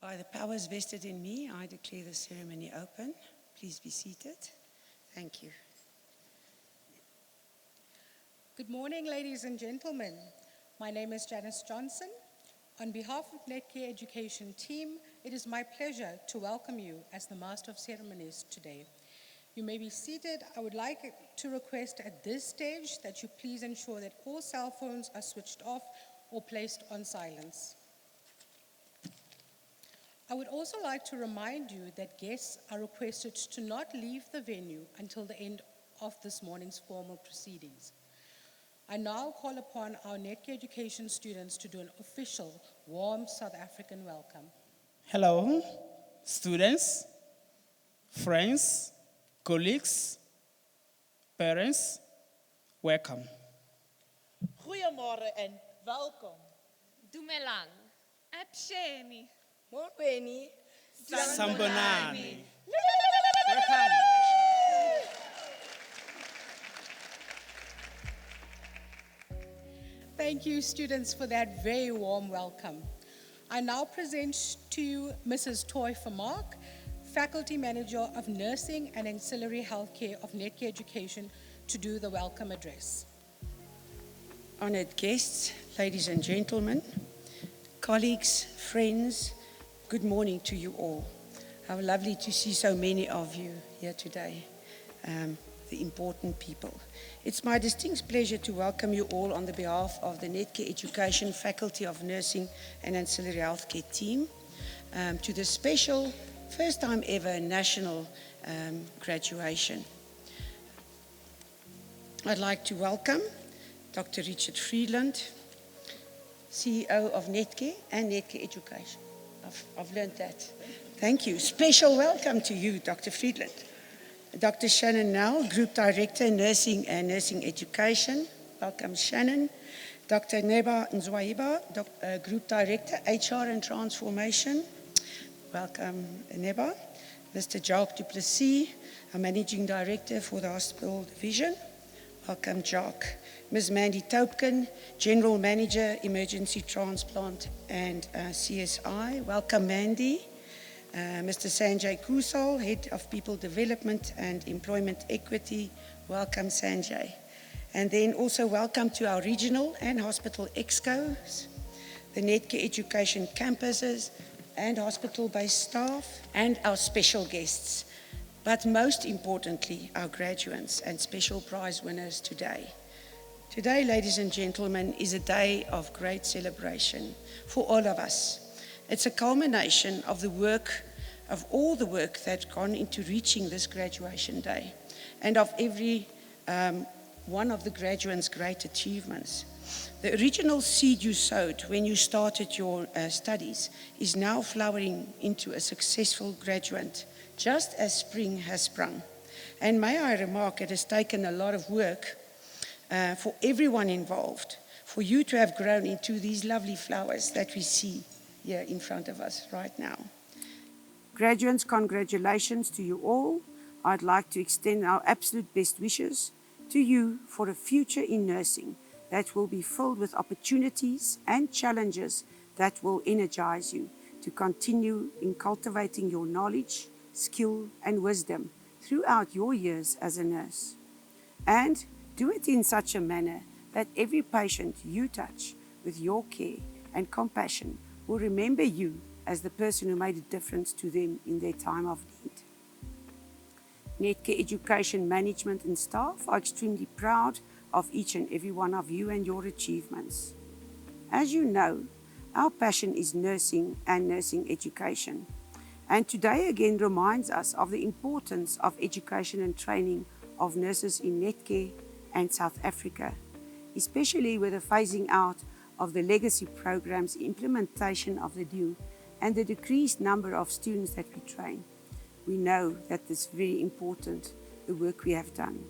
By the powers vested in me, I declare the ceremony open. Please be seated. Thank you. Good morning, ladies and gentlemen. My name is Janice Johnson. On behalf of Netcare Education team, it is my pleasure to welcome you as the Master of Ceremonies today. You may be seated. I would like to request at this stage that you please ensure that all cell phones are switched off or placed on silence. I would also like to remind you that guests are requested to not leave the venue until the end of this morning's formal proceedings. I now call upon our Netcare Education students to do an official, warm South African welcome. Hello, students, friends, colleagues, parents, welcome. Goedemorgen en welkom. Dumelang. Absheni. Molweni. Sambonani. Welcome. Thank you, students, for that very warm welcome. I now present to you Mrs. Toy Vermaak, Faculty Manager of Nursing and Ancillary Healthcare of Netcare Education, to do the welcome address. Honored guests, ladies and gentlemen, colleagues, friends, good morning to you all. How lovely to see so many of you here today, the important people. It's my distinct pleasure to welcome you all on the behalf of the Netcare Education Faculty of Nursing and Ancillary Healthcare team to the special, first time ever national graduation. I'd like to welcome Dr. Richard Friedland, CEO of Netcare and Netcare Education. I've learned that. Thank you. Special welcome to you, Dr. Friedland. Dr. Shannon Nell, Group Director, Nursing and Nursing Education. Welcome, Shannon. Dr. Neba Nzwaiba, Group Director, HR and Transformation. Welcome, Neba. Mr. Jacques Duplessis, our Managing Director for the Hospital Division. Welcome, Jacques. Ms. Mandy Taupkin, General Manager, Emergency Transplant and CSI. Welcome, Mandy. Mr. Sanjay Kusal, Head of People Development and Employment Equity. Welcome, Sanjay. And then also welcome to our regional and hospital excos, the Netcare Education campuses and hospital-based staff, and our special guests. But most importantly, our graduates and special prize winners today. Today, ladies and gentlemen, is a day of great celebration for all of us. It's a culmination of all the work that's gone into reaching this graduation day and of every one of the graduates' great achievements. The original seed you sowed when you started your studies is now flowering into a successful graduate, just as spring has sprung. And may I remark, it has taken a lot of work for everyone involved, for you to have grown into these lovely flowers that we see here in front of us right now. Graduates, congratulations to you all. I'd like to extend our absolute best wishes to you for a future in nursing that will be filled with opportunities and challenges that will energize you to continue in cultivating your knowledge, skill, and wisdom throughout your years as a nurse. And do it in such a manner that every patient you touch with your care and compassion will remember you as the person who made a difference to them in their time of need. Netcare Education management and staff are extremely proud of each and every one of you and your achievements. As you know, our passion is nursing and nursing education. And today again reminds us of the importance of education and training of nurses in Netcare and South Africa, especially with the phasing out of the legacy programs, implementation of the new, and the decreased number of students that we train. We know that it's very important, the work we have done.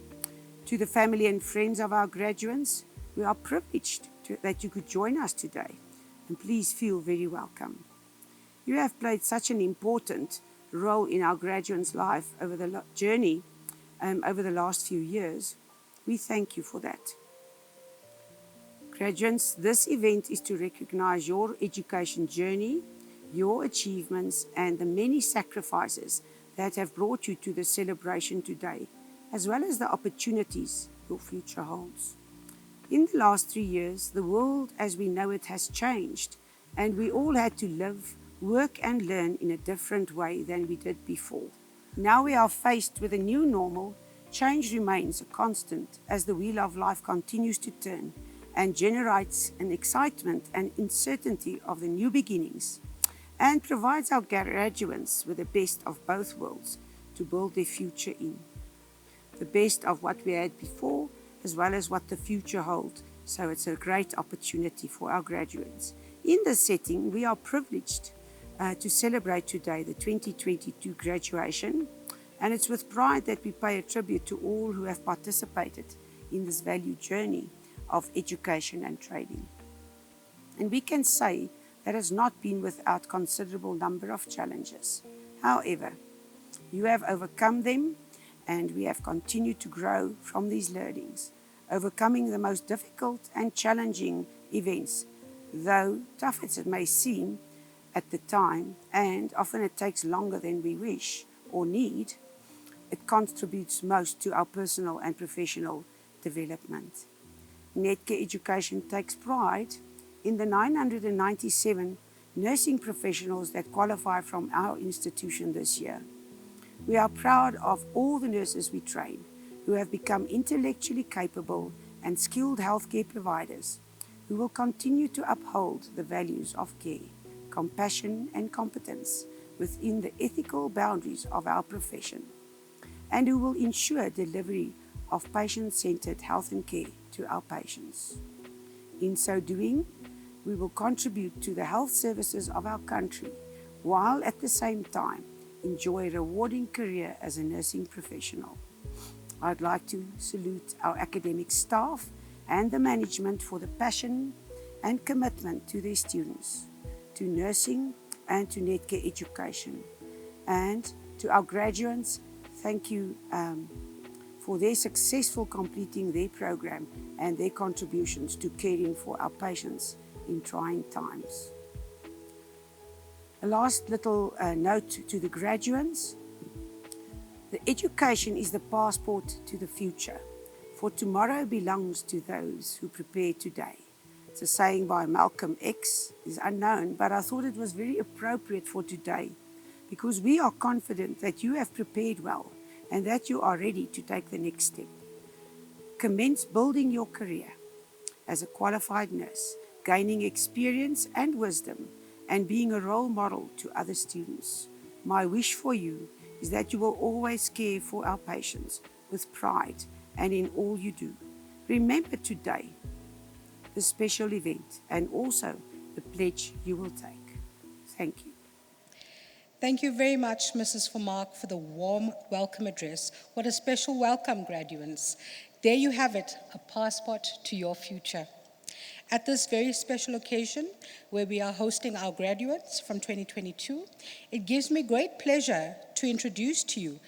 To the family and friends of our graduates, we are privileged that you could join us today, and please feel very welcome. You have played such an important role in our graduates' life over the journey over the last few years. We thank you for that. Graduates, this event is to recognize your education journey, your achievements, and the many sacrifices that have brought you to the celebration today, as well as the opportunities your future holds. In the last 3 years, the world as we know it has changed, and we all had to live, work, and learn in a different way than we did before. Now we are faced with a new normal. Change remains a constant as the wheel of life continues to turn and generates an excitement and uncertainty of the new beginnings, and provides our graduates with the best of both worlds to build their future in. The best of what we had before, as well as what the future holds. So it's a great opportunity for our graduates. In this setting, we are privileged to celebrate today the 2022 graduation, and it's with pride that we pay a tribute to all who have participated in this value journey of education and training. And we can say that has not been without considerable number of challenges. However, you have overcome them, and we have continued to grow from these learnings, overcoming the most difficult and challenging events, though tough as it may seem at the time, and often it takes longer than we wish or need. It contributes most to our personal and professional development. Netcare Education takes pride in the 997 nursing professionals that qualify from our institution this year. We are proud of all the nurses we train who have become intellectually capable and skilled healthcare providers who will continue to uphold the values of care, compassion and competence within the ethical boundaries of our profession, and who will ensure delivery of patient-centered health and care to our patients. In so doing, we will contribute to the health services of our country, while at the same time enjoy a rewarding career as a nursing professional. I'd like to salute our academic staff and the management for the passion and commitment to their students, to nursing and to Netcare Education. And to our graduates, thank you for their successful completing their program and their contributions to caring for our patients in trying times. A last little note to the graduates. The education is the passport to the future, for tomorrow belongs to those who prepare today. It's a saying by Malcolm X, is unknown, but I thought it was very appropriate for today, because we are confident that you have prepared well and that you are ready to take the next step. Commence building your career as a qualified nurse, gaining experience and wisdom, and being a role model to other students. My wish for you is that you will always care for our patients with pride and in all you do. Remember today the special event and also the pledge you will take. Thank you. Thank you very much, Mrs. Vermaak, for the warm welcome address. What a special welcome, graduates. There you have it, a passport to your future. At this very special occasion, where we are hosting our graduates from 2022, it gives me great pleasure to introduce to you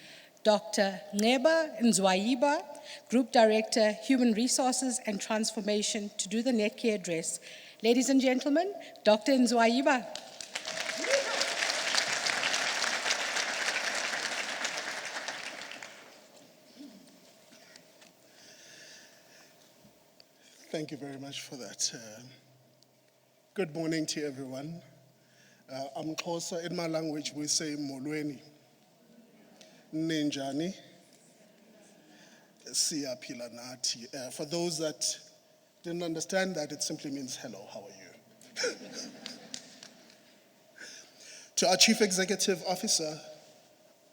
Dr. Ngeba Nzwayiba, Group Director, Human Resources and Transformation, to do the Netcare address. Ladies and gentlemen, Dr. Nzwayiba. Thank you very much for that. Good morning to everyone. I'm Xhosa. In my language, we say molweni, ninjani, siyaphila nathi. For those that didn't understand that, it simply means hello, how are you? To our Chief Executive Officer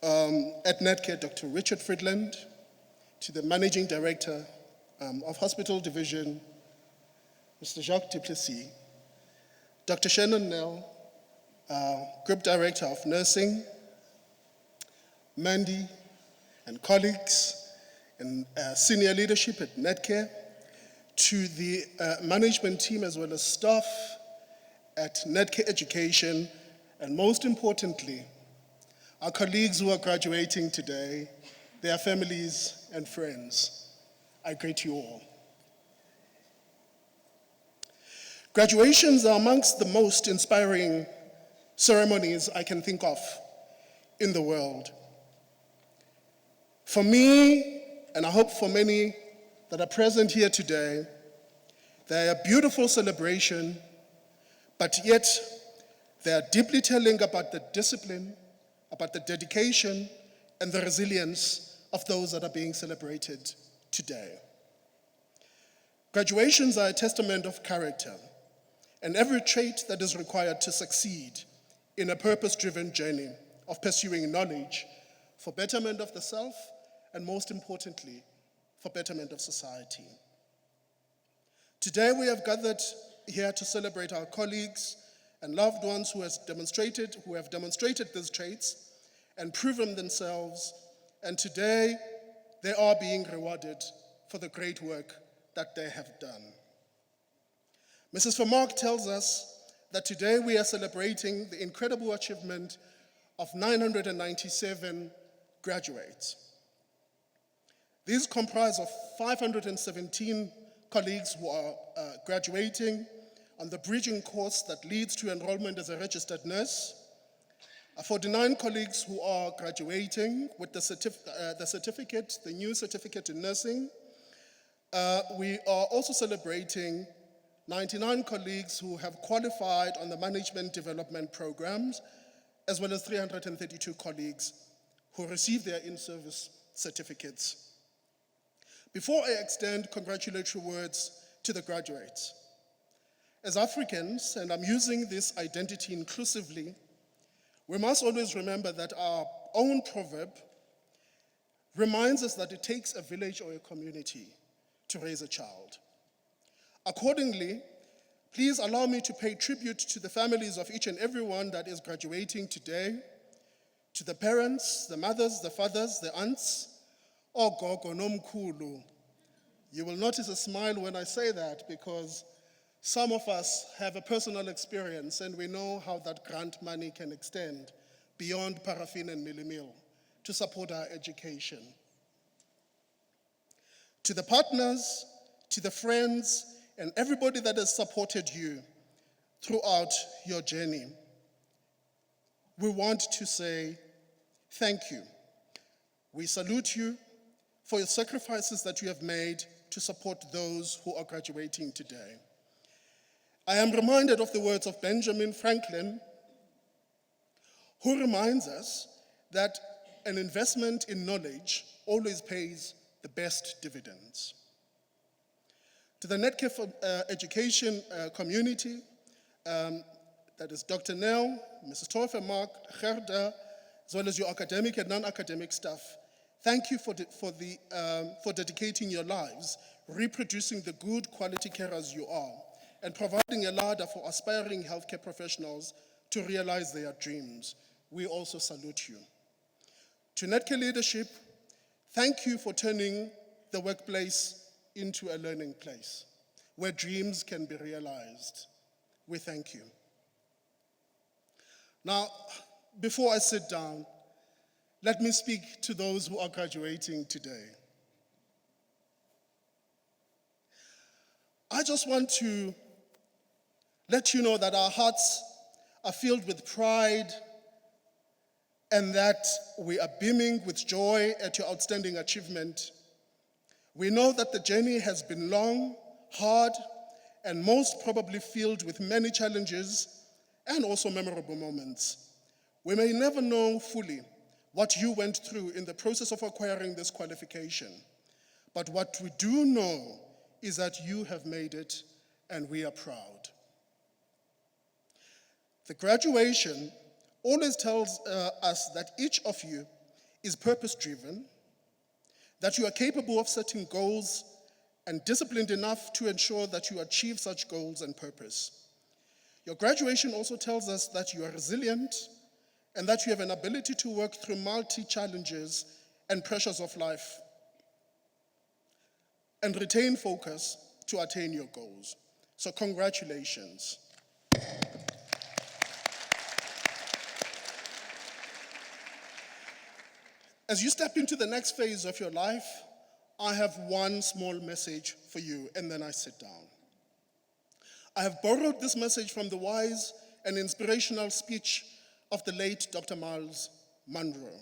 at Netcare, Dr. Richard Friedland, to the Managing Director of Hospital Division, Mr. Jacques Duplessis, Dr. Shannon Nell, Group Director of Nursing, Mandy and colleagues and senior leadership at Netcare, to the management team as well as staff at Netcare Education, and most importantly, our colleagues who are graduating today, their families and friends. I greet you all. Graduations are amongst the most inspiring ceremonies I can think of in the world. For me, and I hope for many that are present here today, they are a beautiful celebration, but yet they are deeply telling about the discipline, about the dedication, and the resilience of those that are being celebrated today. Graduations are a testament of character and every trait that is required to succeed in a purpose-driven journey of pursuing knowledge for betterment of the self and, most importantly, for betterment of society. Today we have gathered here to celebrate our colleagues and loved ones who have demonstrated these traits and proven themselves, and today they are being rewarded for the great work that they have done. Mrs. Vermaak tells us that today we are celebrating the incredible achievement of 997 graduates. These comprise of 517 colleagues who are graduating on the bridging course that leads to enrollment as a registered nurse, 49 colleagues who are graduating with the new certificate in nursing. We are also celebrating 99 colleagues who have qualified on the management development programs, as well as 332 colleagues who received their in-service certificates. Before I extend congratulatory words to the graduates, as Africans, and I'm using this identity inclusively, we must always remember that our own proverb reminds us that it takes a village or a community to raise a child. Accordingly, please allow me to pay tribute to the families of each and every one that is graduating today, to the parents, the mothers, the fathers, the aunts, ogogo nomkhulu. You will notice a smile when I say that, because some of us have a personal experience and we know how that grant money can extend beyond paraffin and millimil to support our education. To the partners, to the friends, and everybody that has supported you throughout your journey, we want to say thank you. We salute you for your sacrifices that you have made to support those who are graduating today. I am reminded of the words of Benjamin Franklin, who reminds us that an investment in knowledge always pays the best dividends. To the Netcare education community, that is Dr. Nell, Mrs. Torfer, Mark, Gerda, as well as your academic and non-academic staff, thank you for dedicating your lives, reproducing the good quality carers you are, and providing a ladder for aspiring healthcare professionals to realize their dreams. We also salute you. To Netcare leadership, thank you for turning the workplace into a learning place where dreams can be realized. We thank you. Now, before I sit down, let me speak to those who are graduating today. I just want to let you know that our hearts are filled with pride and that we are beaming with joy at your outstanding achievement. We know that the journey has been long, hard, and most probably filled with many challenges and also memorable moments. We may never know fully what you went through in the process of acquiring this qualification, but what we do know is that you have made it, and we are proud. The graduation always tells us that each of you is purpose-driven, that you are capable of setting goals and disciplined enough to ensure that you achieve such goals and purpose. Your graduation also tells us that you are resilient and that you have an ability to work through multi-challenges and pressures of life and retain focus to attain your goals. So congratulations. As you step into the next phase of your life, I have one small message for you, and then I sit down. I have borrowed this message from the wise and inspirational speech of the late Dr. Miles Monroe.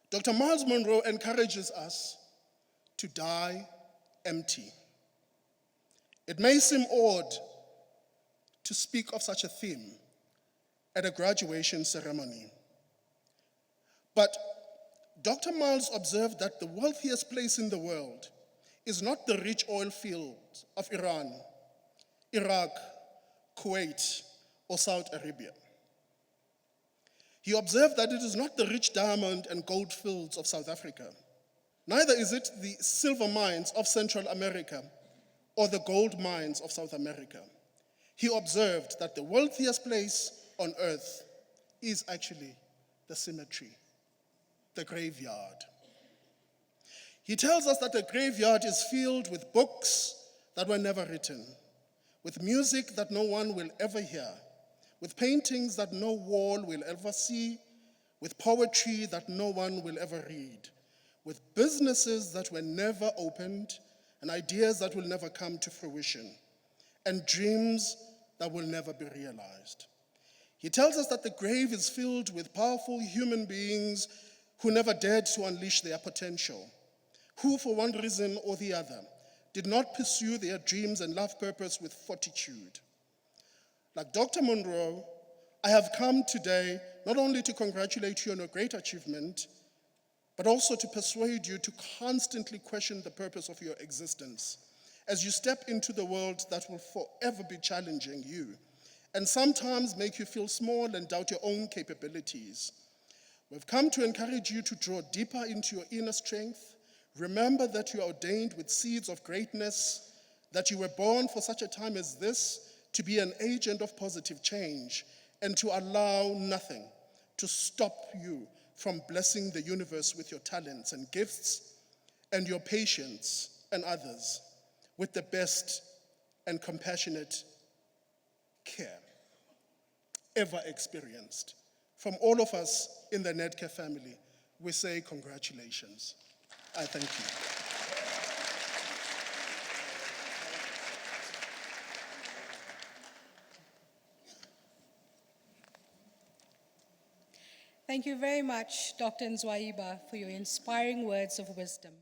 Dr. Miles Monroe encourages us to die empty. It may seem odd to speak of such a theme at a graduation ceremony, but Dr. Miles observed that the wealthiest place in the world is not the rich oil fields of Iran, Iraq, Kuwait, or Saudi Arabia. He observed that it is not the rich diamond and gold fields of South Africa. Neither is it the silver mines of Central America or the gold mines of South America. He observed that the wealthiest place on earth is actually the cemetery, the graveyard. He tells us that the graveyard is filled with books that were never written, with music that no one will ever hear, with paintings that no wall will ever see, with poetry that no one will ever read, with businesses that were never opened, and ideas that will never come to fruition, and dreams that will never be realized. He tells us that the grave is filled with powerful human beings who never dared to unleash their potential, who, for one reason or the other, did not pursue their dreams and life purpose with fortitude. Like Dr. Monroe, I have come today not only to congratulate you on a great achievement, but also to persuade you to constantly question the purpose of your existence as you step into the world that will forever be challenging you and sometimes make you feel small and doubt your own capabilities. We've come to encourage you to draw deeper into your inner strength. Remember that you are ordained with seeds of greatness, that you were born for such a time as this to be an agent of positive change and to allow nothing to stop you from blessing the universe with your talents and gifts and your patience and others with the best and compassionate care ever experienced. From all of us in the Netcare family, we say congratulations. I thank you. Thank you very much, Dr. Nzwaiba, for your inspiring words of wisdom.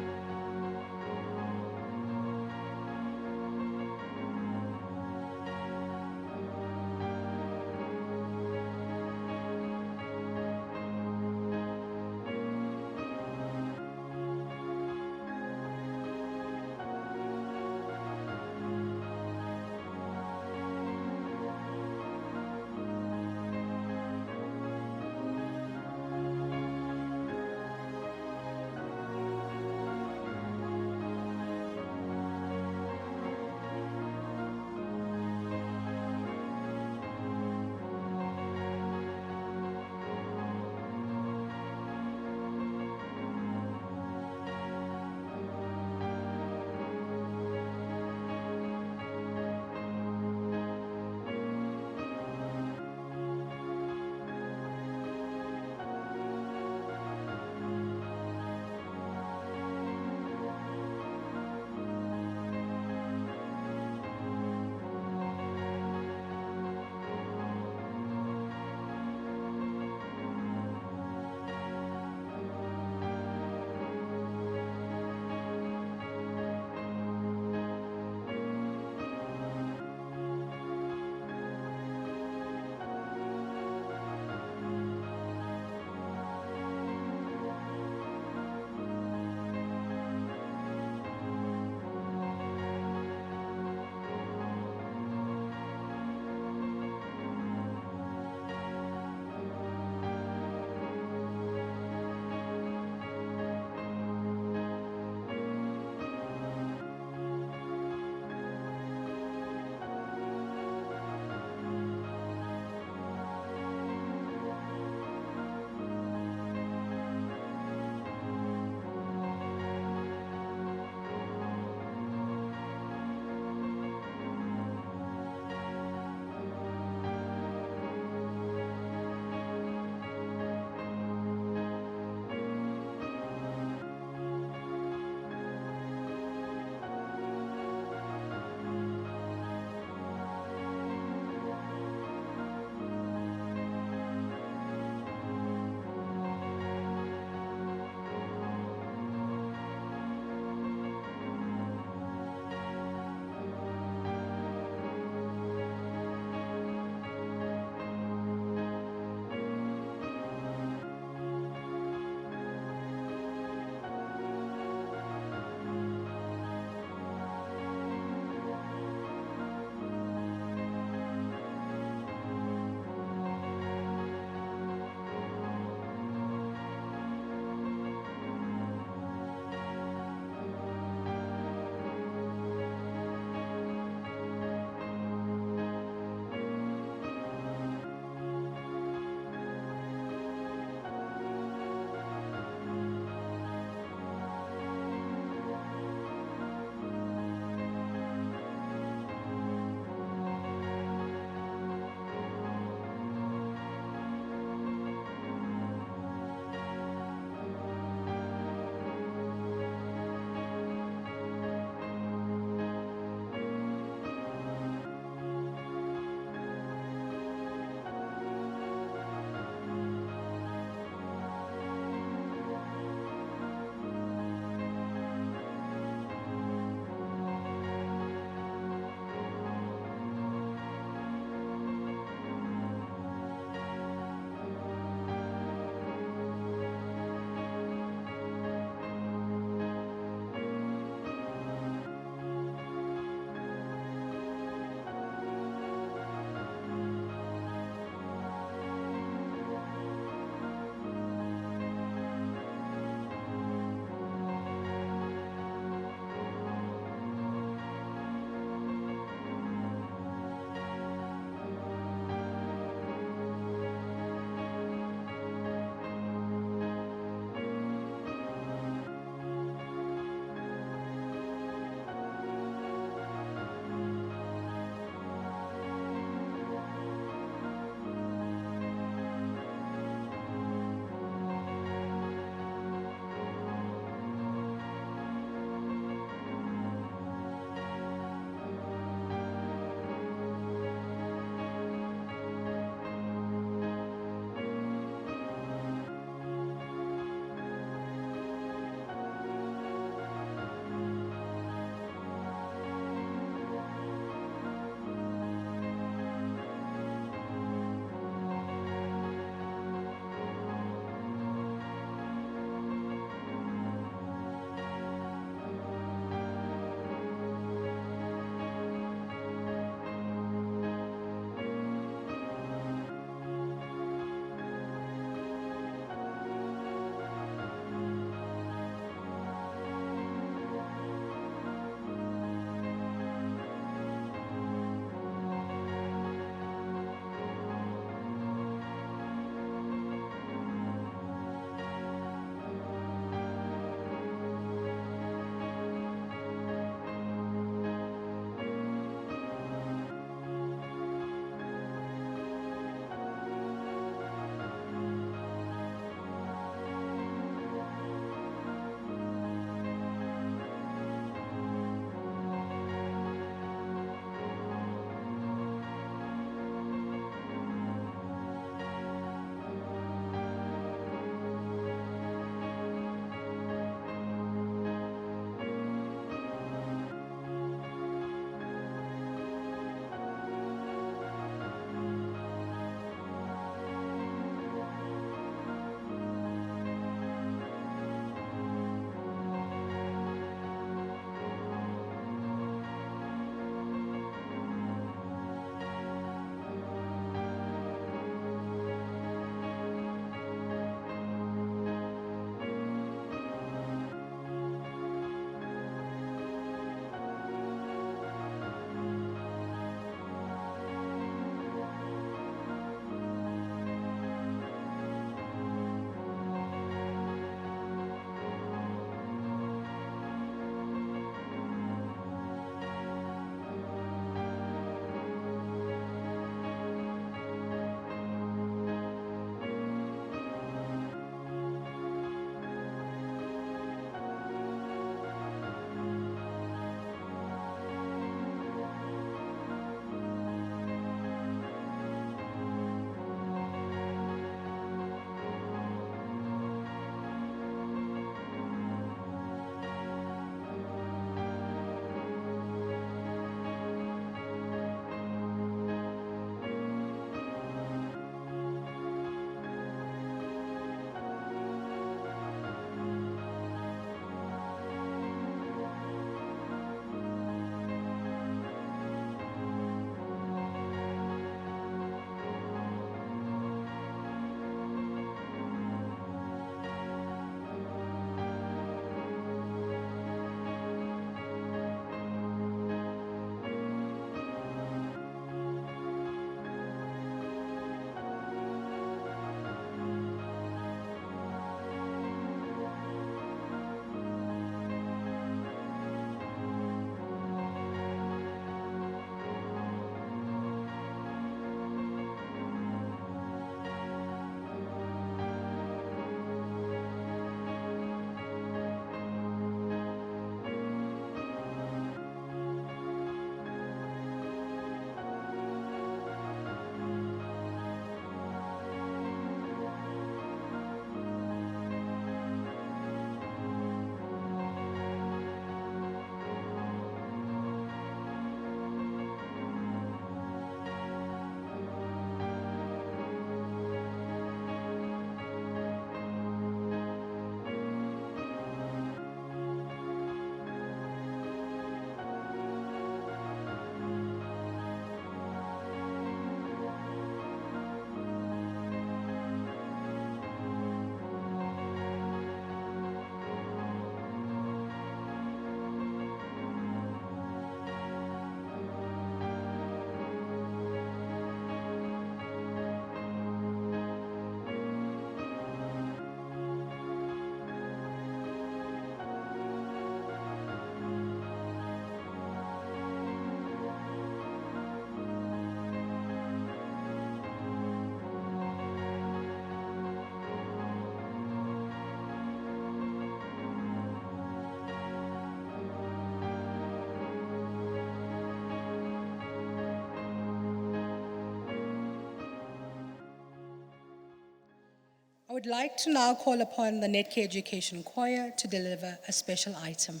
would like to now call upon the Netcare Education Choir to deliver a special item.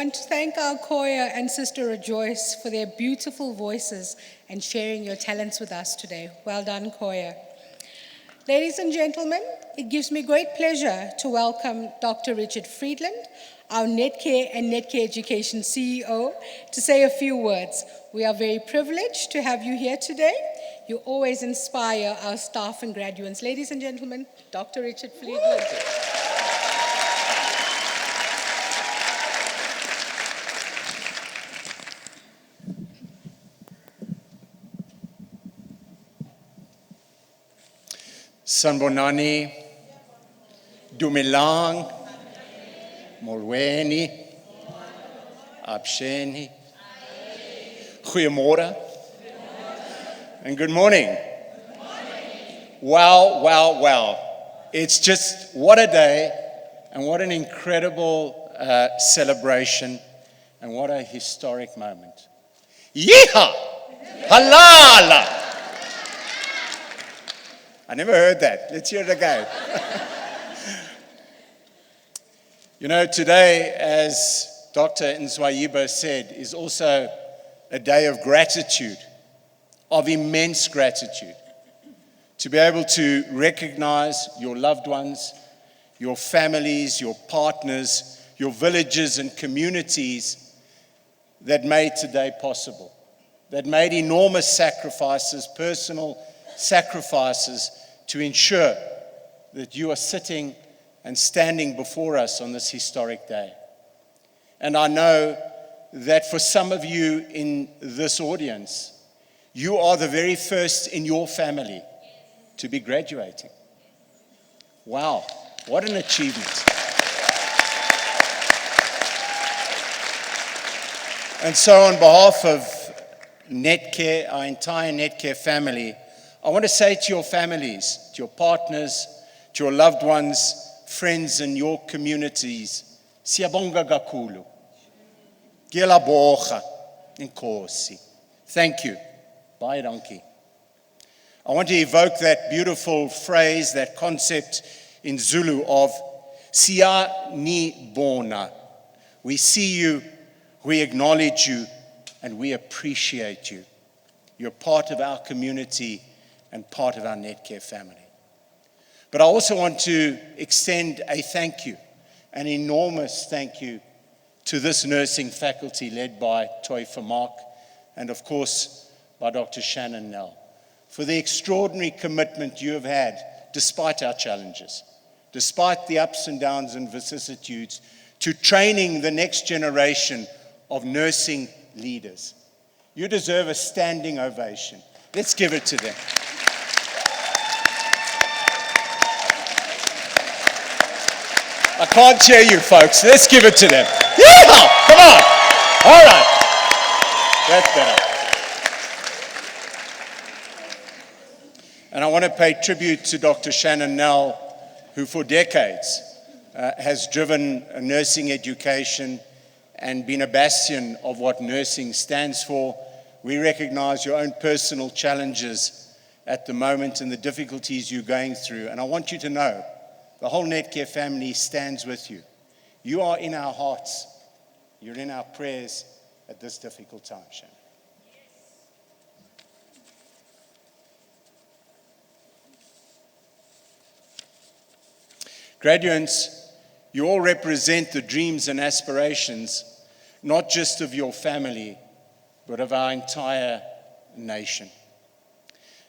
want to thank our Koya and Sister Rejoice for their beautiful voices and sharing your talents with us today. Well done, Koya. Ladies and gentlemen, it gives me great pleasure to welcome Dr. Richard Friedland, our Netcare and Netcare Education CEO, to say a few words. We are very privileged to have you here today. You always inspire our staff and graduates. Ladies and gentlemen, Dr. Richard Friedland. Sanbonani, Dumelang, Molweni, Absheni, Goeiemorgen, and good morning. Wow, wow, wow. It's just what a day and what an incredible celebration and what a historic moment. Yeehaw! Halala! I never heard that. Let's hear it again. You know, today, as Dr. Nswayiba said, is also a day of gratitude, of immense gratitude. To be able to recognize your loved ones, your families, your partners, your villages and communities that made today possible, that made enormous sacrifices, personal sacrifices, to ensure that you are sitting and standing before us on this historic day. And I know that for some of you in this audience, you are the very first in your family to be graduating. Wow, what an achievement. And so on behalf of Netcare, our entire Netcare family, I want to say to your families, to your partners, to your loved ones, friends in your communities, siyabonga kakhulu. Ngiyabonga, Nkosi. Thank you. Baie dankie. I want to evoke that beautiful phrase, that concept in Zulu of siyanibona. We see you, we acknowledge you, and we appreciate you. You're part of our community and part of our Netcare family. But I also want to extend a thank you, an enormous thank you, to this nursing faculty led by Toy Vermaak and of course by Dr. Shannon Nell, for the extraordinary commitment you have had despite our challenges, despite the ups and downs and vicissitudes, to training the next generation of nursing leaders. You deserve a standing ovation. Let's give it to them. I can't hear you, folks. Let's give it to them. Yeehaw! Come on. All right. That's better. And I want to pay tribute to Dr. Shannon Nell, who for decades has driven nursing education and been a bastion of what nursing stands for. We recognize your own personal challenges at the moment and the difficulties you're going through. And I want you to know, the whole Netcare family stands with you. You are in our hearts. You're in our prayers at this difficult time, Shannon. Graduates, you all represent the dreams and aspirations, not just of your family, but of our entire nation.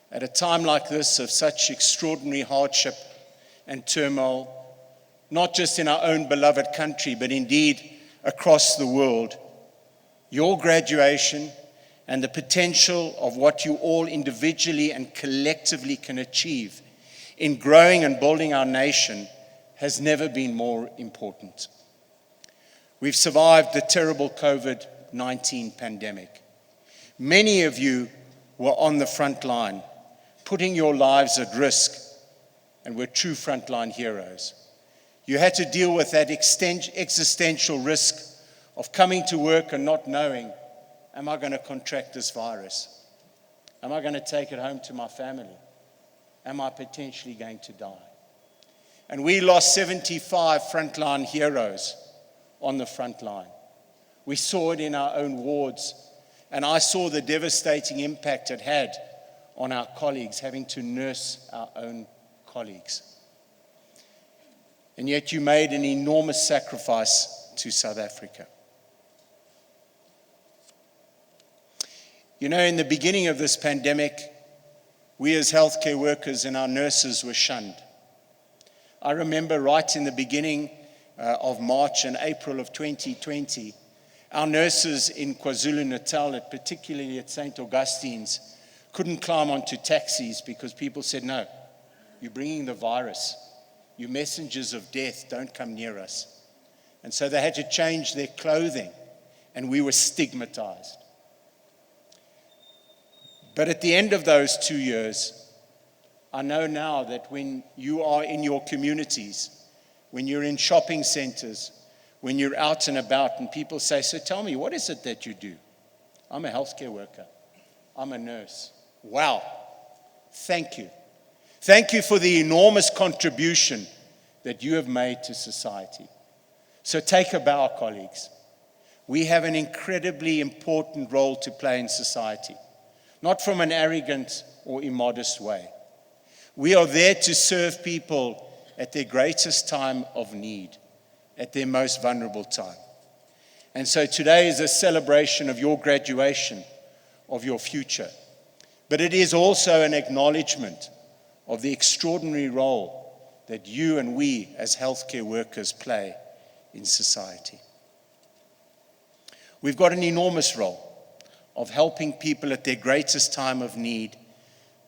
At a time like this of such extraordinary hardship and turmoil, not just in our own beloved country, but indeed across the world, your graduation and the potential of what you all individually and collectively can achieve in growing and building our nation has never been more important. We've survived the terrible COVID-19 pandemic. Many of you were on the front line, putting your lives at risk, and were true frontline heroes. You had to deal with that existential risk of coming to work and not knowing, am I going to contract this virus? Am I going to take it home to my family? Am I potentially going to die? And we lost 75 frontline heroes on the front line. We saw it in our own wards. And I saw the devastating impact it had on our colleagues, having to nurse our own colleagues. And yet you made an enormous sacrifice to South Africa. You know, in the beginning of this pandemic, we as healthcare workers and our nurses were shunned. I remember right in the beginning of March and April of 2020, our nurses in KwaZulu-Natal, particularly at St. Augustine's, couldn't climb onto taxis because people said, no, you're bringing the virus. You messengers of death, don't come near us. And so they had to change their clothing, and we were stigmatized. But at the end of those 2 years, I know now that when you are in your communities, when you're in shopping centers, when you're out and about and people say, so tell me, what is it that you do? I'm a healthcare worker. I'm a nurse. Wow. Thank you. Thank you for the enormous contribution that you have made to society. So take a bow, colleagues. We have an incredibly important role to play in society, not from an arrogant or immodest way. We are there to serve people at their greatest time of need, at their most vulnerable time. And so today is a celebration of your graduation, of your future. But it is also an acknowledgement of the extraordinary role that you and we as healthcare workers play in society. We've got an enormous role of helping people at their greatest time of need.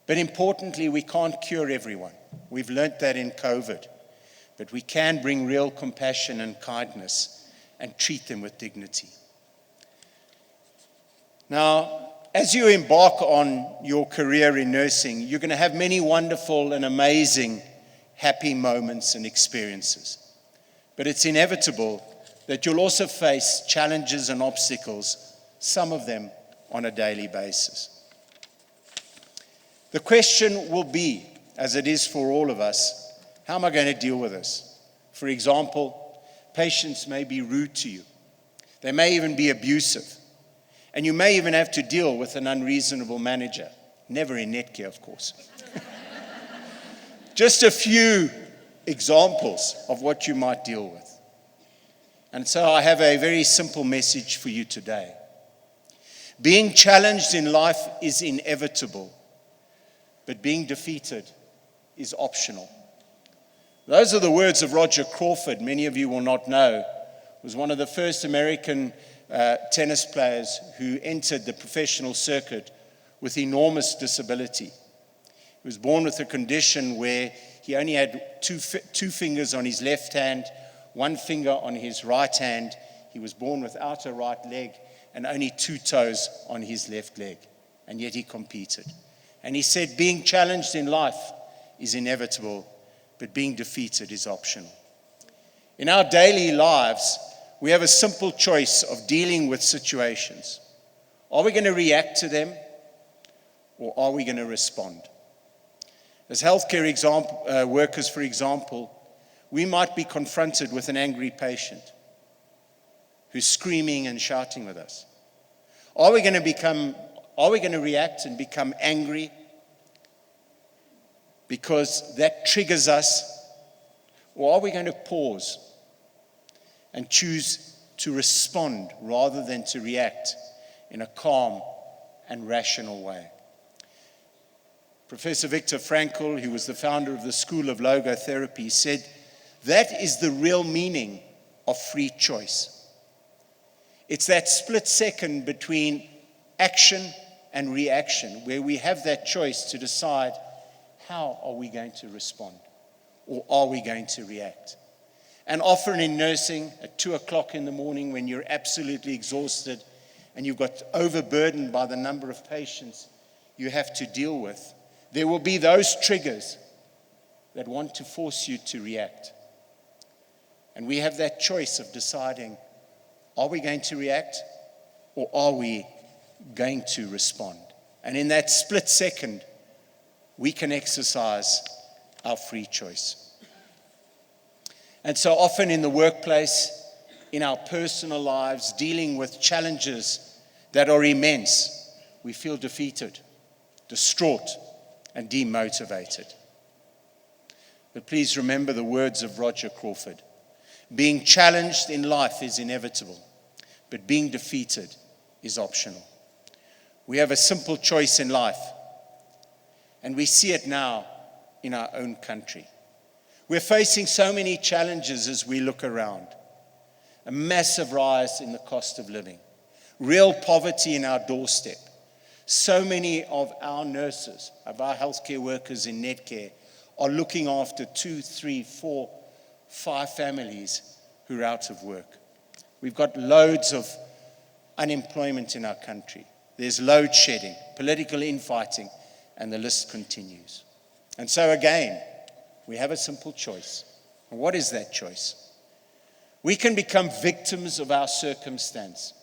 But importantly, we can't cure everyone. We've learnt that in COVID. But we can bring real compassion and kindness and treat them with dignity. Now, as you embark on your career in nursing, you're going to have many wonderful and amazing happy moments and experiences. But it's inevitable that you'll also face challenges and obstacles, some of them on a daily basis. The question will be, as it is for all of us, how am I going to deal with this? For example, patients may be rude to you. They may even be abusive. And you may even have to deal with an unreasonable manager. Never in Netcare, of course. Just a few examples of what you might deal with. And so I have a very simple message for you today. Being challenged in life is inevitable, but being defeated is optional. Those are the words of Roger Crawford. Many of you will not know. Was one of the first American tennis players who entered the professional circuit with enormous disability. He was born with a condition where he only had two fingers on his left hand, one finger on his right hand. He was born without a right leg and only 2 toes on his left leg. And yet he competed. And he said, being challenged in life is inevitable, but being defeated is optional. In our daily lives, we have a simple choice of dealing with situations. Are we going to react to them, or are we going to respond? As healthcare workers, for example, we might be confronted with an angry patient who's screaming and shouting with us. Are we going to react and become angry because that triggers us? Or are we going to pause and choose to respond rather than to react in a calm and rational way? Professor Viktor Frankl, who was the founder of the School of Logotherapy, said, that is the real meaning of free choice. It's that split second between action and reaction where we have that choice to decide how are we going to respond or are we going to react. And often in nursing at 2 o'clock in the morning when you're absolutely exhausted and you've got overburdened by the number of patients you have to deal with, there will be those triggers that want to force you to react. And we have that choice of deciding, are we going to react or are we going to respond? And in that split second, we can exercise our free choice. And so often in the workplace, in our personal lives, dealing with challenges that are immense, we feel defeated, distraught, and demotivated. But please remember the words of Roger Crawford. Being challenged in life is inevitable, but being defeated is optional. We have a simple choice in life, and we see it now in our own country. We're facing so many challenges as we look around. A massive rise in the cost of living, real poverty in our doorstep. So many of our nurses, of our healthcare workers in Netcare, are looking after 2, 3, 4, 5 families who are out of work. We've got loads of unemployment in our country. There's load shedding, political infighting, and the list continues. And so again, we have a simple choice. And what is that choice? We can become victims of our circumstance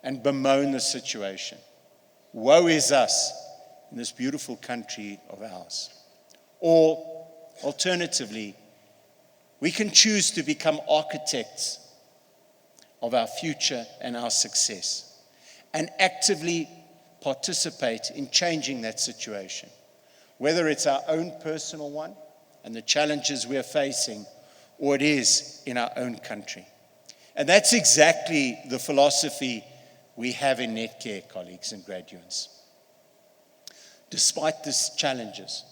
and bemoan the situation. Woe is us in this beautiful country of ours. Or, alternatively, we can choose to become architects of our future and our success and actively participate in changing that situation, whether it's our own personal one and the challenges we're facing, or it is in our own country. And that's exactly the philosophy we have in Netcare, colleagues and graduates. Despite these challenges,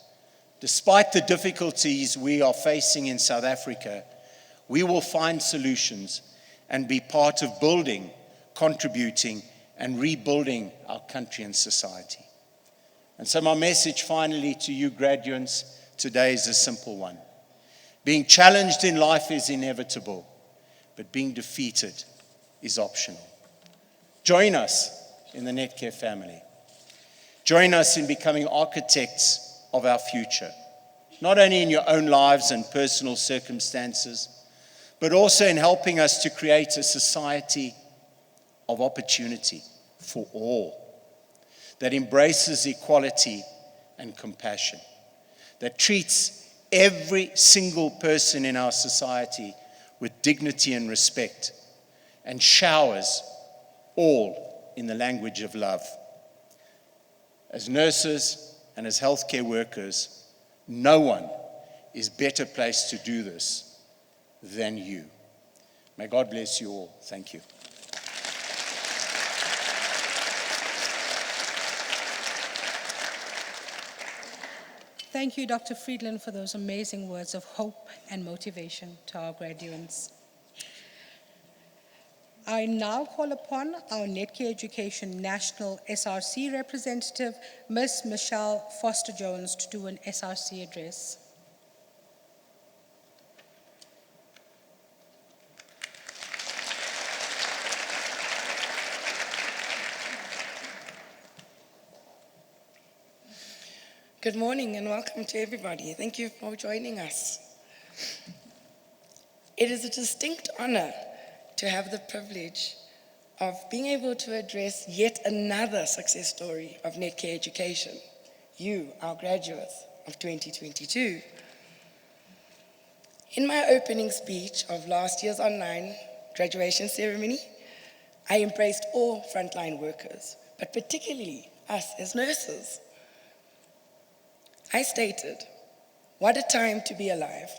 despite the difficulties we are facing in South Africa, we will find solutions and be part of building, contributing, and rebuilding our country and society. And so my message finally to you graduates today is a simple one. Being challenged in life is inevitable, but being defeated is optional. Join us in the Netcare family. Join us in becoming architects of our future, not only in your own lives and personal circumstances, but also in helping us to create a society of opportunity for all, that embraces equality and compassion, that treats every single person in our society with dignity and respect, and showers all in the language of love. As nurses and as healthcare workers, no one is better placed to do this than you. May God bless you all. Thank you. Thank you, Dr. Friedland, for those amazing words of hope and motivation to our graduates. I now call upon our Netcare Education National SRC representative, Ms. Michelle Foster-Jones, to do an SRC address. Good morning and welcome to everybody. Thank you for joining us. It is a distinct honor to have the privilege of being able to address yet another success story of Netcare Education, you, our graduates of 2022. In my opening speech of last year's online graduation ceremony, I embraced all frontline workers, but particularly us as nurses. I stated, what a time to be alive,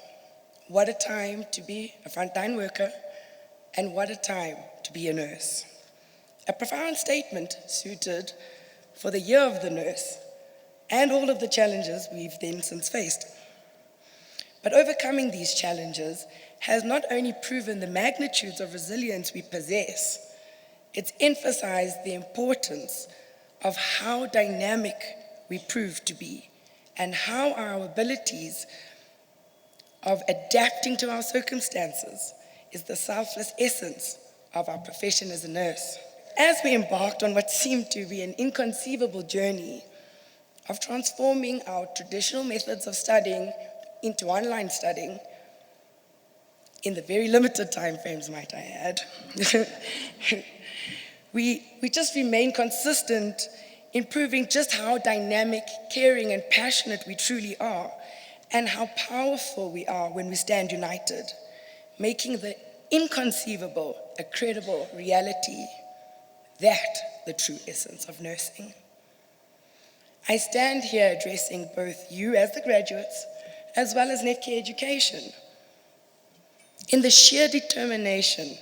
what a time to be a frontline worker, and what a time to be a nurse. A profound statement suited for the year of the nurse and all of the challenges we've then since faced. But overcoming these challenges has not only proven the magnitudes of resilience we possess, it's emphasized the importance of how dynamic we prove to be and how our abilities of adapting to our circumstances is the selfless essence of our profession as a nurse. As we embarked on what seemed to be an inconceivable journey of transforming our traditional methods of studying into online studying, in the very limited time frames, might I add, we just remain consistent in proving just how dynamic, caring, and passionate we truly are, and how powerful we are when we stand united, making the inconceivable, a credible reality. That, the true essence of nursing. I stand here addressing both you as the graduates, as well as Netcare Education, in the sheer determination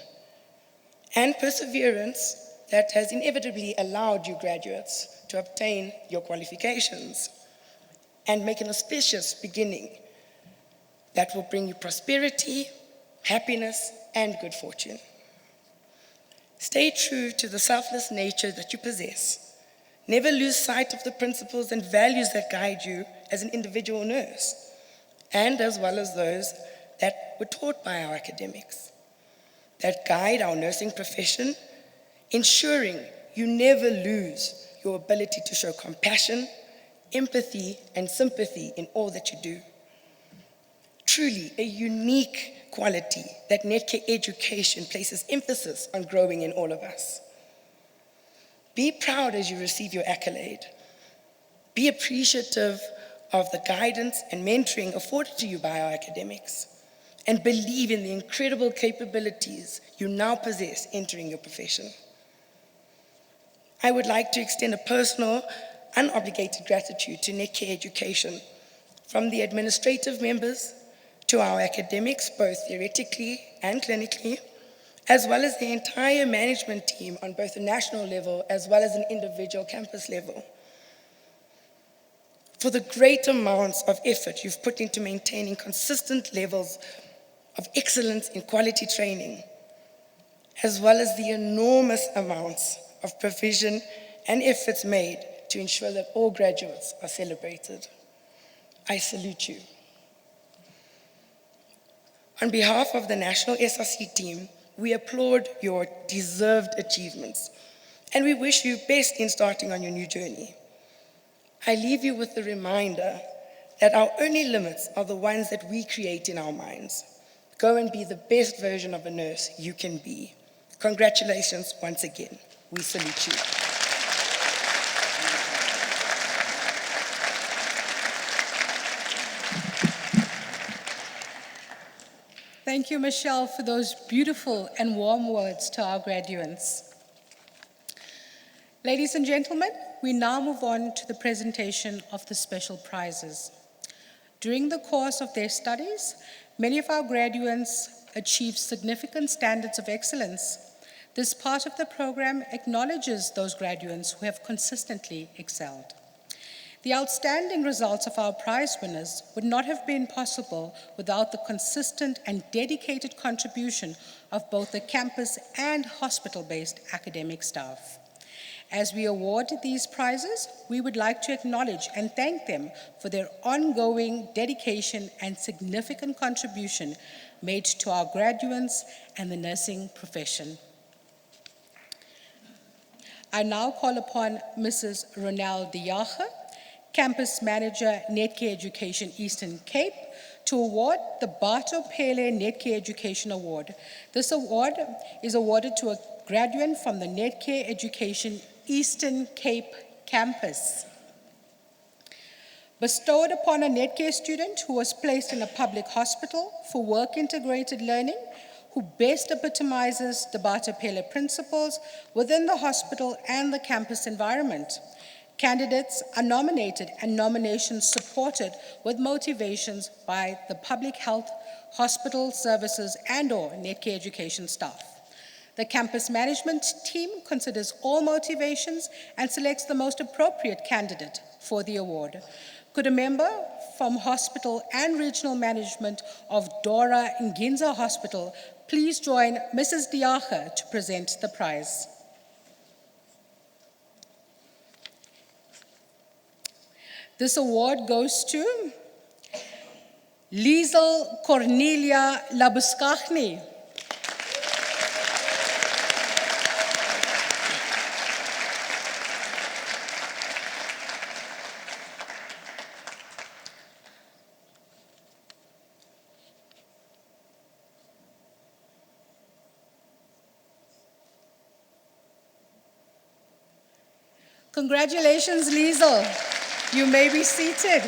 and perseverance that has inevitably allowed you graduates to obtain your qualifications and make an auspicious beginning that will bring you prosperity, happiness, and good fortune. Stay true to the selfless nature that you possess. Never lose sight of the principles and values that guide you as an individual nurse, and as well as those that were taught by our academics, that guide our nursing profession, ensuring you never lose your ability to show compassion, empathy, and sympathy in all that you do. Truly a unique quality that Netcare Education places emphasis on growing in all of us. Be proud as you receive your accolade. Be appreciative of the guidance and mentoring afforded to you by our academics, and believe in the incredible capabilities you now possess entering your profession. I would like to extend a personal, unobligated gratitude to Netcare Education, from the administrative members to our academics, both theoretically and clinically, as well as the entire management team on both a national level as well as an individual campus level, for the great amounts of effort you've put into maintaining consistent levels of excellence in quality training, as well as the enormous amounts of provision and efforts made to ensure that all graduates are celebrated. I salute you. On behalf of the National SRC team, we applaud your deserved achievements, and we wish you best in starting on your new journey. I leave you with the reminder that our only limits are the ones that we create in our minds. Go and be the best version of a nurse you can be. Congratulations once again. We salute you. Thank you, Michelle, for those beautiful and warm words to our graduates. Ladies and gentlemen, we now move on to the presentation of the special prizes. During the course of their studies, many of our graduates achieved significant standards of excellence. This part of the program acknowledges those graduates who have consistently excelled. The outstanding results of our prize winners would not have been possible without the consistent and dedicated contribution of both the campus and hospital-based academic staff. As we award these prizes, we would like to acknowledge and thank them for their ongoing dedication and significant contribution made to our graduates and the nursing profession. I now call upon Mrs. Ronald Diache, Campus Manager, Netcare Education Eastern Cape, to award the Bato Pele Netcare Education Award. This award is awarded to a graduate from the Netcare Education Eastern Cape campus. Bestowed upon a Netcare student who was placed in a public hospital for work-integrated learning, who best epitomizes the Bato Pele principles within the hospital and the campus environment. Candidates are nominated and nominations supported with motivations by the public health, hospital services, and/or Netcare education staff. The campus management team considers all motivations and selects the most appropriate candidate for the award. Could a member from hospital and regional management of Dora Nginza Hospital please join Mrs. Diache to present the prize? This award goes to Liesel Cornelia Labuskachny. Congratulations, Liesel. You may be seated.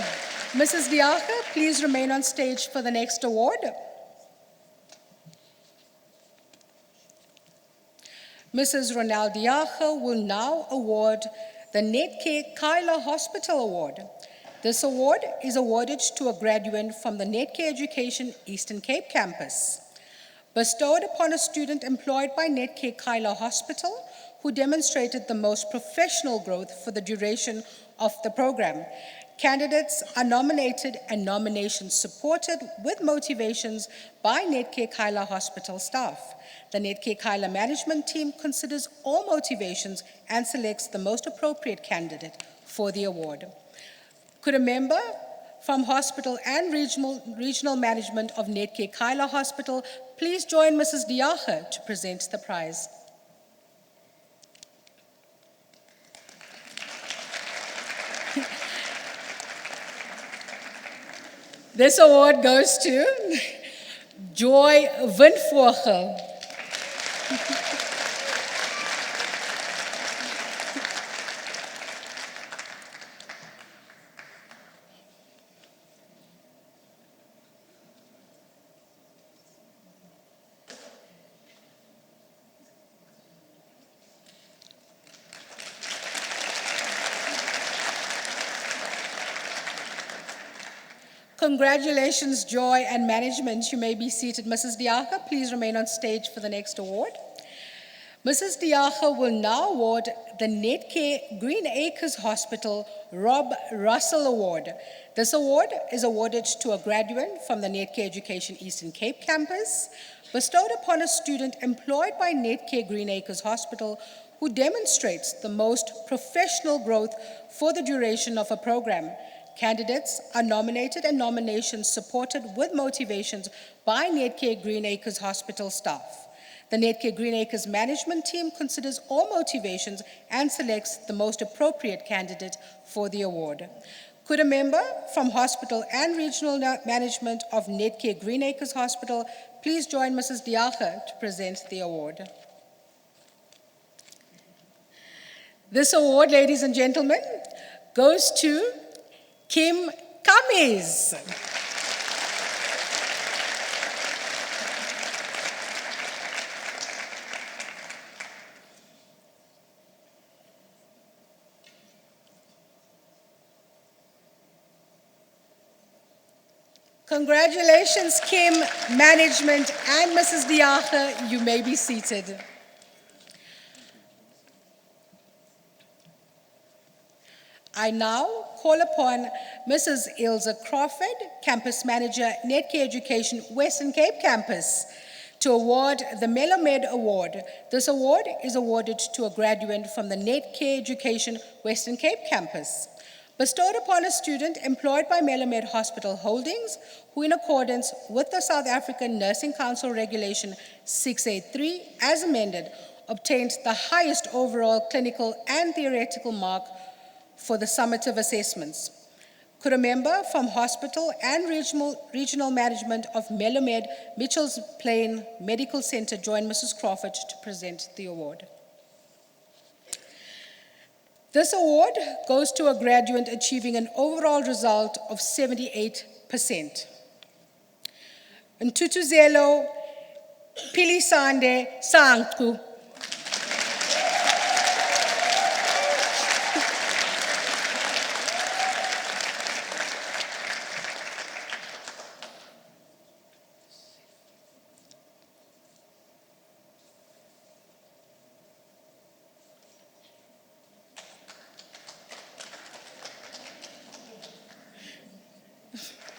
Mrs. Diache, please remain on stage for the next award. Mrs. Ronald Diago will now award the Netcare Kyla Hospital Award. This award is awarded to a graduate from the Netcare Education Eastern Cape campus. Bestowed upon a student employed by Netcare Kyla Hospital who demonstrated the most professional growth for the duration of the program. Candidates are nominated and nominations supported with motivations by Netcare Kyla Hospital staff. The Netcare Kyla management team considers all motivations and selects the most appropriate candidate for the award. Could a member from hospital and regional management of Netcare Kyla Hospital please join Mrs. Diago to present the prize? This award goes to Joy Windvogel. Congratulations, Joy and management. You may be seated. Mrs. Diago, please remain on stage for the next award. Mrs. Diago will now award the Netcare Green Acres Hospital Rob Russell Award. This award is awarded to a graduate from the Netcare Education Eastern Cape campus, bestowed upon a student employed by Netcare Green Acres Hospital who demonstrates the most professional growth for the duration of a program. Candidates are nominated and nominations supported with motivations by Netcare Green Acres Hospital staff. The Netcare Green Acres management team considers all motivations and selects the most appropriate candidate for the award. Could a member from hospital and regional management of Netcare Green Acres Hospital please join Mrs. Diago to present the award? This award, ladies and gentlemen, goes to Kim Kamis. Congratulations, Kim, management, and Mrs. Diago. You may be seated. I now call upon Mrs. Ilse Crawford, Campus Manager, Netcare Education, Western Cape Campus, to award the Melomed Award. This award is awarded to a graduate from the Netcare Education, Western Cape Campus. Bestowed upon a student employed by Melomed Hospital Holdings, who in accordance with the South African Nursing Council Regulation 683, as amended, obtained the highest overall clinical and theoretical mark for the summative assessments. Could a member from hospital and regional management of Melomed Mitchell's Plain Medical Center join Mrs. Crawford to present the award? This award goes to a graduate achieving an overall result of 78%. Ntutuzelo Pilisande Sanku.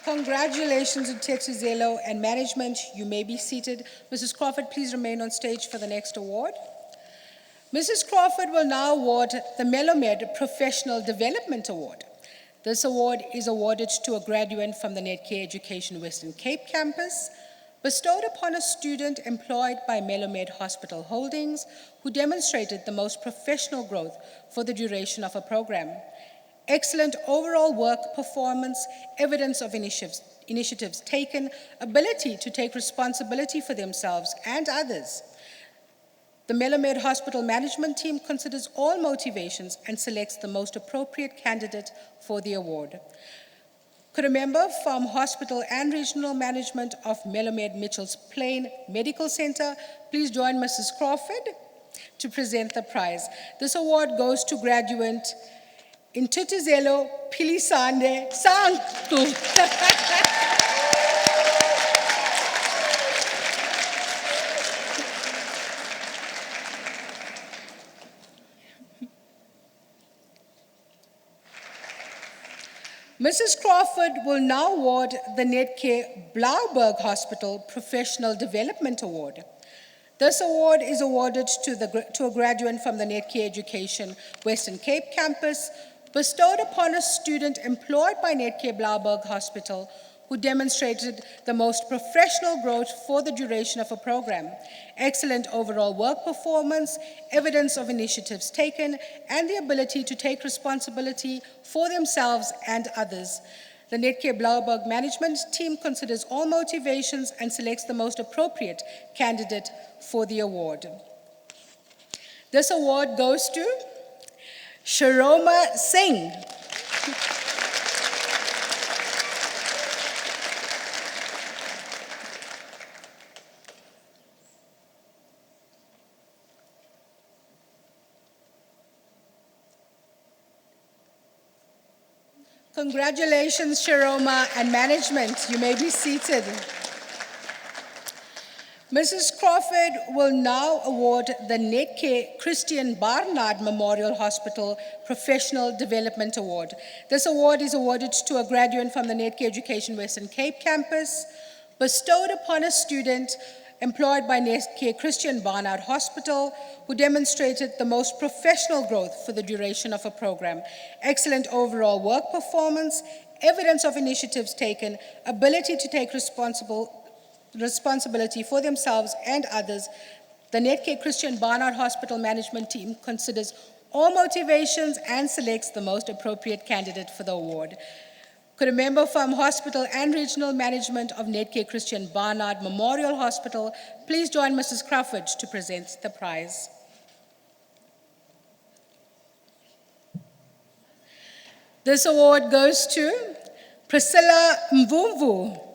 Congratulations, Tetuzelo and management. You may be seated. Mrs. Crawford, please remain on stage for the next award. Mrs. Crawford will now award the Melomed Professional Development Award. This award is awarded to a graduate from the Netcare Education Western Cape campus, bestowed upon a student employed by Melomed Hospital Holdings, who demonstrated the most professional growth for the duration of a program. Excellent overall work performance, evidence of initiatives taken, ability to take responsibility for themselves and others. The Melomed Hospital management team considers all motivations and selects the most appropriate candidate for the award. Could a member from hospital and regional management of Melomed Mitchell's Plain Medical Center please join Mrs. Crawford to present the prize. This award goes to graduate Intutuzelo Pilisande Santu. Mrs. Crawford will now award the Netcare Blauberg Hospital Professional Development Award. This award is awarded to a graduate from the Netcare Education Western Cape campus, bestowed upon a student employed by Netcare Blauberg Hospital who demonstrated the most professional growth for the duration of a program, excellent overall work performance, evidence of initiatives taken, and the ability to take responsibility for themselves and others. The Netcare Blauberg management team considers all motivations and selects the most appropriate candidate for the award. This award goes to Sharoma Singh. Congratulations, Sharoma and management. You may be seated. Mrs. Crawford will now award the Netcare Christian Barnard Memorial Hospital Professional Development Award. This award is awarded to a graduate from the Netcare Education Western Cape campus, bestowed upon a student employed by Netcare Christian Barnard Hospital, who demonstrated the most professional growth for the duration of a program, excellent overall work performance, evidence of initiatives taken, ability to take responsibility for themselves and others. The Netcare Christian Barnard Hospital management team considers all motivations and selects the most appropriate candidate for the award. Could a member from hospital and regional management of Netcare Christian Barnard Memorial Hospital please join Mrs. Crawford to present the prize? This award goes to Priscilla Mvumvu.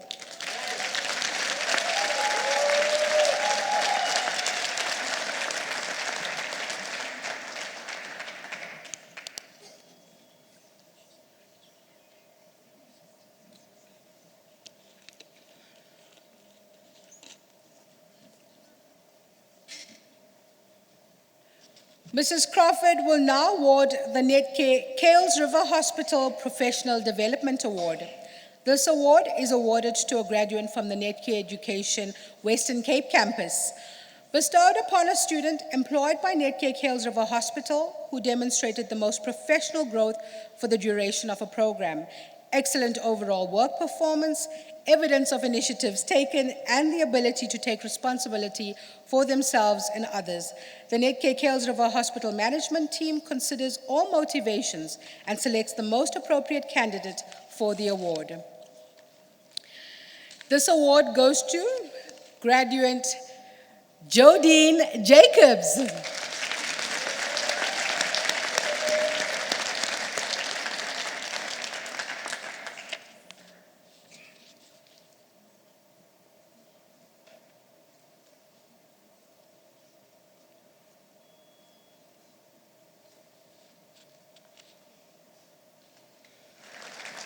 Mrs. Crawford will now award the Netcare Kales River Hospital Professional Development Award. This award is awarded to a graduate from the Netcare Education Western Cape campus, bestowed upon a student employed by Netcare Kales River Hospital who demonstrated the most professional growth for the duration of a program, excellent overall work performance, evidence of initiatives taken, and the ability to take responsibility for themselves and others. The Netcare Kales River Hospital management team considers all motivations and selects the most appropriate candidate for the award. This award goes to graduate Jodine Jacobs.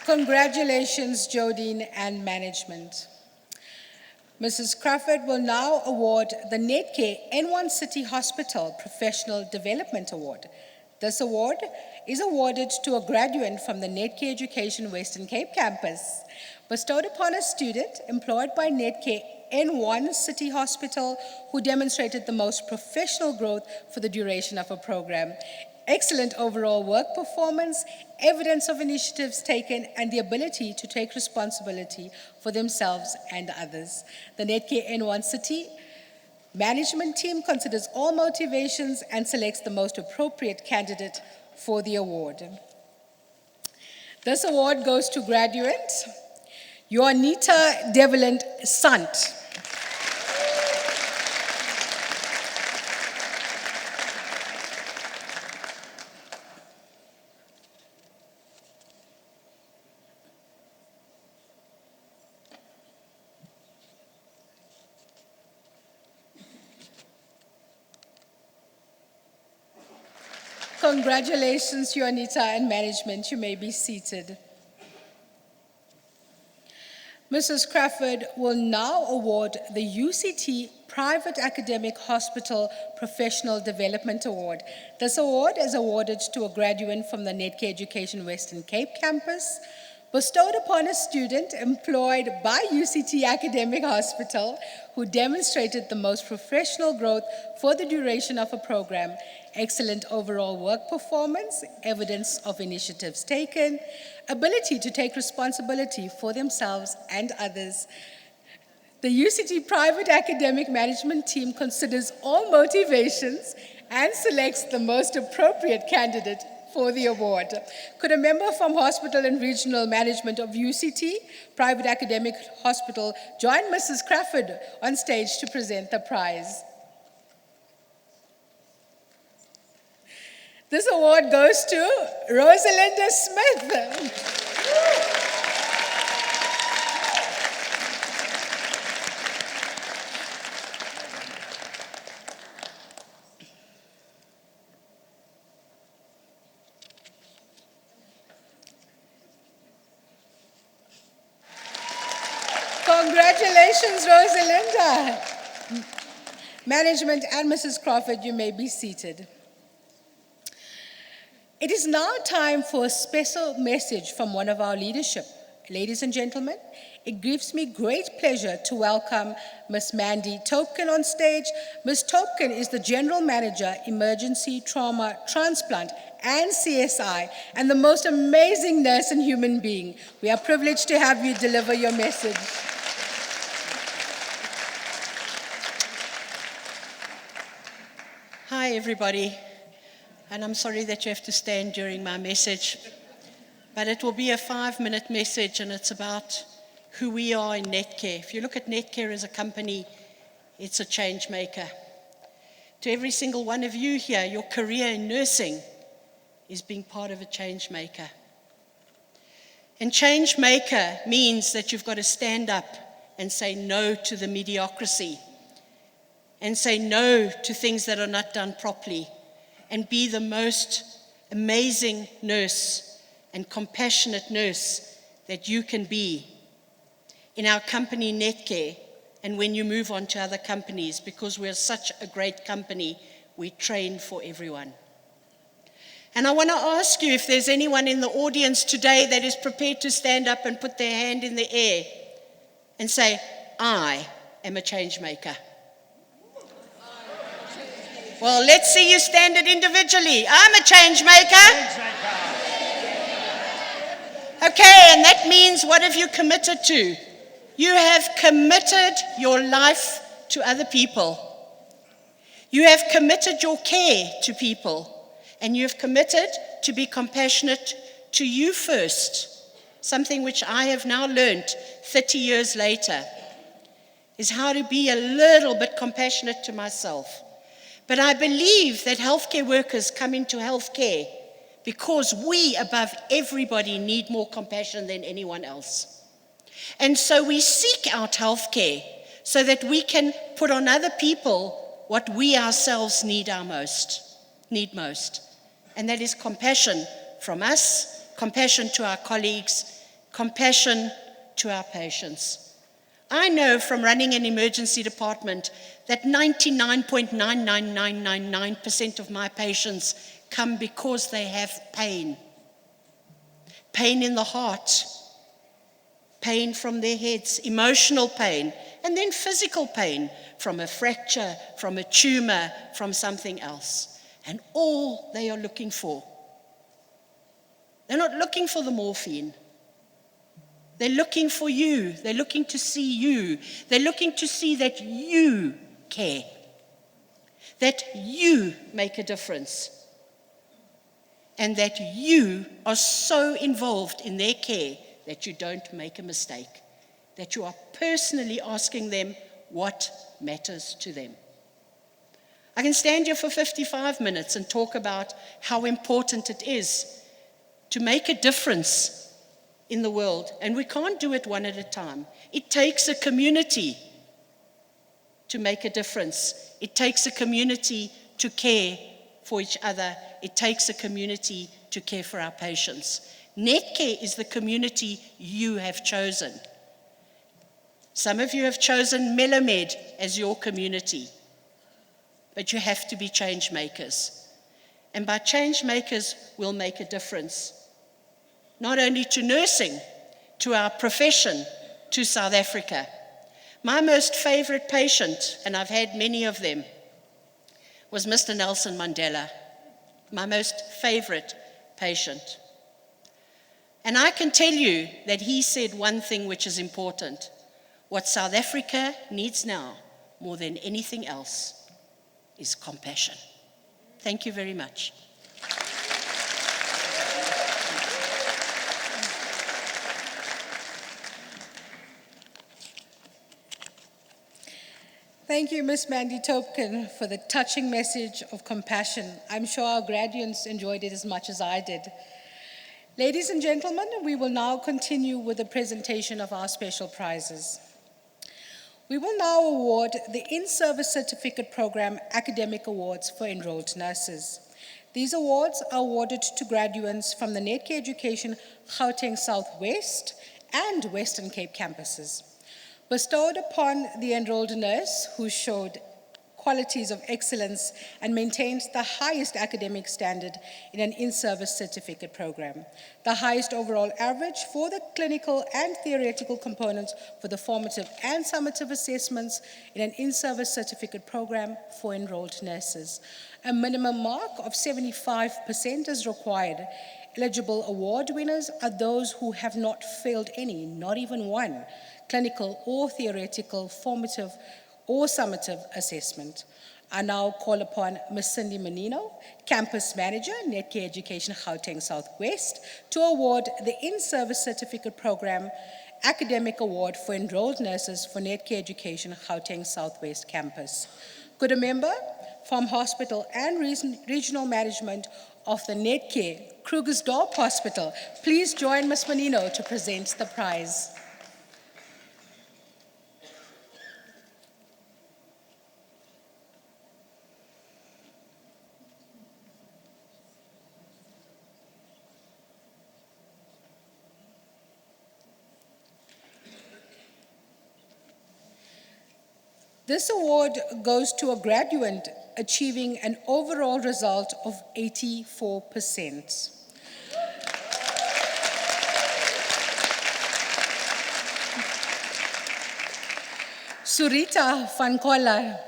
Congratulations, Jodine and management. Mrs. Crawford will now award the Netcare N1 City Hospital Professional Development Award. This award is awarded to a graduate from the Netcare Education Western Cape campus, bestowed upon a student employed by Netcare N1 City Hospital who demonstrated the most professional growth for the duration of a program, excellent overall work performance, evidence of initiatives taken, and the ability to take responsibility for themselves and others. The Netcare N1 City management team considers all motivations and selects the most appropriate candidate for the award. This award goes to graduate Joanita Deviland Sant. Congratulations, Juanita and management. You may be seated. Mrs. Crawford will now award the UCT Private Academic Hospital Professional Development Award. This award is awarded to a graduate from the Netcare Education Western Cape campus, bestowed upon a student employed by UCT Academic Hospital who demonstrated the most professional growth for the duration of a program, excellent overall work performance, evidence of initiatives taken, ability to take responsibility for themselves and others. The UCT Private Academic Management Team considers all motivations and selects the most appropriate candidate for the award. Could a member from Hospital and Regional Management of UCT Private Academic Hospital join Mrs. Crawford on stage to present the prize? This award goes to Rosalinda Smith. Congratulations, Rosalinda. Management and Mrs. Crawford, you may be seated. It is now time for a special message from one of our leadership. Ladies and gentlemen, it gives me great pleasure to welcome Ms. Mandy Topkin on stage. Ms. Topkin is the General Manager, Emergency Trauma Transplant and CSI, and the most amazing nurse and human being. We are privileged to have you deliver your message. Hi, everybody. And I'm sorry that you have to stand during my message, but it will be a 5-minute message, and it's about who we are in Netcare. If you look at Netcare as a company, it's a change maker. To every single one of you here, your career in nursing is being part of a change maker. And change maker means that you've got to stand up and say no to the mediocrity, and say no to things that are not done properly, and be the most amazing nurse and compassionate nurse that you can be in our company Netcare, and when you move on to other companies, because we're such a great company, we train for everyone. And I want to ask you if there's anyone in the audience today that is prepared to stand up and put their hand in the air and say, I am a change maker. Well, let's see you stand it individually. I'm a change maker. Okay, and that means what have you committed to? You have committed your life to other people. You have committed your care to people. And you have committed to be compassionate to you first. Something which I have now learned 30 years later is how to be a little bit compassionate to myself. But I believe that healthcare workers come into healthcare because we, above everybody, need more compassion than anyone else. And so we seek out healthcare so that we can put on other people what we ourselves need most. And that is compassion from us, compassion to our colleagues, compassion to our patients. I know from running an emergency department that 99.99999% of my patients come because they have pain. Pain in the heart, pain from their heads, emotional pain, and then physical pain from a fracture, from a tumor, from something else. And all they are looking for, they're not looking for the morphine. They're looking for you. They're looking to see you. They're looking to see that you care, that you make a difference, and that you are so involved in their care that you don't make a mistake, that you are personally asking them what matters to them. I can stand here for 55 minutes and talk about how important it is to make a difference in the world, and we can't do it one at a time. It takes a community to make a difference. It takes a community to care for each other. it takes a community to care for our patients. Netcare is the community you have chosen. Some of you have chosen Melomed as your community, but you have to be change makers. And by change makers, we'll make a difference, not only to nursing, to our profession, to South Africa. My most favorite patient, and I've had many of them, was Mr. Nelson Mandela, my most favorite patient. And I can tell you that he said one thing which is important. What South Africa needs now, more than anything else, is compassion. Thank you very much. Thank you, Ms. Mandy Topkin, for the touching message of compassion. I'm sure our graduates enjoyed it as much as I did. Ladies and gentlemen, we will now continue with the presentation of our special prizes. We will now award the In-Service Certificate Program Academic Awards for enrolled nurses. These awards are awarded to graduates from the Netcare Education Gauteng Southwest and Western Cape campuses. Bestowed upon the enrolled nurse who showed qualities of excellence and maintained the highest academic standard in an in-service certificate program, the highest overall average for the clinical and theoretical components for the formative and summative assessments in an in-service certificate program for enrolled nurses. A minimum mark of 75% is required. Eligible award winners are those who have not failed any, not even one, clinical or theoretical, formative or summative assessment. I now call upon Ms. Cindy Menino, Campus Manager, Netcare Education Gauteng Southwest, to award the In-Service Certificate Program Academic Award for enrolled nurses for Netcare Education Gauteng Southwest Campus. Could a member from Hospital and Regional Management of the Netcare Krugersdorp Hospital please join Ms. Menino to present the prize? This award goes to a graduate achieving an overall result of 84%. Surita van Kolla.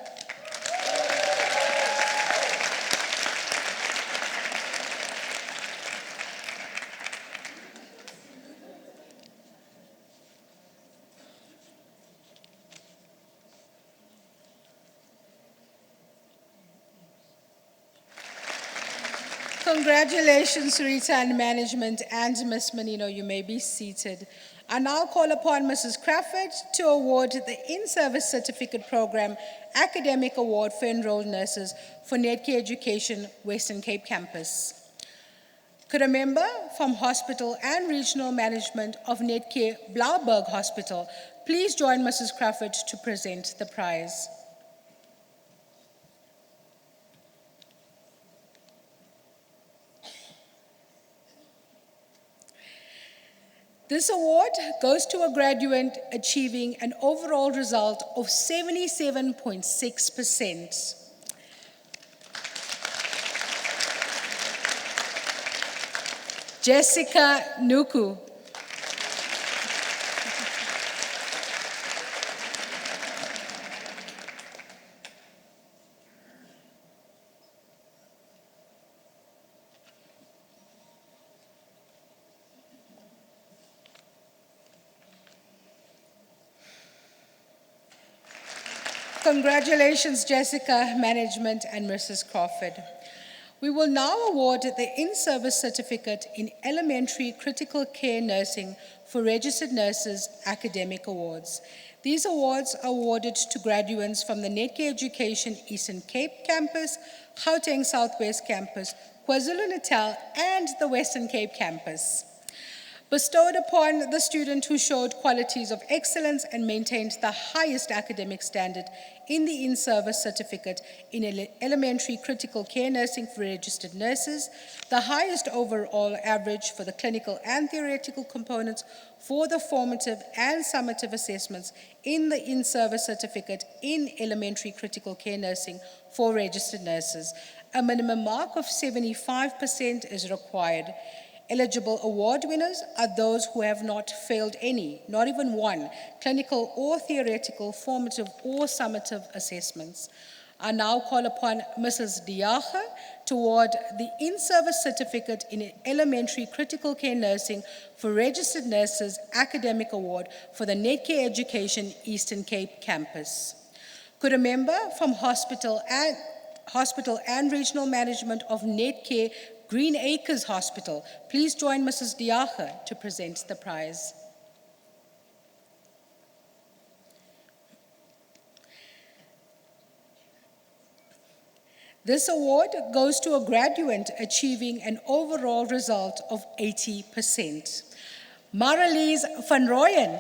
Congratulations, Rita and management, and Ms. Menino, you may be seated. I now call upon Mrs. Crawford to award the In-Service Certificate Program Academic Award for enrolled nurses for Netcare Education Western Cape Campus. Could a member from Hospital and Regional Management of Netcare Blauberg Hospital please join Mrs. Crawford to present the prize? This award goes to a graduate achieving an overall result of 77.6%. Jessica Nuku. Congratulations, Jessica, management, and Mrs. Crawford. We will now award the In-Service Certificate in Elementary Critical Care Nursing for Registered Nurses Academic Awards. These awards are awarded to graduates from the Netcare Education Eastern Cape Campus, Gauteng Southwest Campus, KwaZulu-Natal, and the Western Cape Campus. Bestowed upon the student who showed qualities of excellence and maintained the highest academic standard in the in-service certificate in elementary critical care nursing for registered nurses, the highest overall average for the clinical and theoretical components for the formative and summative assessments in the in-service certificate in elementary critical care nursing for registered nurses. A minimum mark of 75% is required. Eligible award winners are those who have not failed any, not even one, clinical or theoretical, formative or summative assessments. I now call upon Mrs. Diache to award the in-service certificate in elementary critical care nursing for registered nurses academic award for the Netcare Education Eastern Cape campus. Could a member from hospital and regional management of Netcare Green Acres Hospital please join Mrs. Diache to present the prize? This award goes to a graduate achieving an overall result of 80%. Marlies van Rooyen.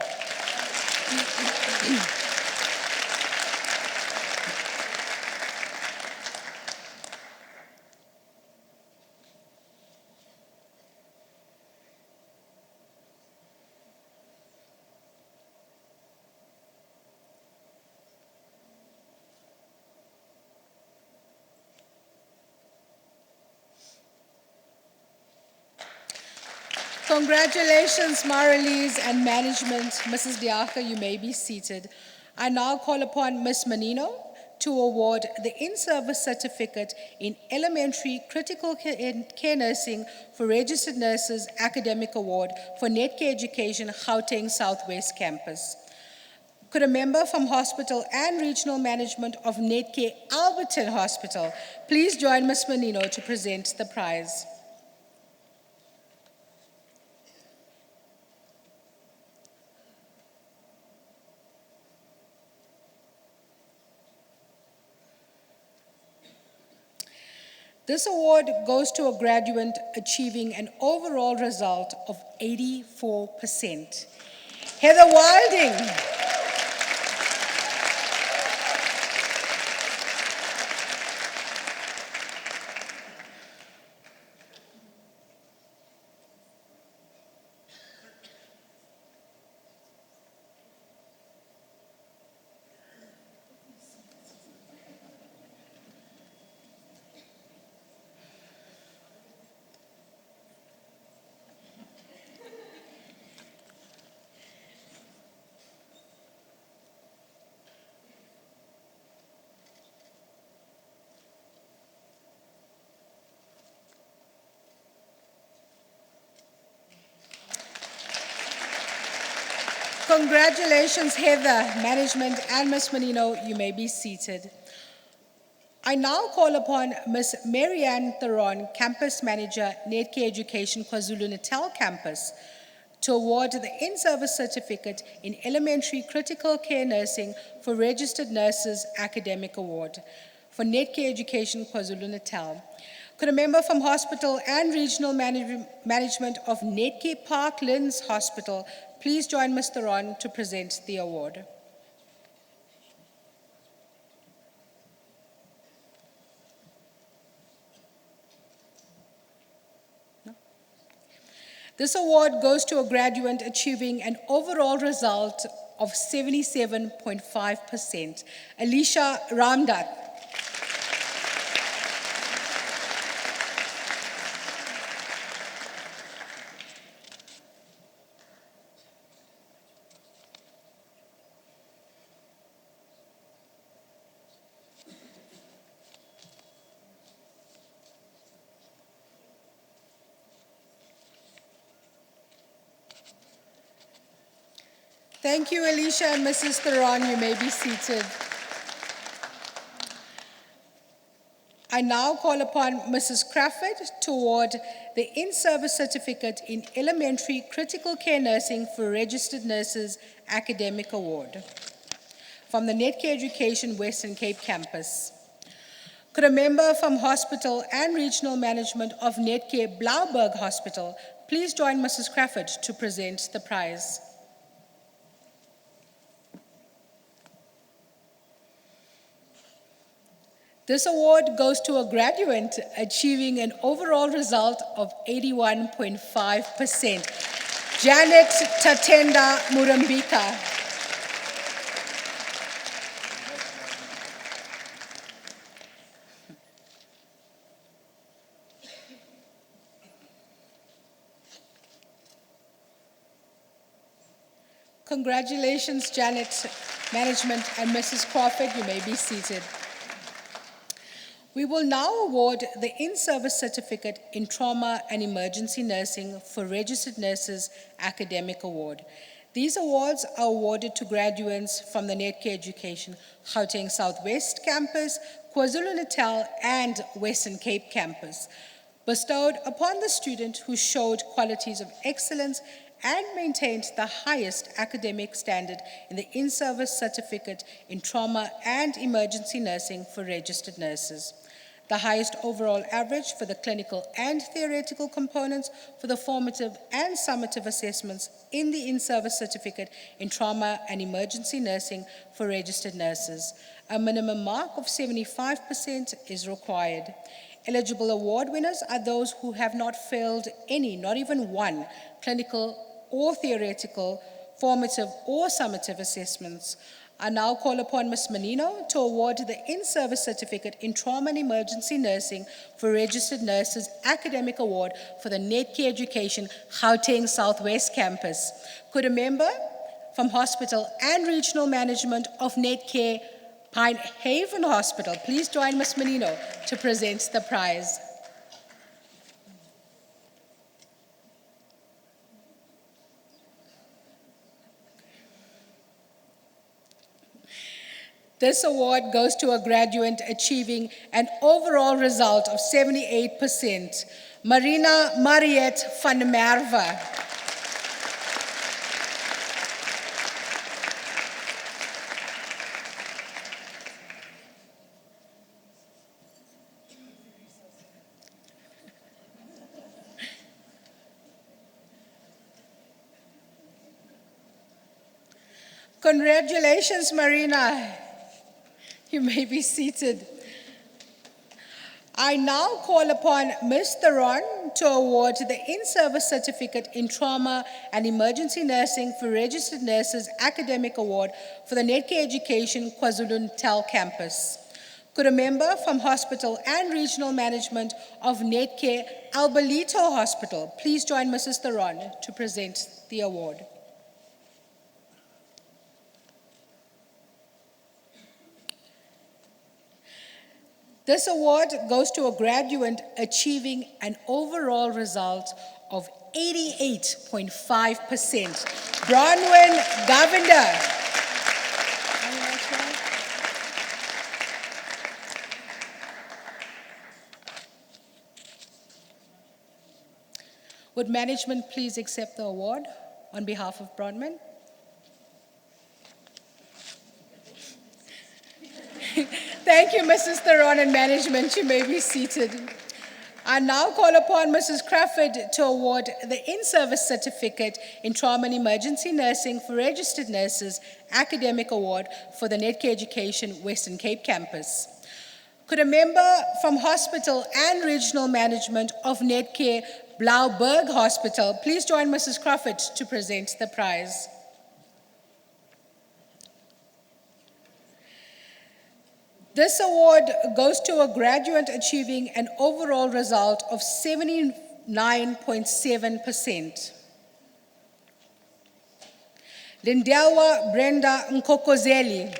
Congratulations, Marlies and management. Mrs. Diache, you may be seated. I now call upon Ms. Menino to award the in-service certificate in elementary critical care nursing for registered nurses academic award for Netcare Education Gauteng Southwest campus. Could a member from hospital and regional management of Netcare Alberton Hospital please join Ms. Menino to present the prize? This award goes to a graduate achieving an overall result of 84%. Heather Wilding. Congratulations, Heather, management, and Ms. Menino. You may be seated. I now call upon Ms. Marianne Theron, Campus Manager, Netcare Education KwaZulu-Natal Campus, to award the in-service certificate in elementary critical care nursing for registered nurses academic award for Netcare Education KwaZulu-Natal. Could a member from hospital and regional management of Netcare Parklands Hospital please join Ms. Theron to present the award? This award goes to a graduate achieving an overall result of 77.5%. Alicia Ramdat. Thank you, Alicia and Mrs. Theron. You may be seated. I now call upon Mrs. Crawford to award the in-service certificate in elementary critical care nursing for registered nurses academic award from the Netcare Education Western Cape campus. Could a member from hospital and regional management of Netcare Blauberg Hospital Please join Mrs. Crawford to present the prize. This award goes to a graduate achieving an overall result of 81.5%. Janet Tatenda Murambika. Congratulations, Janet, management, and Mrs. Crawford. You may be seated. We will now award the in-service certificate in trauma and emergency nursing for registered nurses academic award. These awards are awarded to graduates from the Netcare Education Gauteng Southwest Campus, KwaZulu-Natal, and Western Cape Campus, bestowed upon the student who showed qualities of excellence and maintained the highest academic standard in the in-service certificate in trauma and emergency nursing for registered nurses. The highest overall average for the clinical and theoretical components for the formative and summative assessments in the in-service certificate in trauma and emergency nursing for registered nurses. A minimum mark of 75% is required. Eligible award winners are those who have not failed any, not even one, clinical or theoretical, formative or summative assessments. I now call upon Ms. Menino to award the in-service certificate in trauma and emergency nursing for registered nurses academic award for the Netcare Education Gauteng Southwest Campus. Could a member from hospital and regional management of Netcare Pine Haven Hospital please join Ms. Menino to present the prize? This award goes to a graduate achieving an overall result of 78%, Marina Mariette van Merwe. Congratulations, Marina. You may be seated. I now call upon Ms. Theron to award the in-service certificate in trauma and emergency nursing for registered nurses academic award for the Netcare Education KwaZulu-Natal campus. Could a member from hospital and regional management of Netcare Albalito Hospital please join Mrs. Theron to present the award? This award goes to a graduate achieving an overall result of 88.5%. Bronwyn Govender. Would management please accept the award on behalf of Bronwyn? Thank you, Mrs. Theron and management. You may be seated. I now call upon Mrs. Crawford to award the in-service certificate in trauma and emergency nursing for registered nurses academic award for the Netcare Education Western Cape campus. Could a member from hospital and regional management of Netcare Blauberg Hospital please join Mrs. Crawford to present the prize? This award goes to a graduate achieving an overall result of 79.7%. Lindelwa Brenda Nkokozeli.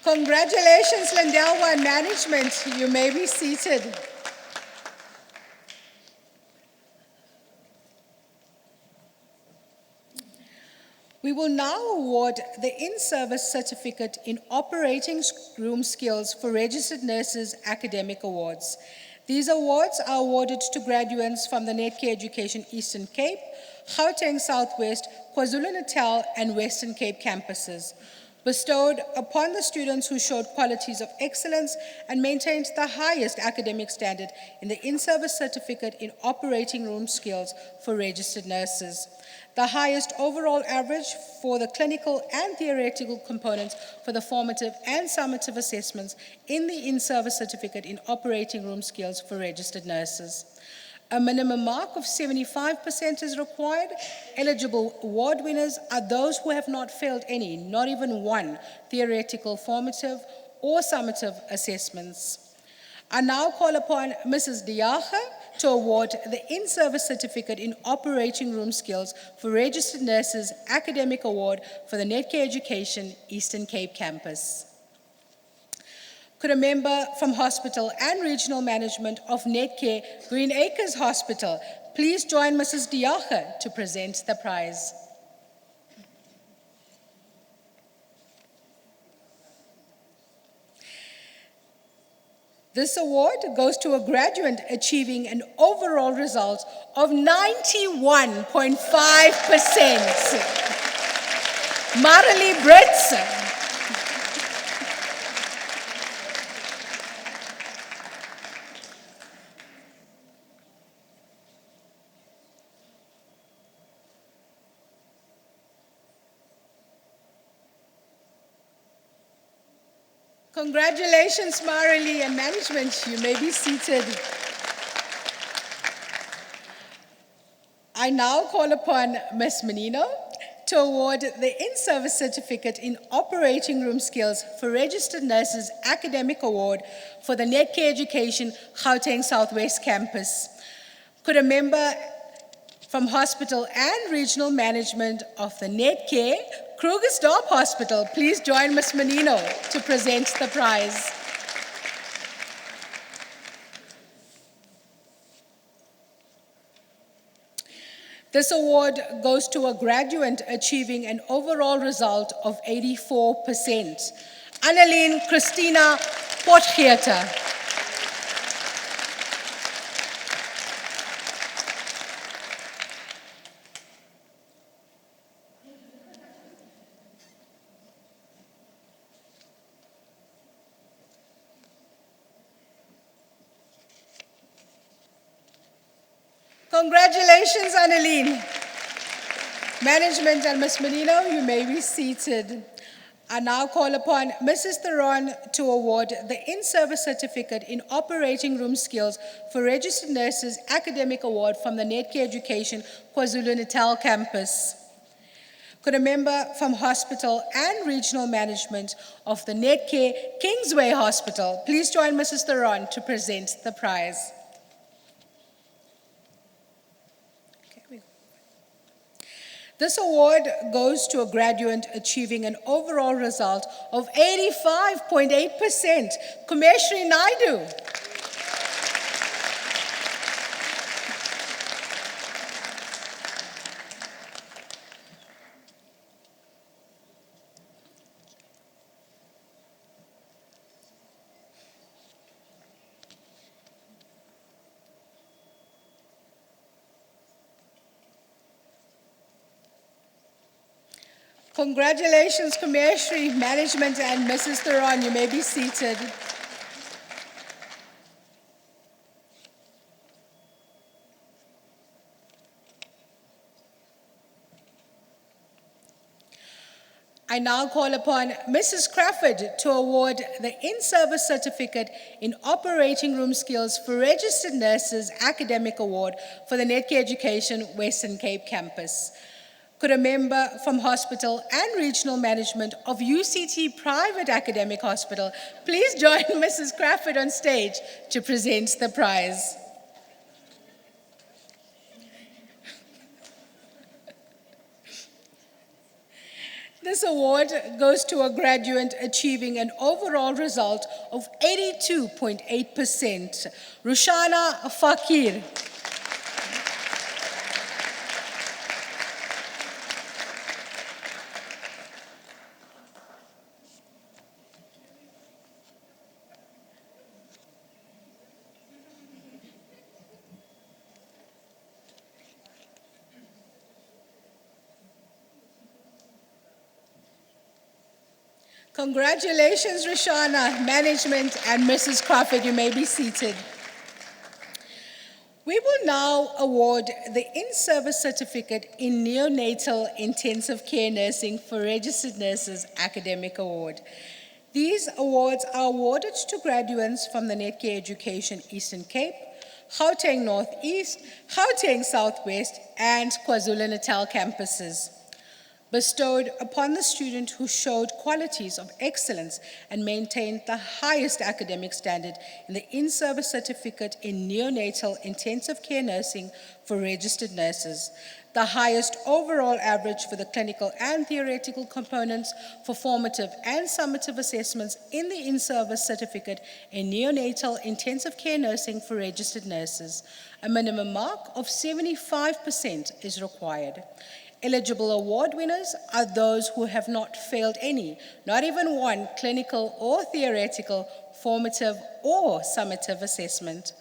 Congratulations, Lindelwa and management. You may be seated. We will now award the in-service certificate in operating room skills for registered nurses academic awards. These awards are awarded to graduates from the Netcare Education Eastern Cape, Gauteng Southwest, KwaZulu-Natal, and Western Cape campuses, bestowed upon the students who showed qualities of excellence and maintained the highest academic standard in the in-service certificate in operating room skills for registered nurses, the highest overall average for the clinical and theoretical components for the formative and summative assessments in the in-service certificate in operating room skills for registered nurses. A minimum mark of 75% is required. Eligible award winners are those who have not failed any, not even one, theoretical, formative, or summative assessments. I now call upon Mrs. Diache to award the in-service certificate in operating room skills for registered nurses academic award for the Netcare Education Eastern Cape campus. Could a member from hospital and regional management of Netcare Green Acres Hospital please join Mrs. Diache to present the prize? This award goes to a graduate achieving an overall result of 91.5%. Marilee Brits. Congratulations, Marilee and management. You may be seated. I now call upon Ms. Menino to award the in-service certificate in operating room skills for registered nurses academic award for the Netcare Education Gauteng Southwest campus. Could a member from hospital and regional management of the Netcare Krugersdorp Hospital please join Ms. Menino to present the prize? This award goes to a graduate achieving an overall result of 84%. Annelien Christina Potgieter. Congratulations, Annelien. Management and Ms. Menino, you may be seated. I now call upon Mrs. Theron to award the in-service certificate in operating room skills for registered nurses academic award from the Netcare Education KwaZulu-Natal campus. Could a member from hospital and regional management of the Netcare Kingsway Hospital please join Mrs. Theron to present the prize? This award goes to a graduate achieving an overall result of 85.8%, Kumeshri Naidu. Congratulations, Kumeshri, management, and Mrs. Theron. You may be seated. I now call upon Mrs. Crawford to award the in-service certificate in operating room skills for registered nurses academic award for the Netcare Education Western Cape campus. Could a member from hospital and regional management of UCT Private Academic Hospital please join Mrs. Crawford on stage to present the prize? This award goes to a graduate achieving an overall result of 82.8%, Rushana Fakir. Congratulations, Rishana, management, and Mrs. Crawford. You may be seated. We will now award the in-service certificate in neonatal intensive care nursing for registered nurses academic award. These awards are awarded to graduates from the Netcare Education Eastern Cape, Gauteng Northeast, Gauteng Southwest, and KwaZulu-Natal campuses, bestowed upon the student who showed qualities of excellence and maintained the highest academic standard in the in-service certificate in neonatal intensive care nursing for registered nurses, the highest overall average for the clinical and theoretical components for formative and summative assessments in the in-service certificate in neonatal intensive care nursing for registered nurses. A minimum mark of 75% is required. Eligible award winners are those who have not failed any, not even one, clinical or theoretical, formative or summative assessment.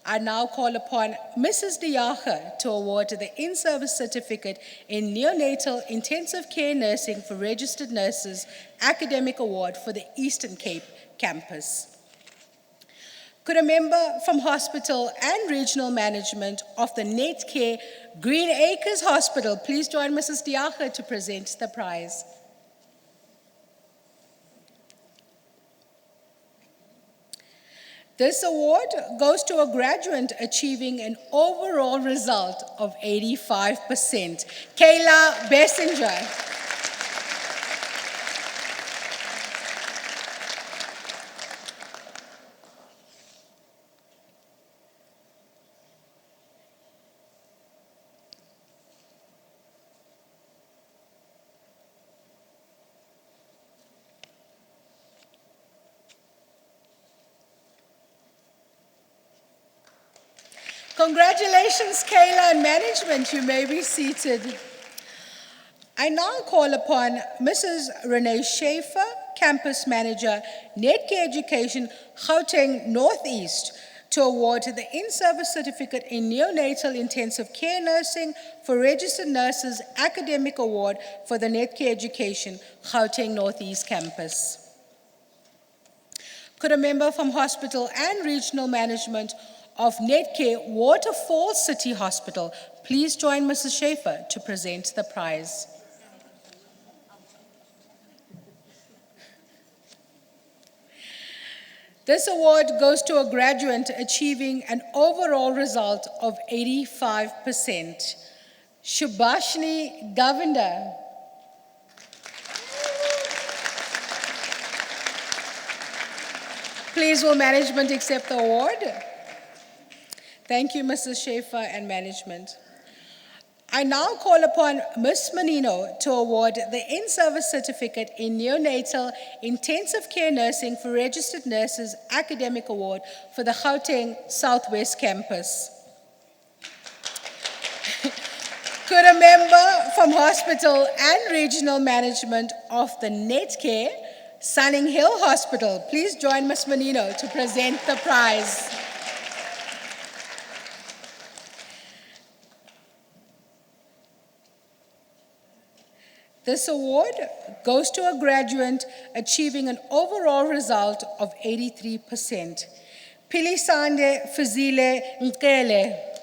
I now call upon Mrs. Diache to award the in-service certificate in neonatal intensive care nursing for registered nurses academic award for the Eastern Cape campus. Could a member from hospital and regional management of the Netcare Green Acres Hospital please join Mrs. Diache to present the prize? This award goes to a graduate achieving an overall result of 85%. Kayla Bessinger. Congratulations, Kayla and management. You may be seated. I now call upon Mrs. Renee Schaefer, Campus Manager, Netcare Education, Gauteng Northeast, to award the in-service certificate in neonatal intensive care nursing for registered nurses academic award for the Netcare Education, Gauteng Northeast campus. Could a member from hospital and regional management of Netcare Waterfall City Hospital please join Mrs. Schaefer to present the prize? This award goes to a graduate achieving an overall result of 85%. Shubhashni Govinda. Please will management accept the award? Thank you, Mrs. Schaefer and management. I now call upon Ms. Menino to award the in-service certificate in neonatal intensive care nursing for registered nurses academic award for the Gauteng Southwest campus. Could a member from hospital and regional management of the Netcare Sunning Hill Hospital please join Ms. Menino to present the prize? This award goes to a graduate achieving an overall result of 83%. Pilisande Fazile Nkele.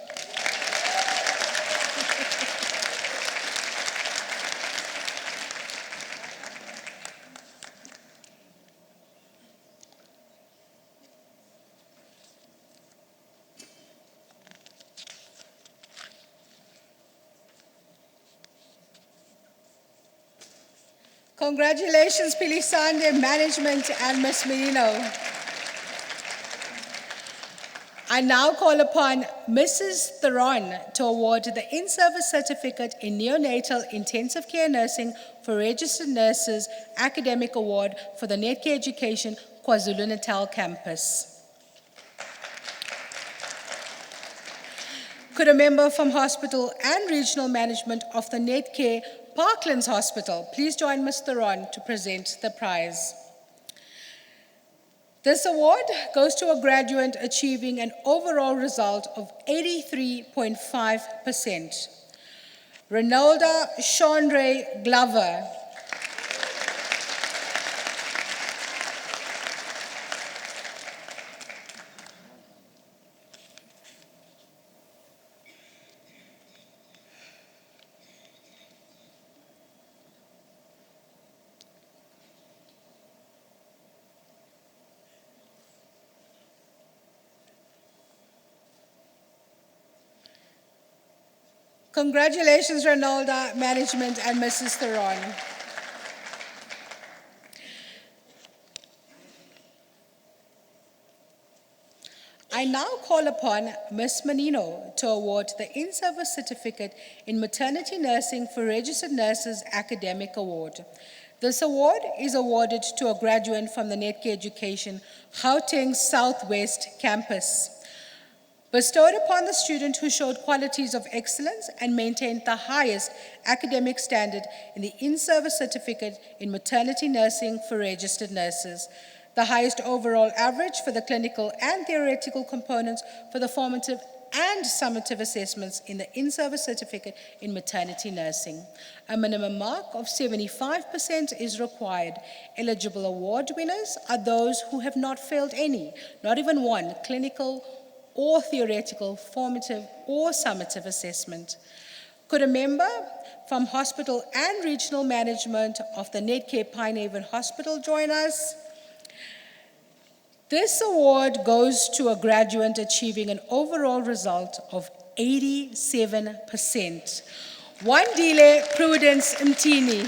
Congratulations, Pilisande management and Ms. Merino. I now call upon Mrs. Theron to award the in-service certificate in neonatal intensive care nursing for registered nurses academic award for the Netcare Education KwaZulu-Natal campus. Could a member from hospital and regional management of the Netcare Parklands Hospital please join Ms. Theron to present the prize? This award goes to a graduate achieving an overall result of 83.5%. Renalda Chandre Glover. Congratulations, Ronalda, management, and Mrs. Theron. I now call upon Ms. Menino to award the In-Service Certificate in Maternity Nursing for Registered Nurses Academic Award. This award is awarded to a graduate from the Netcare Education Gauteng Southwest campus, bestowed upon the student who showed qualities of excellence and maintained the highest academic standard in the In-Service Certificate in Maternity Nursing for Registered Nurses, the highest overall average for the clinical and theoretical components for the formative and summative assessments in the In-Service Certificate in Maternity Nursing. A minimum mark of 75% is required. Eligible award winners are those who have not failed any, not even one, clinical or theoretical, formative or summative assessment. Could a member from Hospital and Regional Management of the Netcare Pinehaven Hospital join us? This award goes to a graduate achieving an overall result of 87%. Wandile Prudence Mtini.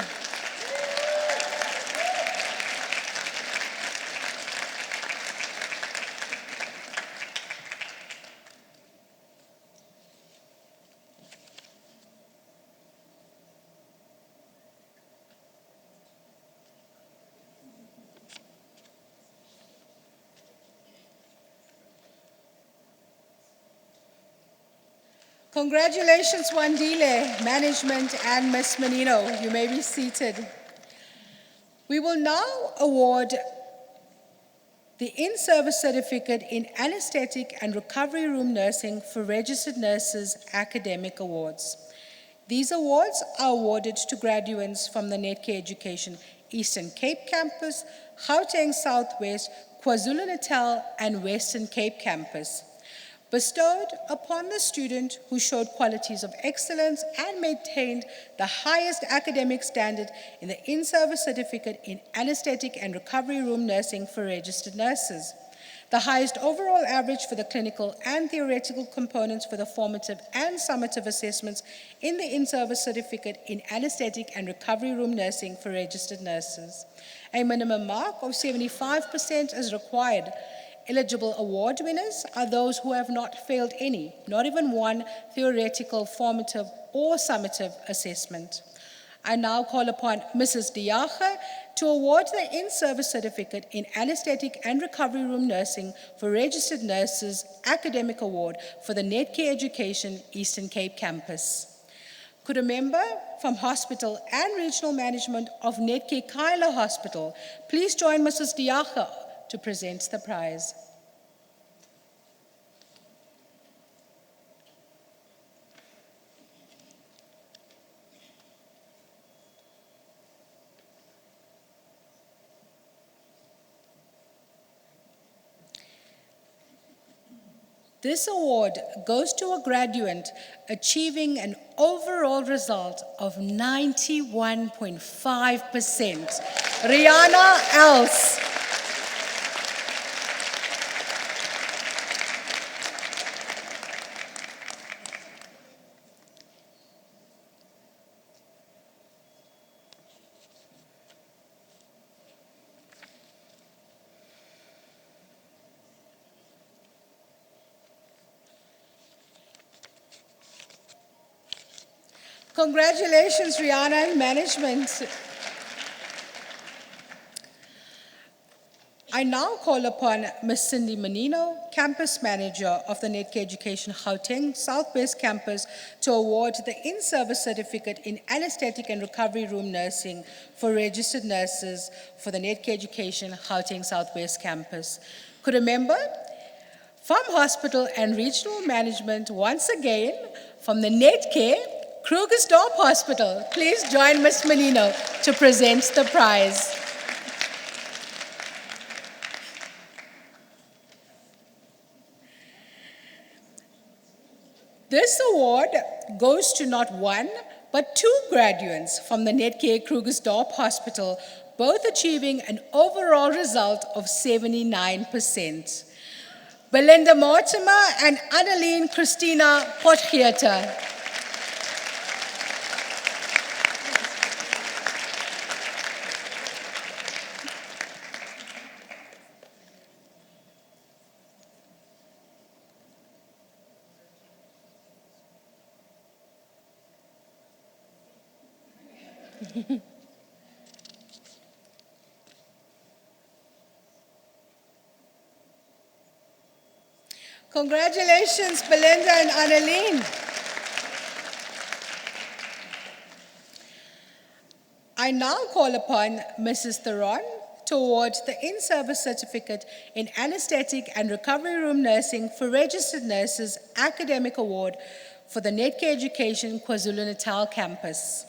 Congratulations, Wandile, management, and Ms. Menino. You may be seated. We will now award the In-Service Certificate in Anesthetic and Recovery Room Nursing for Registered Nurses Academic Awards. These awards are awarded to graduates from the Netcare Education Eastern Cape Campus, Gauteng Southwest, KwaZulu-Natal, and Western Cape Campus, bestowed upon the student who showed qualities of excellence and maintained the highest academic standard in the In-Service Certificate in Anesthetic and Recovery Room Nursing for Registered Nurses, the highest overall average for the clinical and theoretical components for the formative and summative assessments in the In-Service Certificate in Anesthetic and Recovery Room Nursing for Registered Nurses. A minimum mark of 75% is required. Eligible award winners are those who have not failed any, not even one, theoretical, formative, or summative assessment. I now call upon Mrs. Diache to award the In-Service Certificate in Anesthetic and Recovery Room Nursing for Registered Nurses Academic Award for the Netcare Education Eastern Cape Campus. Could a member from Hospital and Regional Management of Netcare Kyla Hospital please join Mrs. Diache to present the prize? This award goes to a graduate achieving an overall result of 91.5%. Rihanna Els. Congratulations, Rihanna and management. I now call upon Ms. Cindy Menino, Campus Manager of the Netcare Education Gauteng Southwest Campus, to award the In-Service Certificate in Anesthetic and Recovery Room Nursing for Registered Nurses for the Netcare Education Gauteng Southwest Campus. Could a member from Hospital and Regional Management, once again from the Netcare Krugersdorp Hospital, please join Ms. Menino to present the prize. This award goes to not one, but two graduates from the Netcare Krugersdorp Hospital, both achieving an overall result of 79%. Belinda Mortimer and Annalene Christina Potgieter. Congratulations, Belinda and Annalene. I now call upon Mrs. Theron to award the in-service certificate in anesthetic and recovery room nursing for registered nurses academic award for the Netcare Education KwaZulu-Natal campus.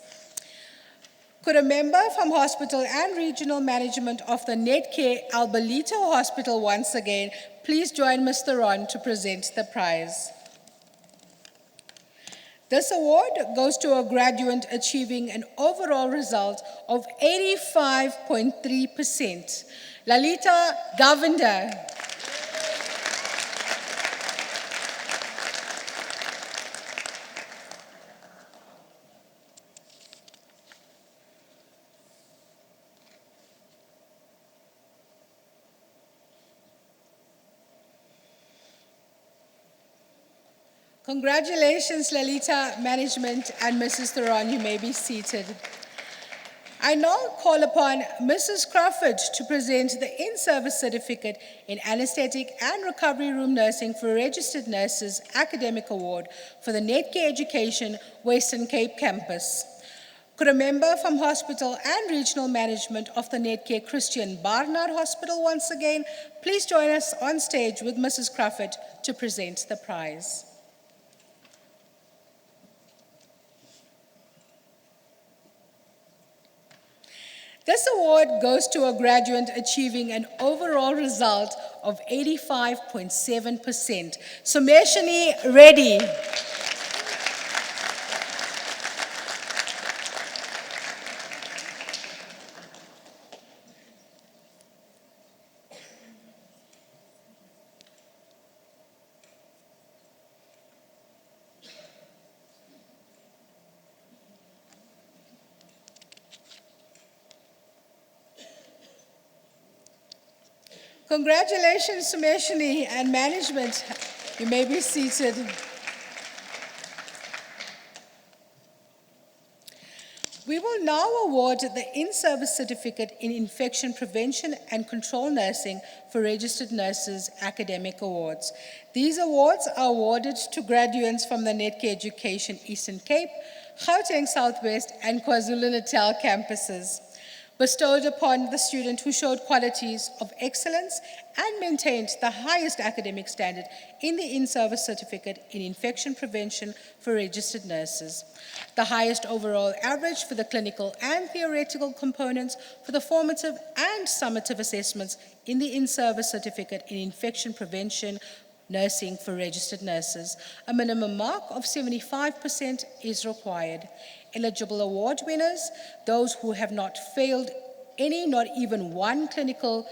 Could a member from hospital and regional management of the Netcare Albalito Hospital once again please join Ms. Theron to present the prize. This award goes to a graduate achieving an overall result of 85.3%. Lalita Govender. Congratulations, Lalita Management and Mrs. Theron. You may be seated. I now call upon Mrs. Crawford to present the in-service certificate in anesthetic and recovery room nursing for registered nurses academic award for the Netcare Education Western Cape campus. Could a member from hospital and regional management of the Netcare Christian Barnard Hospital once again please join us on stage with Mrs. Crawford to present the prize. This award goes to a graduate achieving an overall result of 85.7%. Sumeshini Reddy. Congratulations, Sumeshini and management. You may be seated. We will now award the in-service certificate in infection prevention and control nursing for registered nurses academic awards. These awards are awarded to graduates from the Netcare Education Eastern Cape, Gauteng Southwest, and KwaZulu-Natal campuses, bestowed upon the student who showed qualities of excellence and maintained the highest academic standard in the in-service certificate in infection prevention for registered nurses, the highest overall average for the clinical and theoretical components for the formative and summative assessments in the in-service certificate in infection prevention nursing for registered nurses. A minimum mark of 75% is required. Eligible award winners, those who have not failed any, not even one clinical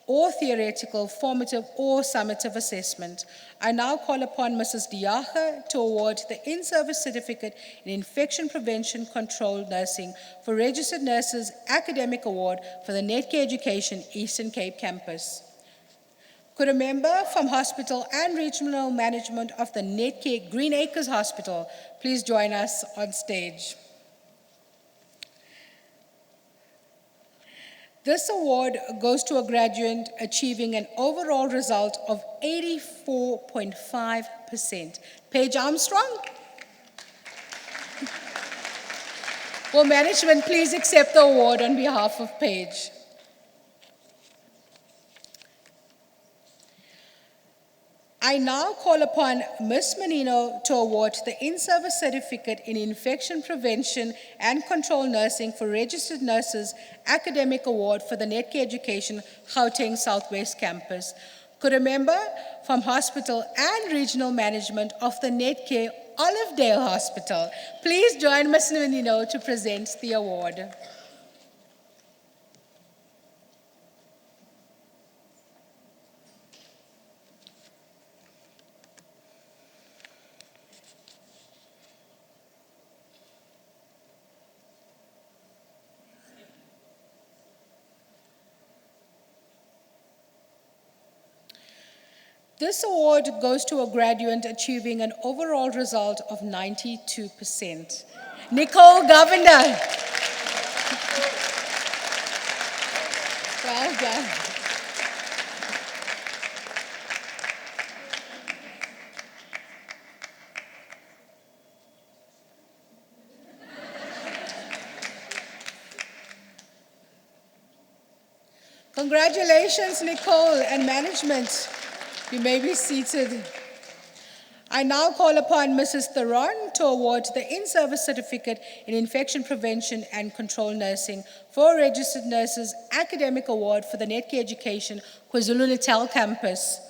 or theoretical, formative or summative assessment. I now call upon Mrs. Diache to award the in-service certificate in infection prevention control nursing for registered nurses academic award for the Netcare Education Eastern Cape campus. Could a member from hospital and regional management of the Netcare Green Acres Hospital please join us on stage? This award goes to a graduate achieving an overall result of 84.5%. Paige Armstrong? Will management please accept the award on behalf of Paige? I now call upon Ms. Menino to award the in-service certificate in infection prevention and control nursing for registered nurses academic award for the Netcare Education Gauteng Southwest campus. Could a member from hospital and regional management of the Netcare Olivedale Hospital please join Ms. Menino to present the award? This award goes to a graduate achieving an overall result of 92%. Nicole Govender. Well done. Congratulations, Nicole and management. You may be seated. I now call upon Mrs. Theron to award the in-service certificate in infection prevention and control nursing for registered nurses academic award for the Netcare Education KwaZulu-Natal campus.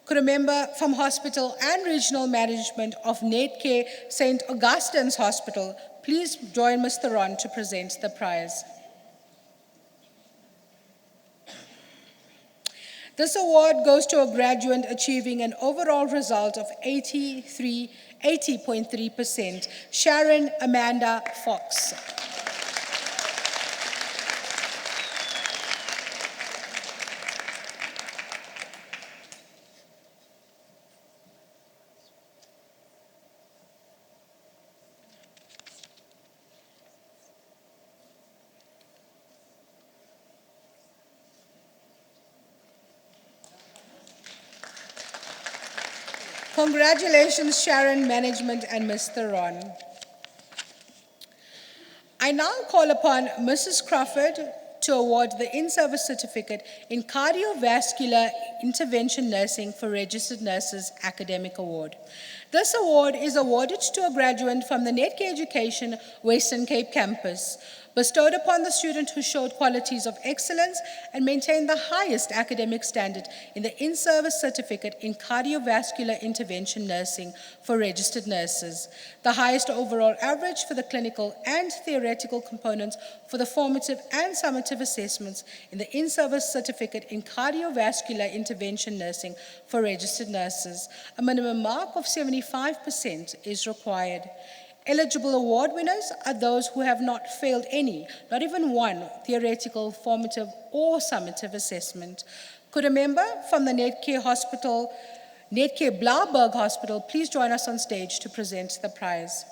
Could a member from hospital and regional management of Netcare St. Augustine's Hospital please join Ms. Theron to present the prize? This award goes to a graduate achieving an overall result of 80.3%, Sharon Amanda Fox. Congratulations, Sharon, management, and Ms. Theron. I now call upon Mrs. Crawford to award the in-service certificate in cardiovascular intervention nursing for registered nurses academic award. This award is awarded to a graduate from the Netcare Education Western Cape campus, bestowed upon the student who showed qualities of excellence and maintained the highest academic standard in the in-service certificate in cardiovascular intervention nursing for registered nurses, the highest overall average for the clinical and theoretical components for the formative and summative assessments in the in-service certificate in cardiovascular intervention nursing for registered nurses. A minimum mark of 75% is required. Eligible award winners are those who have not failed any, not even one, theoretical, formative, or summative assessment. Could a member from the Netcare Hospital, Netcare Blaauberg Hospital, please join us on stage to present the prize?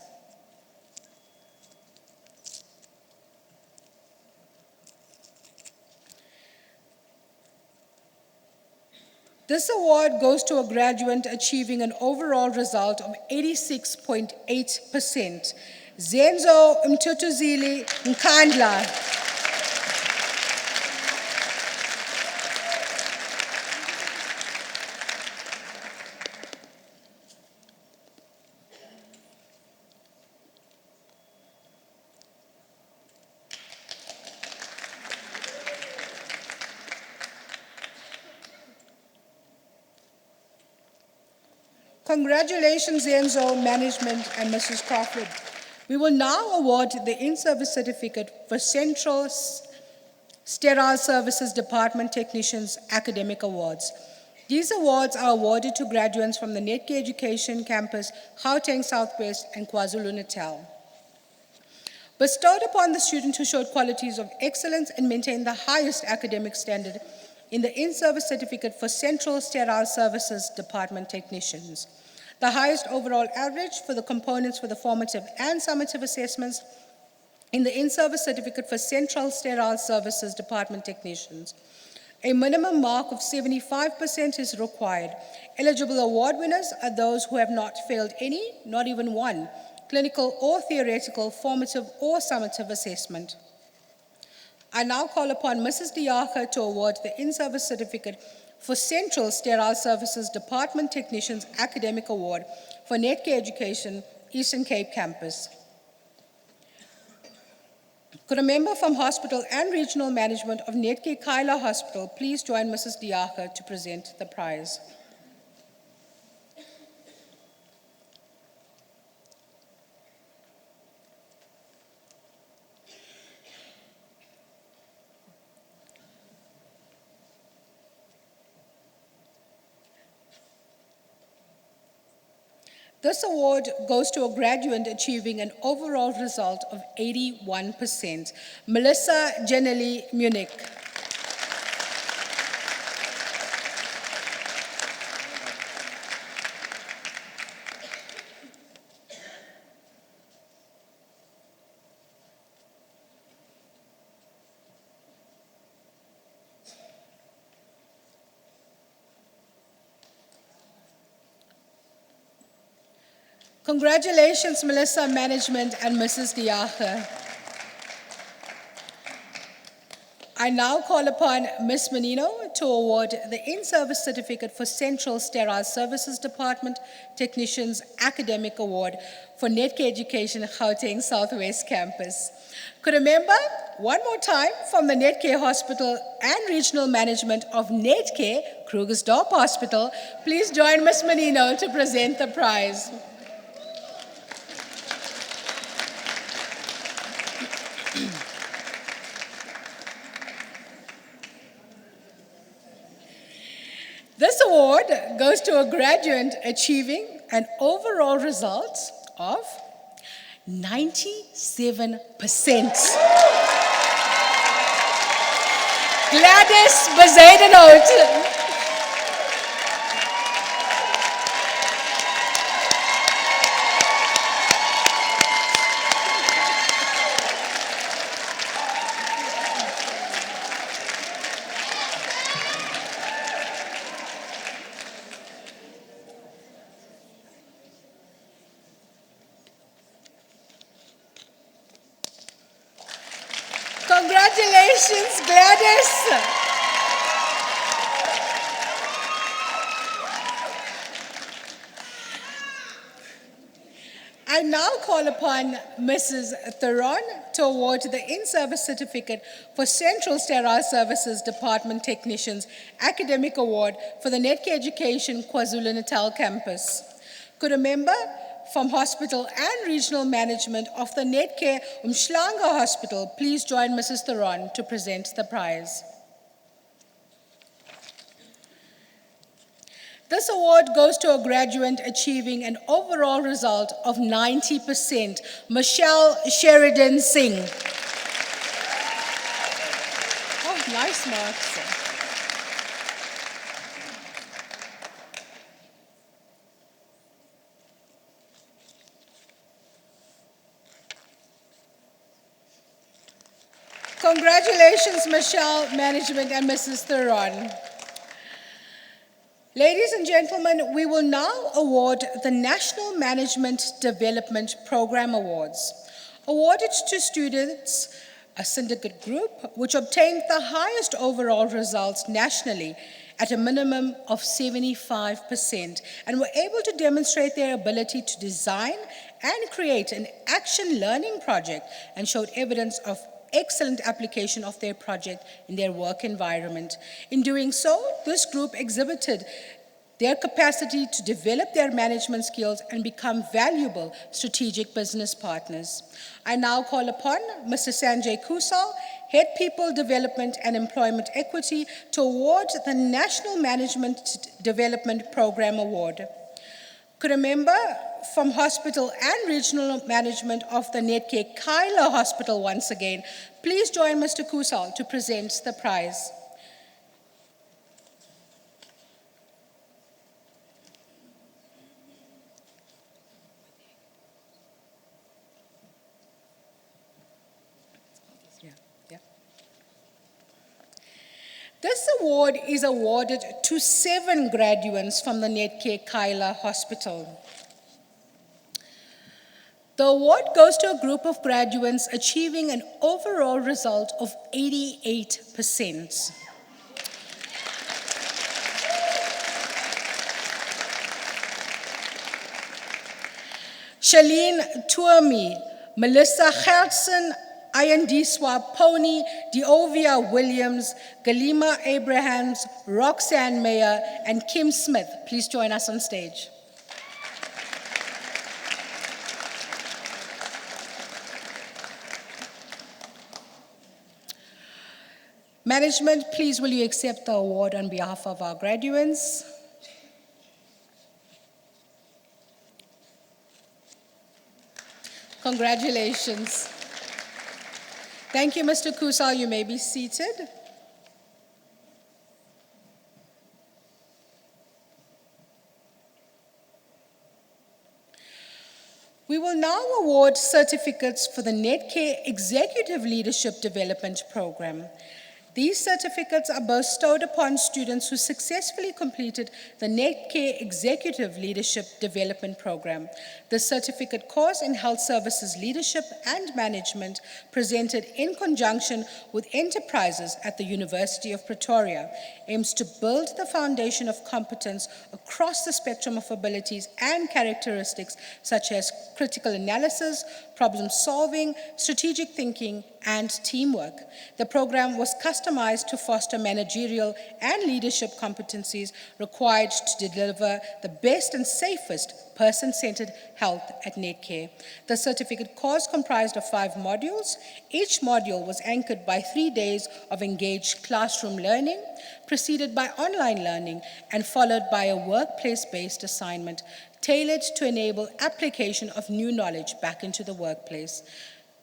This award goes to a graduate achieving an overall result of 86.8%, Zenzo Mtutuzili Nkandla. Congratulations, Enzo, management, and Mrs. Crawford. We will now award the in-service certificate for Central Sterile Services Department Technicians Academic Awards. These awards are awarded to graduates from the Netcare Education Campus, Gauteng Southwest, and KwaZulu-Natal. Bestowed upon the student who showed qualities of excellence and maintained the highest academic standard in the in-service certificate for Central Sterile Services Department Technicians. The highest overall average for the components for the formative and summative assessments in the in-service certificate for Central Sterile Services Department Technicians. A minimum mark of 75% is required. Eligible award winners are those who have not failed any, not even one, clinical or theoretical, formative or summative assessment. I now call upon Mrs. Diacha to award the in-service certificate for Central Sterile Services Department Technicians Academic Award for Netcare Education, Eastern Cape Campus. Could a member from hospital and regional management of Netcare Kaila Hospital please join Mrs. Diacha to present the prize? This award goes to a graduate achieving an overall result of 81%, Melissa Jenely Munich. Congratulations, Melissa Management and Mrs. Diache. I now call upon Ms. Menino to award the In-Service Certificate for Central Sterile Services Department Technicians Academic Award for Netcare Education Gauteng Southwest Campus. Could a member, one more time, from the Netcare Hospital and Regional Management of Netcare, Krugersdorp Hospital, please join Ms. Menino to present the prize. This award goes to a graduate achieving an overall result of 97%. Gladys Bezuidenhout. Congratulations, Gladys. I now call upon Mrs. Theron to award the In-Service Certificate for Central Sterile Services Department Technicians Academic Award for the Netcare Education KwaZulu-Natal Campus. Could a member from Hospital and Regional Management of the Netcare Umhlanga Hospital please join Mrs. Theron to present the prize? This award goes to a graduate achieving an overall result of 90%, Michelle Sheridan Singh. Oh, nice marks. Congratulations, Michelle, Management, and Mrs. Theron. Ladies and gentlemen, we will now award the National Management Development Program Awards, awarded to students, a syndicate group, which obtained the highest overall results nationally at a minimum of 75% and were able to demonstrate their ability to design and create an action learning project and showed evidence of excellent application of their project in their work environment. In doing so, this group exhibited their capacity to develop their management skills and become valuable strategic business partners. I now call upon Mr. Sanjay Kusal, Head People Development and Employment Equity, to award the National Management Development Program Award. Could a member from Hospital and Regional Management of the Netcare Kyla Hospital once again please join Mr. Kusal to present the prize? This award is awarded to 7 graduates from the Netcare Kyla Hospital. The award goes to a group of graduates achieving an overall result of 88%. Shalene Tuami, Melissa Gertsen, Ayandiswa Pony, Diovia Williams, Galima Abrahams, Roxanne Mayer, and Kim Smith. Please join us on stage. Management, please will you accept the award on behalf of our graduates? Congratulations. Thank you, Mr. Kusal. You may be seated. We will now award certificates for the Netcare Executive Leadership Development Program. These certificates are bestowed upon students who successfully completed the Netcare Executive Leadership Development Program. The certificate course in Health Services Leadership and Management, presented in conjunction with enterprises at the University of Pretoria, aims to build the foundation of competence across the spectrum of abilities and characteristics such as critical analysis, problem solving, strategic thinking, and teamwork. The program was customized to foster managerial and leadership competencies required to deliver the best and safest person-centered health at Netcare. The certificate course comprised of 5 modules. Each module was anchored by 3 days of engaged classroom learning, preceded by online learning, and followed by a workplace-based assignment tailored to enable application of new knowledge back into the workplace.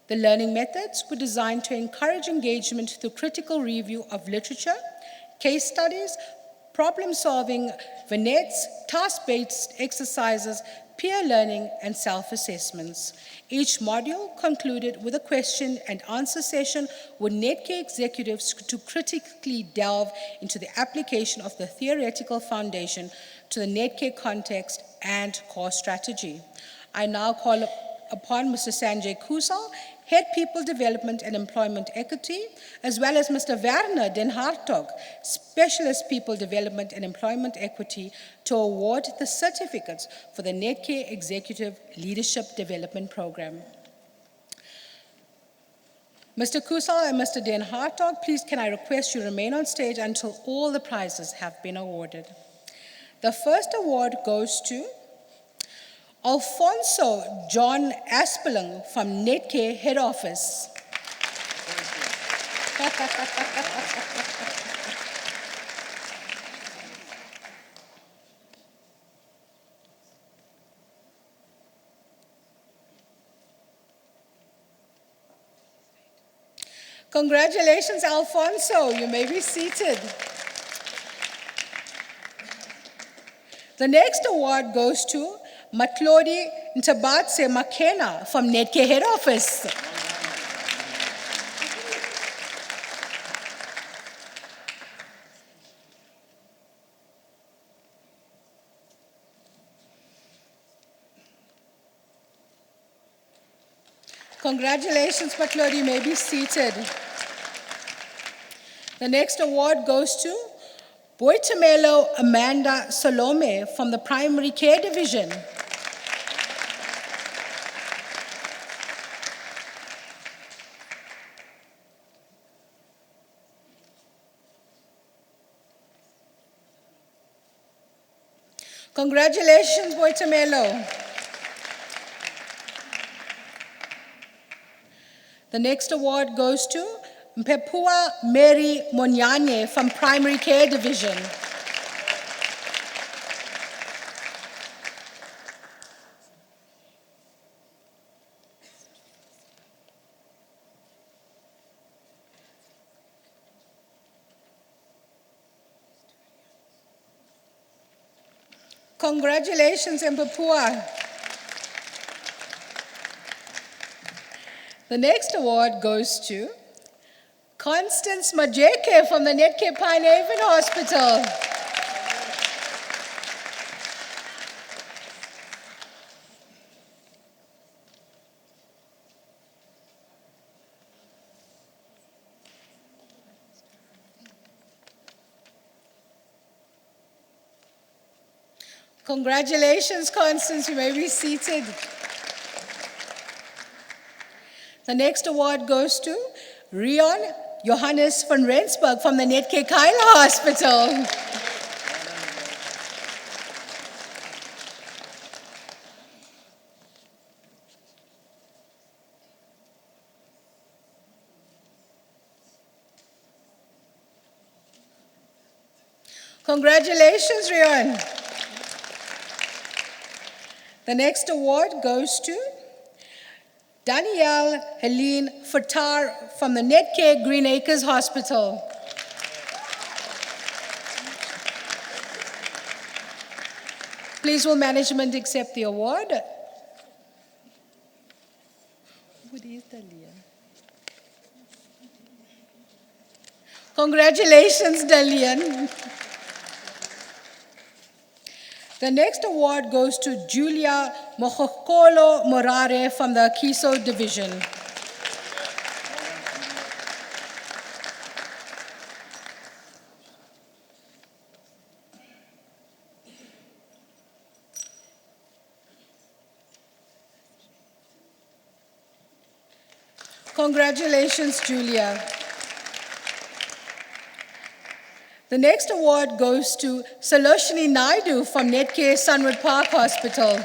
The learning methods were designed to encourage engagement through critical review of literature, case studies, problem-solving vignettes, task-based exercises, peer learning, and self-assessments. Each module concluded with a question and answer session with Netcare executives to critically delve into the application of the theoretical foundation to the Netcare context and core strategy. I now call upon Mr. Sanjay Kusal, Head People Development and Employment Equity, as well as Mr. Werner Den Hartog, Specialist People Development and Employment Equity, to award the certificates for the Netcare Executive Leadership Development Program. Mr. Kusal and Mr. Den Hartog, please can I request you remain on stage until all the prizes have been awarded. The first award goes to Alfonso John Aspelung from Netcare Head Office. Congratulations, Alfonso. You may be seated. The next award goes to Matlodi Ntabatse Makena from Netcare Head Office. Congratulations, Matlodi. You may be seated. The next award goes to Boitamelo Amanda Salome from the Primary Care Division. Congratulations, Boitamelo. The next award goes to Mpepua Mary Monyane from Primary Care Division. Congratulations, Mpepua. The next award goes to Constance Majeke from the Netcare Pine Haven Hospital. Congratulations, Constance. You may be seated. The next award goes to Rion Johannes van Rensburg from the Netcare Kyla Hospital. Congratulations, Rion. The next award goes to Danielle Helene Fatar from the Netcare Green Acres Hospital. Please will management accept the award? Congratulations, Dalian. The next award goes to Julia Mokokolo Morare from the Kiso Division. Congratulations, Julia. The next award goes to Saloshini Naidu from Netcare Sunwood Park Hospital.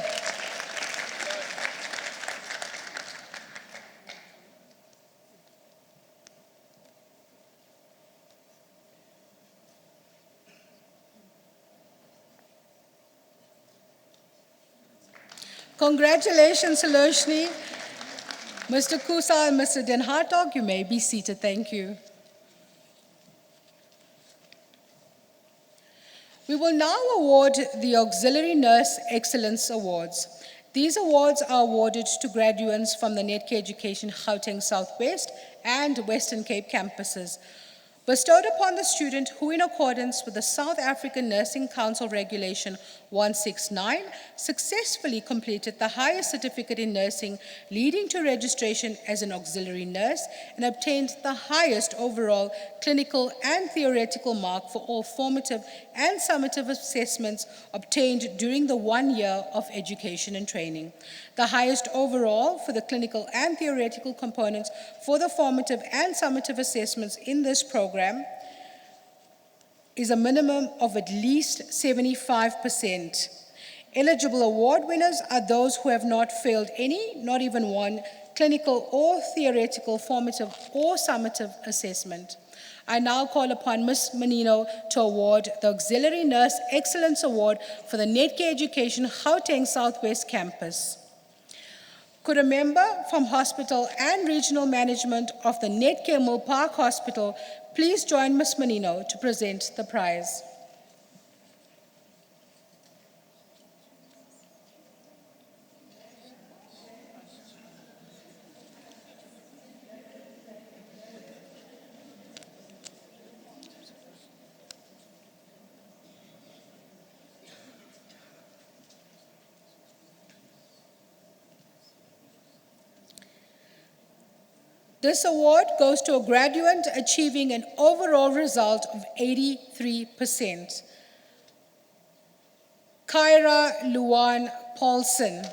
Congratulations, Saloshini. Mr. Kusa and Mr. Den Hartog, you may be seated. Thank you. We will now award the Auxiliary Nurse Excellence Awards. These awards are awarded to graduates from the Netcare Education Gauteng Southwest and Western Cape campuses, bestowed upon the student who, in accordance with the South African Nursing Council Regulation 169, successfully completed the highest certificate in nursing, leading to registration as an auxiliary nurse, and obtained the highest overall clinical and theoretical mark for all formative and summative assessments obtained during the 1 year of education and training. The highest overall for the clinical and theoretical components for the formative and summative assessments in this program is a minimum of at least 75%. Eligible award winners are those who have not failed any, not even one, clinical or theoretical formative or summative assessment. I now call upon Ms. Menino to award the Auxiliary Nurse Excellence Award for the Netcare Education Gauteng Southwest Campus. Could a member from Hospital and Regional Management of the Netcare Mill Park Hospital please join Ms. Menino to present the prize? This award goes to a graduate achieving an overall result of 83%. Kyra Luan Paulson.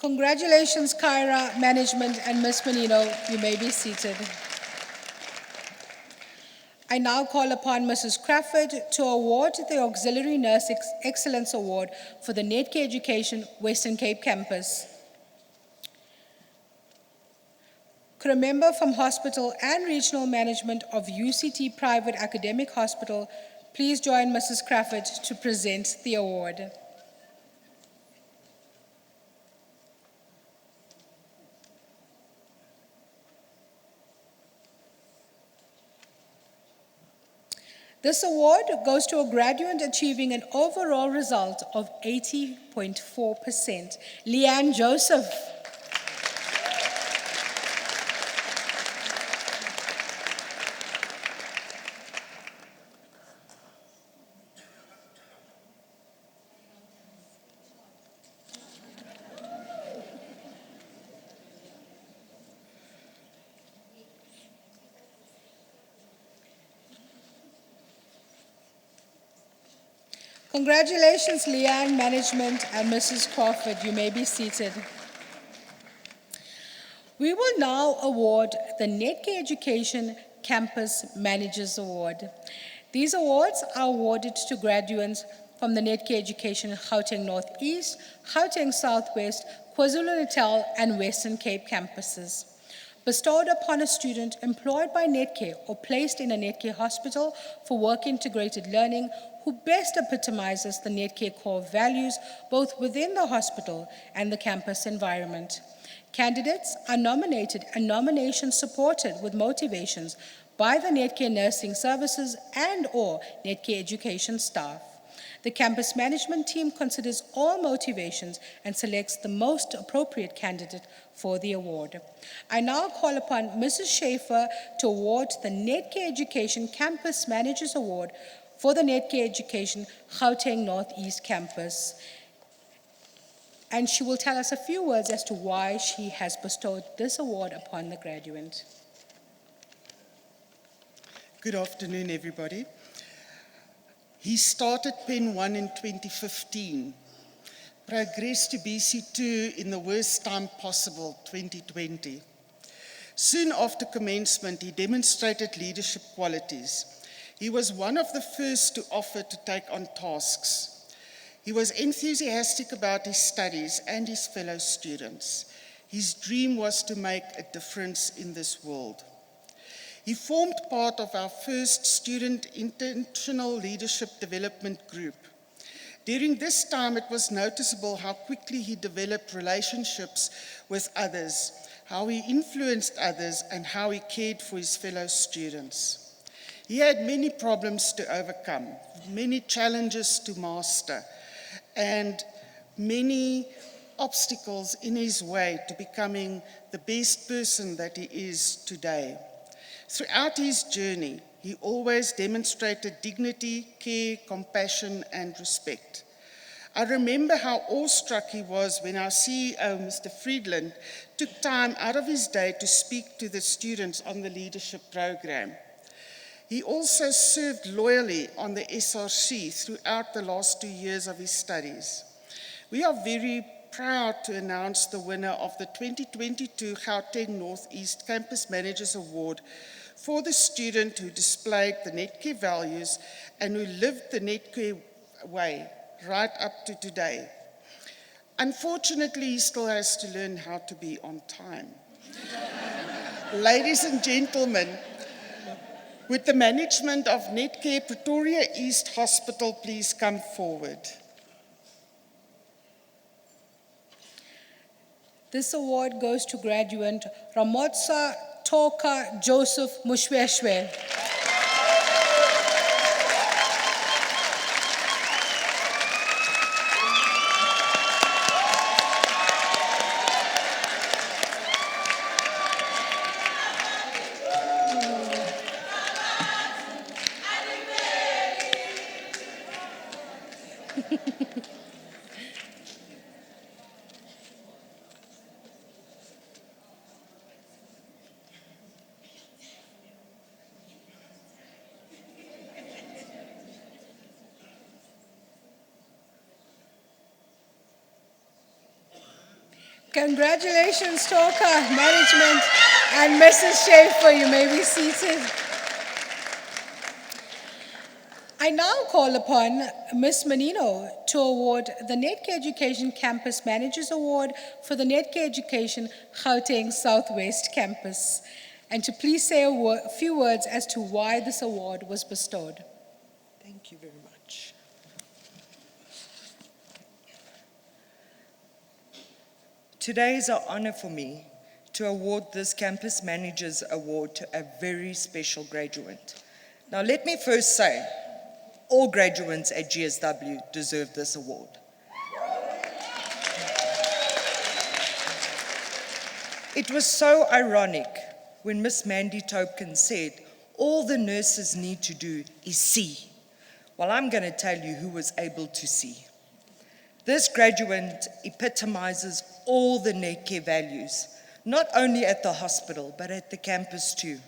Congratulations, Kyra, management, and Ms. Menino. You may be seated. I now call upon Mrs. Crawford to award the Auxiliary Nurse Excellence Award for the Netcare Education Western Cape Campus. Could a member from Hospital and Regional Management of UCT Private Academic Hospital please join Mrs. Crawford to present the award? This award goes to a graduate achieving an overall result of 80.4%. Leanne Joseph. Congratulations, Leanne, management, and Mrs. Crawford. You may be seated. We will now award the Netcare Education Campus Managers Award. These awards are awarded to graduates from the Netcare Education Gauteng Northeast, Gauteng Southwest, KwaZulu-Natal, and Western Cape campuses. Bestowed upon a student employed by Netcare or placed in a Netcare hospital for work-integrated learning who best epitomizes the Netcare core values both within the hospital and the campus environment. Candidates are nominated and nominations supported with motivations by the Netcare Nursing Services and/or Netcare Education staff. The campus management team considers all motivations and selects the most appropriate candidate for the award. I now call upon Mrs. Schaefer to award the Netcare Education Campus Managers Award for the Netcare Education Gauteng Northeast Campus. And she will tell us a few words as to why she has bestowed this award upon the graduate. Good afternoon, everybody. He started Pen 1 in 2015, progressed to BC2 in the worst time possible, 2020. Soon after commencement, he demonstrated leadership qualities. He was one of the first to offer to take on tasks. He was enthusiastic about his studies and his fellow students. His dream was to make a difference in this world. He formed part of our first student intentional leadership development group. During this time, it was noticeable how quickly he developed relationships with others, how he influenced others, and how he cared for his fellow students. He had many problems to overcome, many challenges to master, and many obstacles in his way to becoming the best person that he is today. Throughout his journey, he always demonstrated dignity, care, compassion, and respect. I remember how awestruck he was when our CEO, Mr. Friedland, took time out of his day to speak to the students on the leadership program. He also served loyally on the SRC throughout the last 2 years of his studies. We are very proud to announce the winner of the 2022 Gauteng Northeast Campus Managers Award for the student who displayed the Netcare values and who lived the Netcare way right up to today. Unfortunately, he still has to learn how to be on time. Ladies and gentlemen, would the management of Netcare Pretoria East Hospital please come forward? This award goes to graduate Ramotsa Toka Joseph Mushweshwe. Congratulations, Toka, management, and Mrs. Schaefer, you may be seated. I now call upon Ms. Menino to award the Netcare Education Campus Managers Award for the Netcare Education Gauteng Southwest Campus, and to please say a few words as to why this award was bestowed. Thank you very much. Today is an honor for me to award this Campus Managers Award to a very special graduate. Now, let me first say, all graduates at GSW deserve this award. It was so ironic when Miss Mandy Topkin said, all the nurses need to do is see. Well, I'm going to tell you who was able to see. This graduate epitomizes all the Netcare values, not only at the hospital, but at the campus too.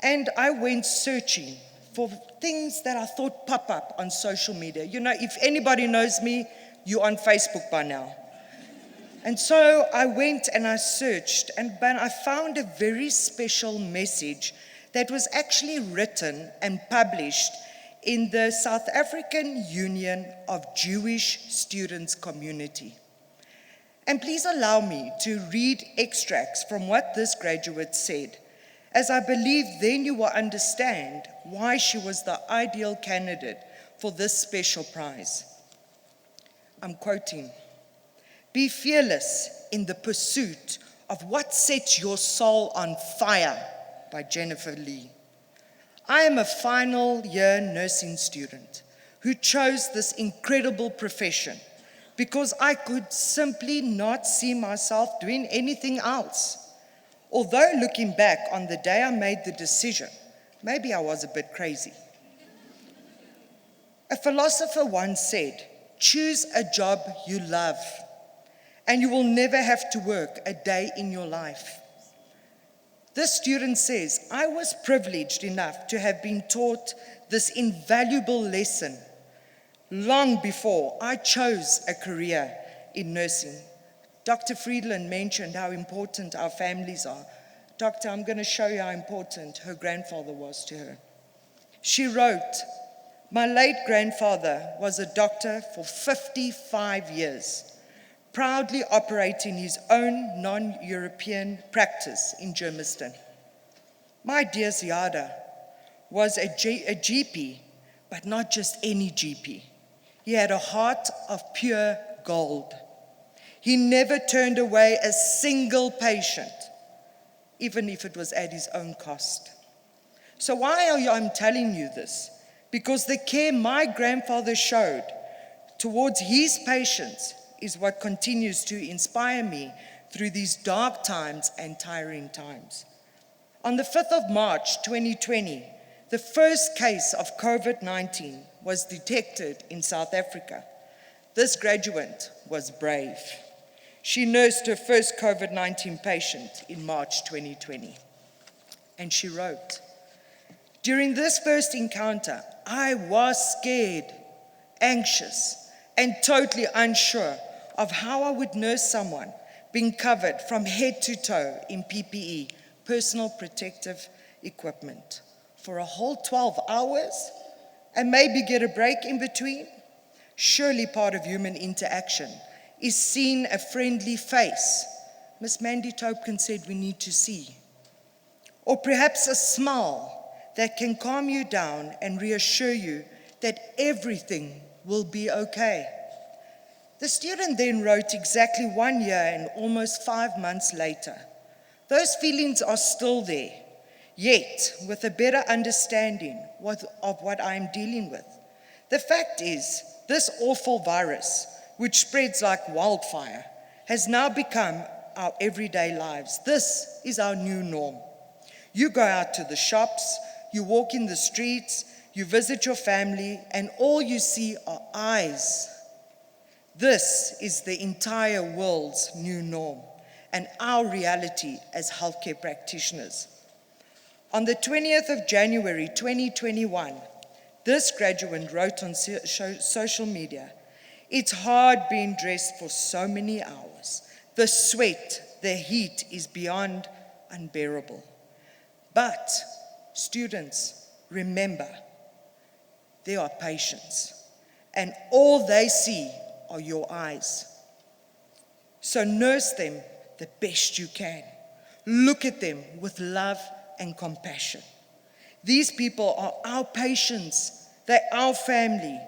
And I went searching for things that I thought pop up on social media. You know, if anybody knows me, you're on Facebook by now. And so I went and I searched, but I found a very special message that was actually written and published in the South African Union of Jewish Students Community. And please allow me to read extracts from what this graduate said, as I believe then you will understand why she was the ideal candidate for this special prize. I'm quoting, "Be fearless in the pursuit of what sets your soul on fire," by Jennifer Lee. I am a final year nursing student who chose this incredible profession because I could simply not see myself doing anything else. Although looking back on the day I made the decision, maybe I was a bit crazy. A philosopher once said, "Choose a job you love, and you will never have to work a day in your life." This student says, "I was privileged enough to have been taught this invaluable lesson long before I chose a career in nursing." Dr. Friedland mentioned how important our families are. Doctor, I'm going to show you how important her grandfather was to her. She wrote, "My late grandfather was a doctor for 55 years, proudly operating his own non-European practice in Germiston. My dear Ziada was a GP, but not just any GP. He had a heart of pure gold. He never turned away a single patient, even if it was at his own cost." So why I'm telling you this? Because the care my grandfather showed towards his patients is what continues to inspire me through these dark times and tiring times. On the 5th of March 2020, the first case of COVID-19 was detected in South Africa. This graduate was brave. She nursed her first COVID-19 patient in March 2020. And she wrote, "During this first encounter, I was scared, anxious, and totally unsure of how I would nurse someone being covered from head to toe in PPE, personal protective equipment, for a whole 12 hours and maybe get a break in between. Surely part of human interaction is seeing a friendly face," Miss Mandy Topkin said we need to see, "or perhaps a smile that can calm you down and reassure you that everything will be okay." The student then wrote exactly 1 year and almost 5 months later. Those feelings are still there, yet with a better understanding of what I am dealing with. The fact is, this awful virus, which spreads like wildfire, has now become our everyday lives. This is our new norm. You go out to the shops, you walk in the streets, you visit your family, and all you see are eyes. This is the entire world's new norm and our reality as healthcare practitioners. On the 20th of January 2021, this graduate wrote on social media, "It's hard being dressed for so many hours. The sweat, the heat is beyond unbearable. But students, remember, there are patients, and all they see are your eyes. So nurse them the best you can. Look at them with love and compassion. These people are our patients. They're our family.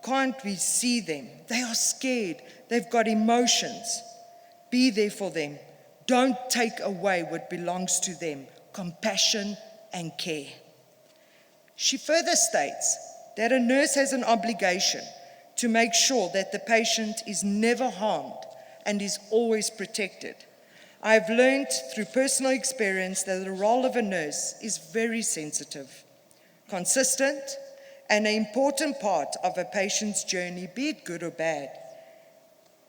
Can't we see them? They are scared. They've got emotions. Be there for them. Don't take away what belongs to them, compassion and care." She further states that a nurse has an obligation to make sure that the patient is never harmed and is always protected. I have learned through personal experience that the role of a nurse is very sensitive, consistent, and an important part of a patient's journey, be it good or bad.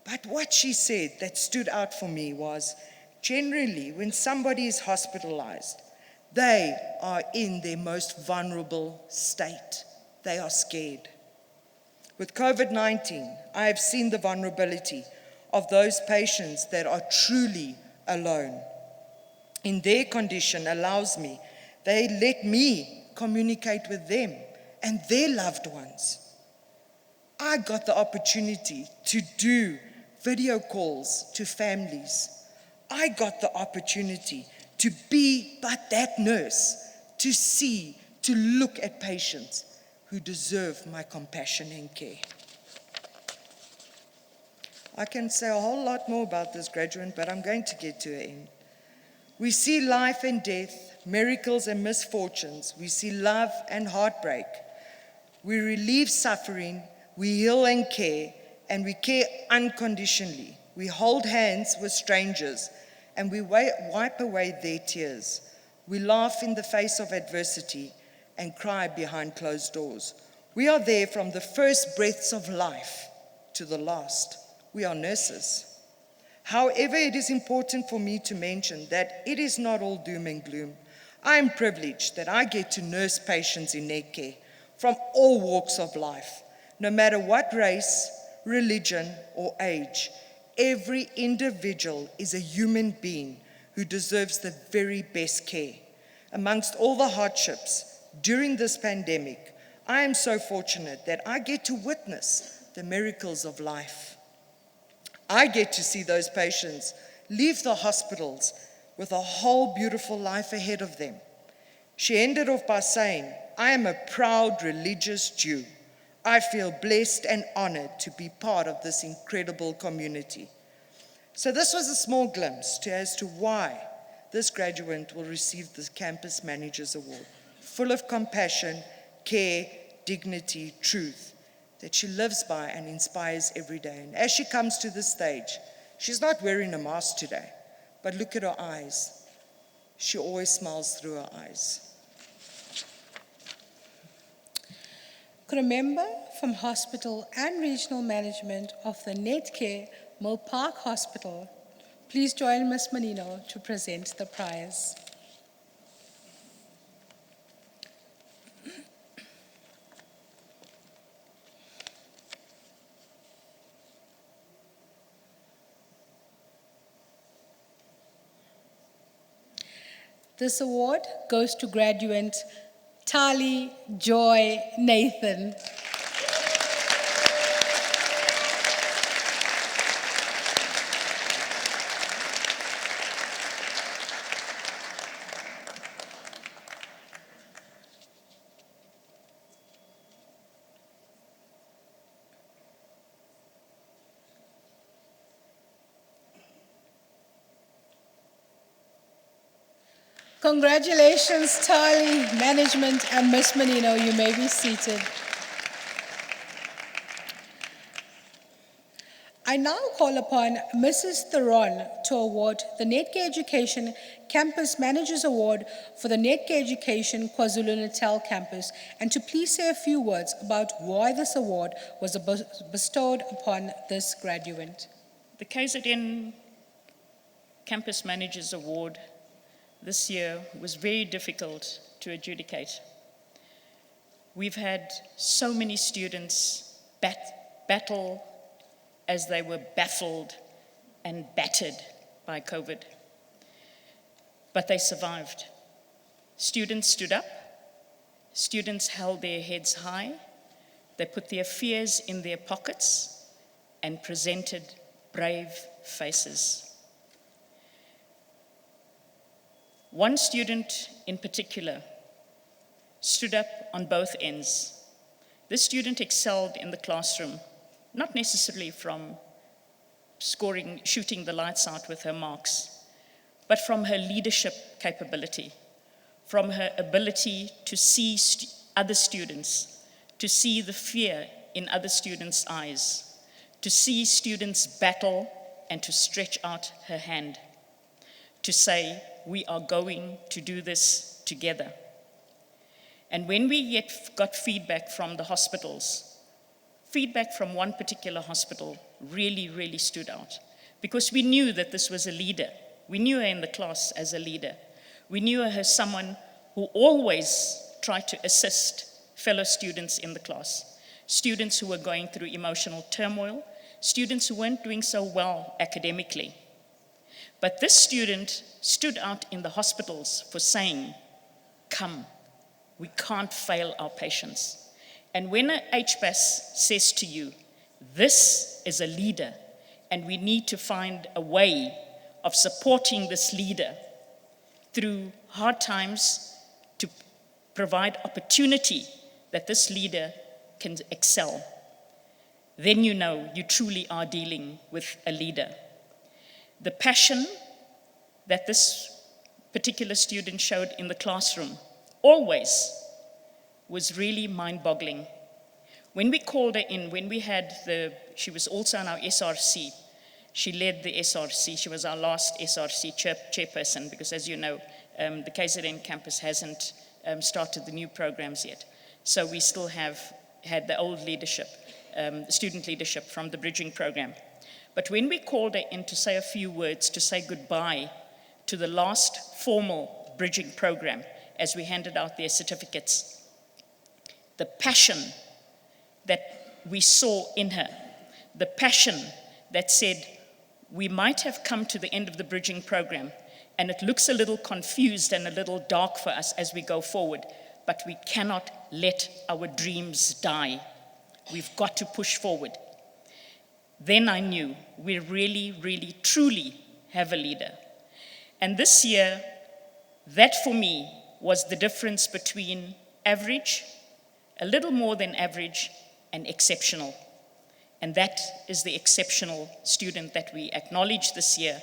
But what she said that stood out for me was, generally, when somebody is hospitalized, they are in their most vulnerable state. They are scared. With COVID-19, I have seen the vulnerability of those patients that are truly alone. In their condition they let me communicate with them and their loved ones. I got the opportunity to do video calls to families. I got the opportunity to be but that nurse, to see, to look at patients who deserve my compassion and care. I can say a whole lot more about this graduate, but I'm going to get to an end. We see life and death, miracles and misfortunes. We see love and heartbreak. We relieve suffering, we heal and care, and we care unconditionally. We hold hands with strangers, and we wipe away their tears. We laugh in the face of adversity and cry behind closed doors. We are there from the first breaths of life to the last. We are nurses. However, it is important for me to mention that it is not all doom and gloom. I am privileged that I get to nurse patients in Netcare from all walks of life, no matter what race, religion, or age. Every individual is a human being who deserves the very best care. Amongst all the hardships during this pandemic, I am so fortunate that I get to witness the miracles of life. I get to see those patients leave the hospitals with a whole beautiful life ahead of them. She ended off by saying, "I am a proud religious Jew. I feel blessed and honored to be part of this incredible community." So this was a small glimpse as to why this graduate will receive the Campus Managers Award, full of compassion, care, dignity, truth, that she lives by and inspires every day. And as she comes to the stage, she's not wearing a mask today, but look at her eyes. She always smiles through her eyes. Could a member from hospital and regional management of the Netcare Mill Park Hospital please join Ms. Manino to present the prize? This award goes to graduate Tali Joy Nathan. Congratulations, Tali, management, and Ms. Menino. You may be seated. I now call upon Mrs. Theron to award the Netcare Education Campus Managers Award for the Netcare Education KwaZulu-Natal campus, and to please say a few words about why this award was bestowed upon this graduate. The KZN Campus Managers Award this year was very difficult to adjudicate. We've had so many students battle as they were baffled and battered by COVID. But they survived. Students stood up. Students held their heads high. They put their fears in their pockets and presented brave faces. One student in particular stood up on both ends. This student excelled in the classroom, not necessarily from shooting the lights out with her marks, but from her leadership capability, from her ability to see other students, to see the fear in other students' eyes, to see students battle and to stretch out her hand, to say, we are going to do this together. And when we got feedback from the hospitals, feedback from one particular hospital really, really stood out, because we knew that this was a leader. We knew her in the class as a leader. We knew her as someone who always tried to assist fellow students in the class, students who were going through emotional turmoil, students who weren't doing so well academically. But this student stood out in the hospitals for saying, come, we can't fail our patients. And when a HBAS says to you, this is a leader, and we need to find a way of supporting this leader through hard times to provide opportunity that this leader can excel, then you know you truly are dealing with a leader. The passion that this particular student showed in the classroom always was really mind-boggling. When we called her in, she was also on our SRC. She led the SRC. She was our last SRC chairperson because, as you know, the KZN campus hasn't started the new programs yet. So we still have had the old leadership, student leadership from the bridging program. But when we called her in to say a few words, to say goodbye to the last formal bridging program as we handed out their certificates, the passion that we saw in her, the passion that said, we might have come to the end of the bridging program and it looks a little confused and a little dark for us as we go forward, but we cannot let our dreams die. We've got to push forward. Then I knew we really, really, truly have a leader. And this year, that for me was the difference between average, a little more than average, and exceptional. And that is the exceptional student that we acknowledged this year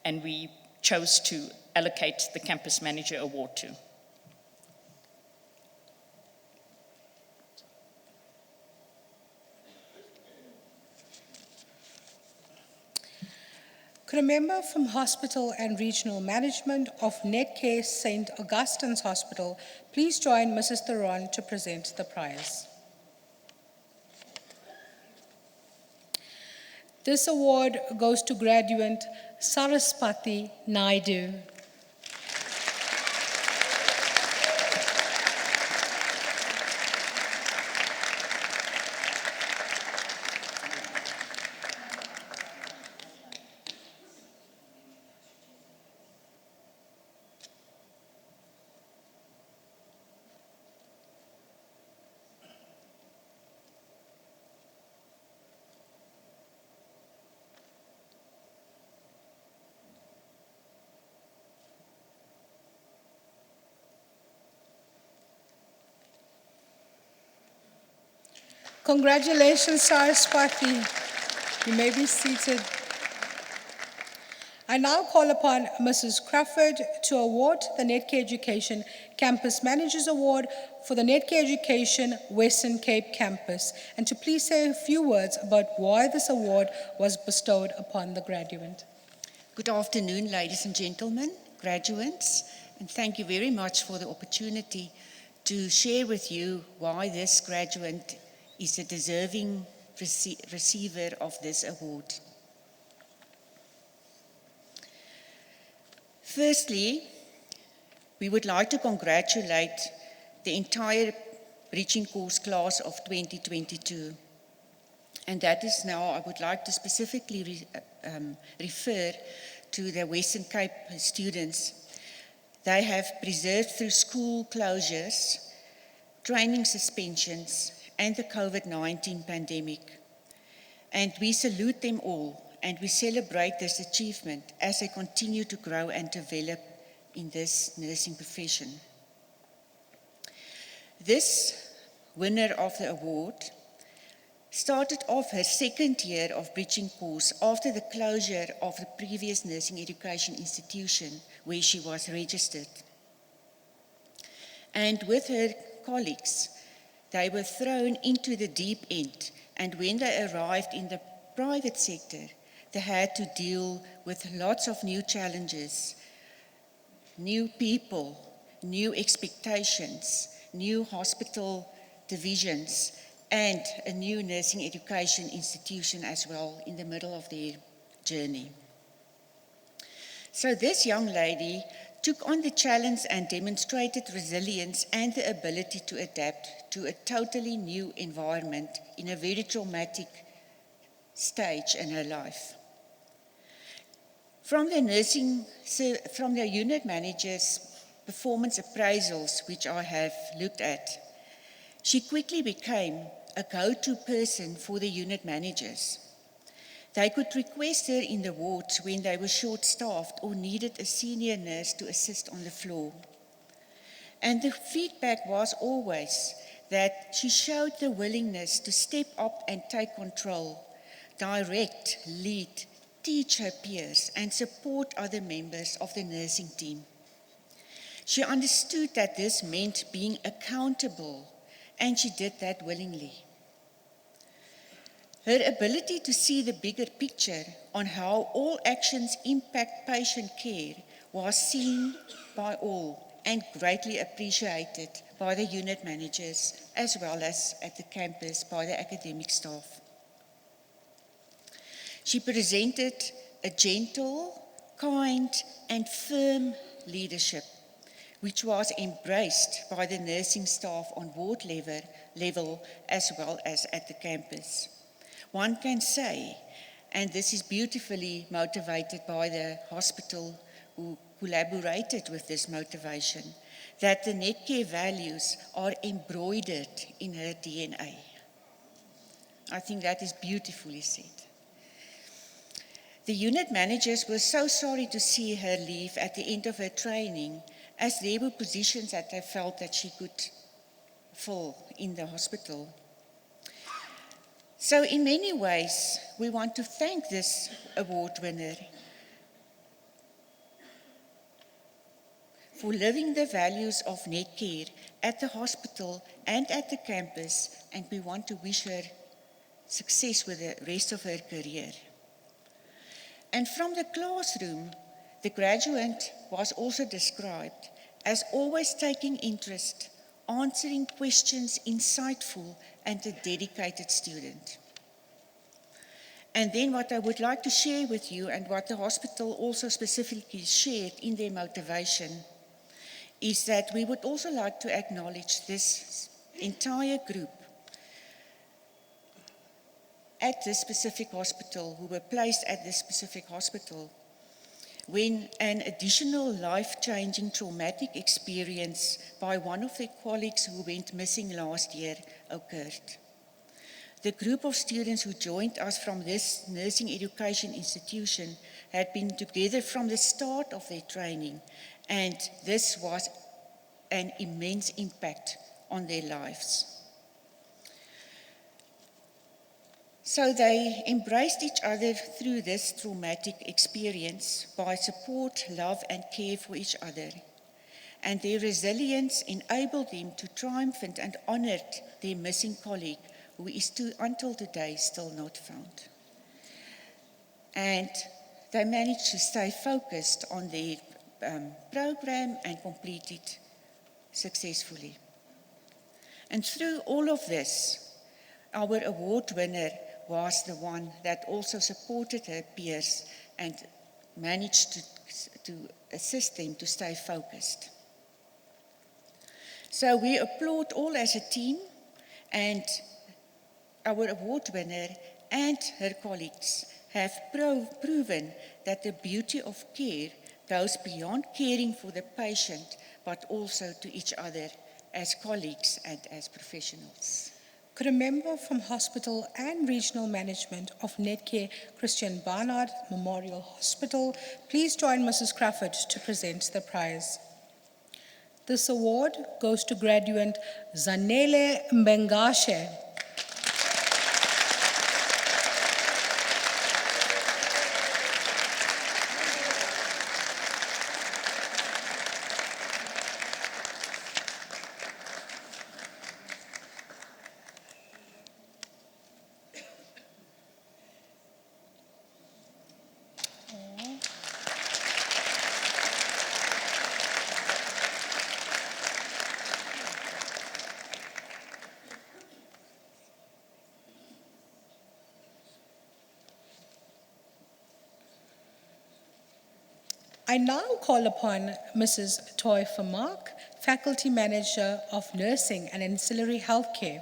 and we chose to allocate the Campus Manager Award to. Could a member from Hospital and Regional Management of Netcare St. Augustine's Hospital please join Mrs. Theron to present the prize? This award goes to graduate Saraswati Naidu. Congratulations, Saraswati. You may be seated. I now call upon Mrs. Crawford to award the Netcare Education Campus Managers Award for the Netcare Education Western Cape Campus, and to please say a few words about why this award was bestowed upon the graduate. Good afternoon, ladies and gentlemen, graduates, and thank you very much for the opportunity to share with you why this graduate is a deserving receiver of this award. Firstly, we would like to congratulate the entire Bridging Course class of 2022. And that is now, I would like to specifically refer to the Western Cape students. They have preserved through school closures, training suspensions, and the COVID-19 pandemic. And we salute them all, and we celebrate this achievement as they continue to grow and develop in this nursing profession. This winner of the award started off her second year of bridging course after the closure of the previous nursing education institution where she was registered. And with her colleagues, they were thrown into the deep end, and when they arrived in the private sector, they had to deal with lots of new challenges, new people, new expectations, new hospital divisions, and a new nursing education institution as well in the middle of their journey. So this young lady took on the challenge and demonstrated resilience and the ability to adapt to a totally new environment in a very traumatic stage in her life. From the unit manager's performance appraisals, which I have looked at, she quickly became a go-to person for the unit managers. They could request her in the wards when they were short-staffed or needed a senior nurse to assist on the floor. And the feedback was always that she showed the willingness to step up and take control, direct, lead, teach her peers, and support other members of the nursing team. She understood that this meant being accountable, and she did that willingly. Her ability to see the bigger picture on how all actions impact patient care was seen by all and greatly appreciated by the unit managers as well as at the campus by the academic staff. She presented a gentle, kind, and firm leadership, which was embraced by the nursing staff on ward level as well as at the campus. One can say, and this is beautifully motivated by the hospital who collaborated with this motivation, that the Netcare values are embroidered in her DNA. I think that is beautifully said. The unit managers were so sorry to see her leave at the end of her training, as there were positions that they felt that she could fill in the hospital. So in many ways, we want to thank this award winner for living the values of Netcare at the hospital and at the campus, and we want to wish her success with the rest of her career. And from the classroom, the graduate was also described as always taking interest, answering questions, insightful, and a dedicated student. And then what I would like to share with you, and what the hospital also specifically shared in their motivation, is that we would also like to acknowledge this entire group at this specific hospital, who were placed at this specific hospital, when an additional life-changing traumatic experience by one of their colleagues who went missing last year occurred. The group of students who joined us from this nursing education institution had been together from the start of their training, and this was an immense impact on their lives. So they embraced each other through this traumatic experience by support, love, and care for each other. And their resilience enabled them to triumphant and honored their missing colleague, who is until today still not found. And they managed to stay focused on their program and complete it successfully. And through all of this, our award winner was the one that also supported her peers and managed to assist them to stay focused. So we applaud all as a team, and our award winner and her colleagues have proven that the beauty of care goes beyond caring for the patient, but also to each other as colleagues and as professionals. Could a member from hospital and regional management of Netcare Christian Barnard Memorial Hospital please join Mrs. Crawford to present the prize? This award goes to graduate Zanele Mbengashe. I now call upon Mrs. Toy Vermaak, Faculty Manager of Nursing and Ancillary Healthcare,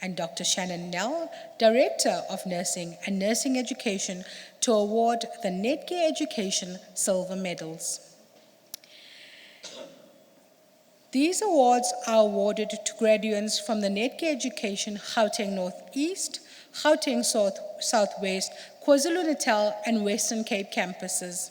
and Dr. Shannon Nell, Director of Nursing and Nursing Education, to award the Netcare Education Silver Medals. These awards are awarded to graduates from the Netcare Education Gauteng Northeast, Gauteng Southwest, KwaZulu-Natal, and Western Cape campuses.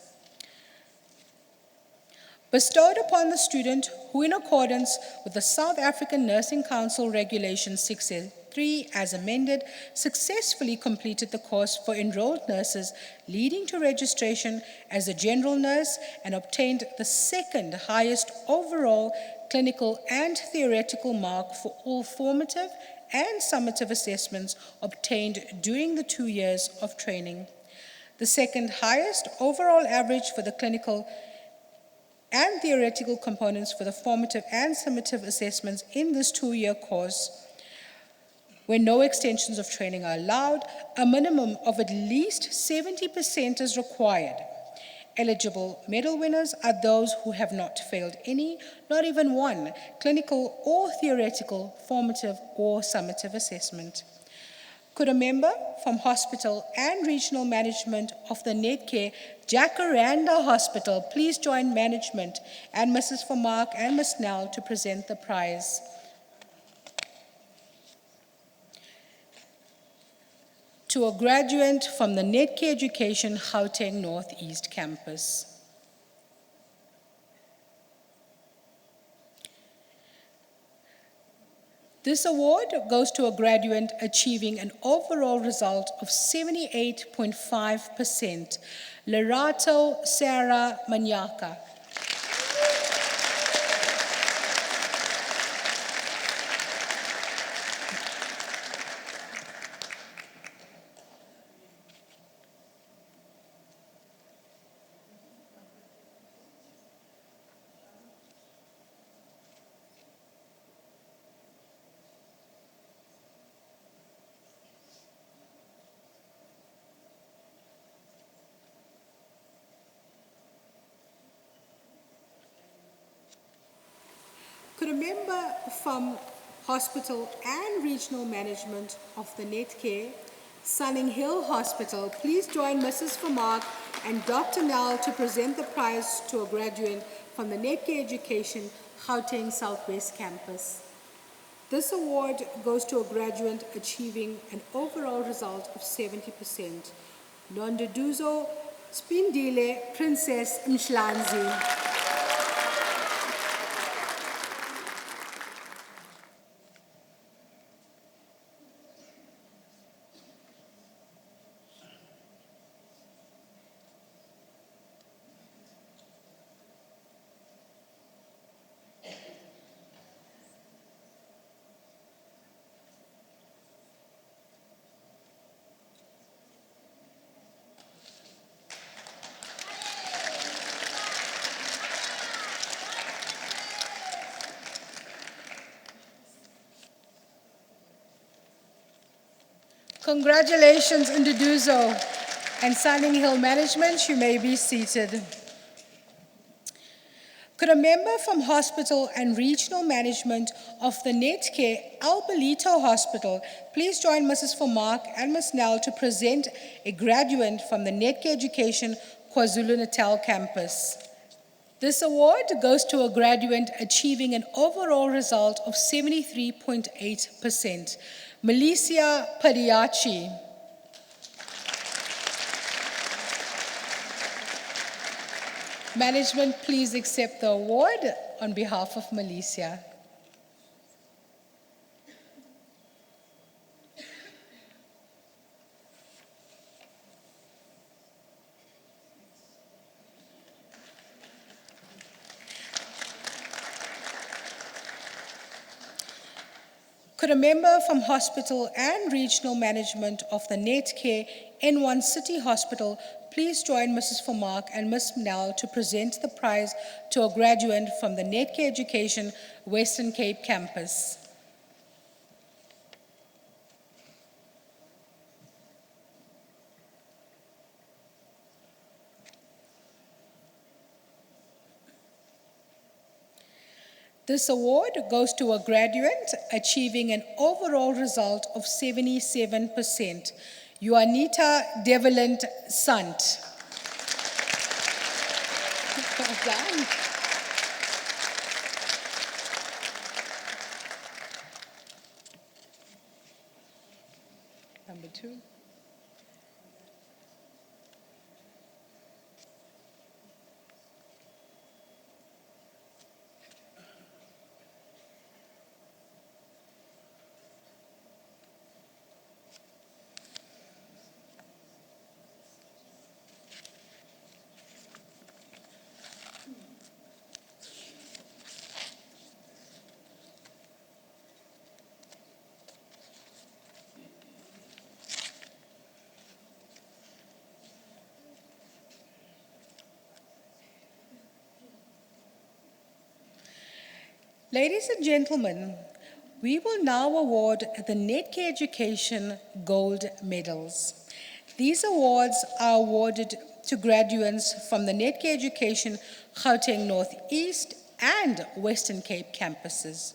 bestowed upon the student who, in accordance with the South African Nursing Council Regulation 683 as amended, successfully completed the course for enrolled nurses, leading to registration as a general nurse, and obtained the second highest overall clinical and theoretical mark for all formative and summative assessments obtained during the 2 years of training. The second highest overall average for the clinical and theoretical components for the formative and summative assessments in this 2-year course, where no extensions of training are allowed, a minimum of at least 70% is required. Eligible medal winners are those who have not failed any, not even one, clinical or theoretical, formative or summative assessment. Could a member from hospital and regional management of the Netcare Jacaranda Hospital please join management and Mrs. Vermaak and Ms. Nell to present the prize? To a graduate from the Netcare Education Gauteng Northeast Campus. This award goes to a graduate achieving an overall result of 78.5%, Lerato Sarah Manyaka. Could a member from hospital and regional management of the Netcare Sunning Hill Hospital please join Mrs. Vermaak and Dr. Nell to present the prize to a graduate from the Netcare Education Gauteng Southwest Campus. This award goes to a graduate achieving an overall result of 70%, Nonduduzo Spindile Princess Mshlanzi. Congratulations, Nduduzo and Sunning Hill Management. You may be seated. Could a member from hospital and regional management of the Netcare Albalito Hospital please join Mrs. Vermaak and Ms. Nell to present a graduate from the Netcare Education KwaZulu-Natal campus. This award goes to a graduate achieving an overall result of 73.8%, Melissa Padiachi. Management, please accept the award on behalf of Melissa. Could a member from hospital and regional management of the Netcare N1 City Hospital please join Mrs. Vermaak and Ms. Nell to present the prize to a graduate from the Netcare Education Western Cape campus. This award goes to a graduate achieving an overall result of 77%, Juanita Develent Sant. Well done. Number 2. Ladies and gentlemen, we will now award the Netcare Education Gold Medals. These awards are awarded to graduates from the Netcare Education Gauteng Northeast and Western Cape campuses,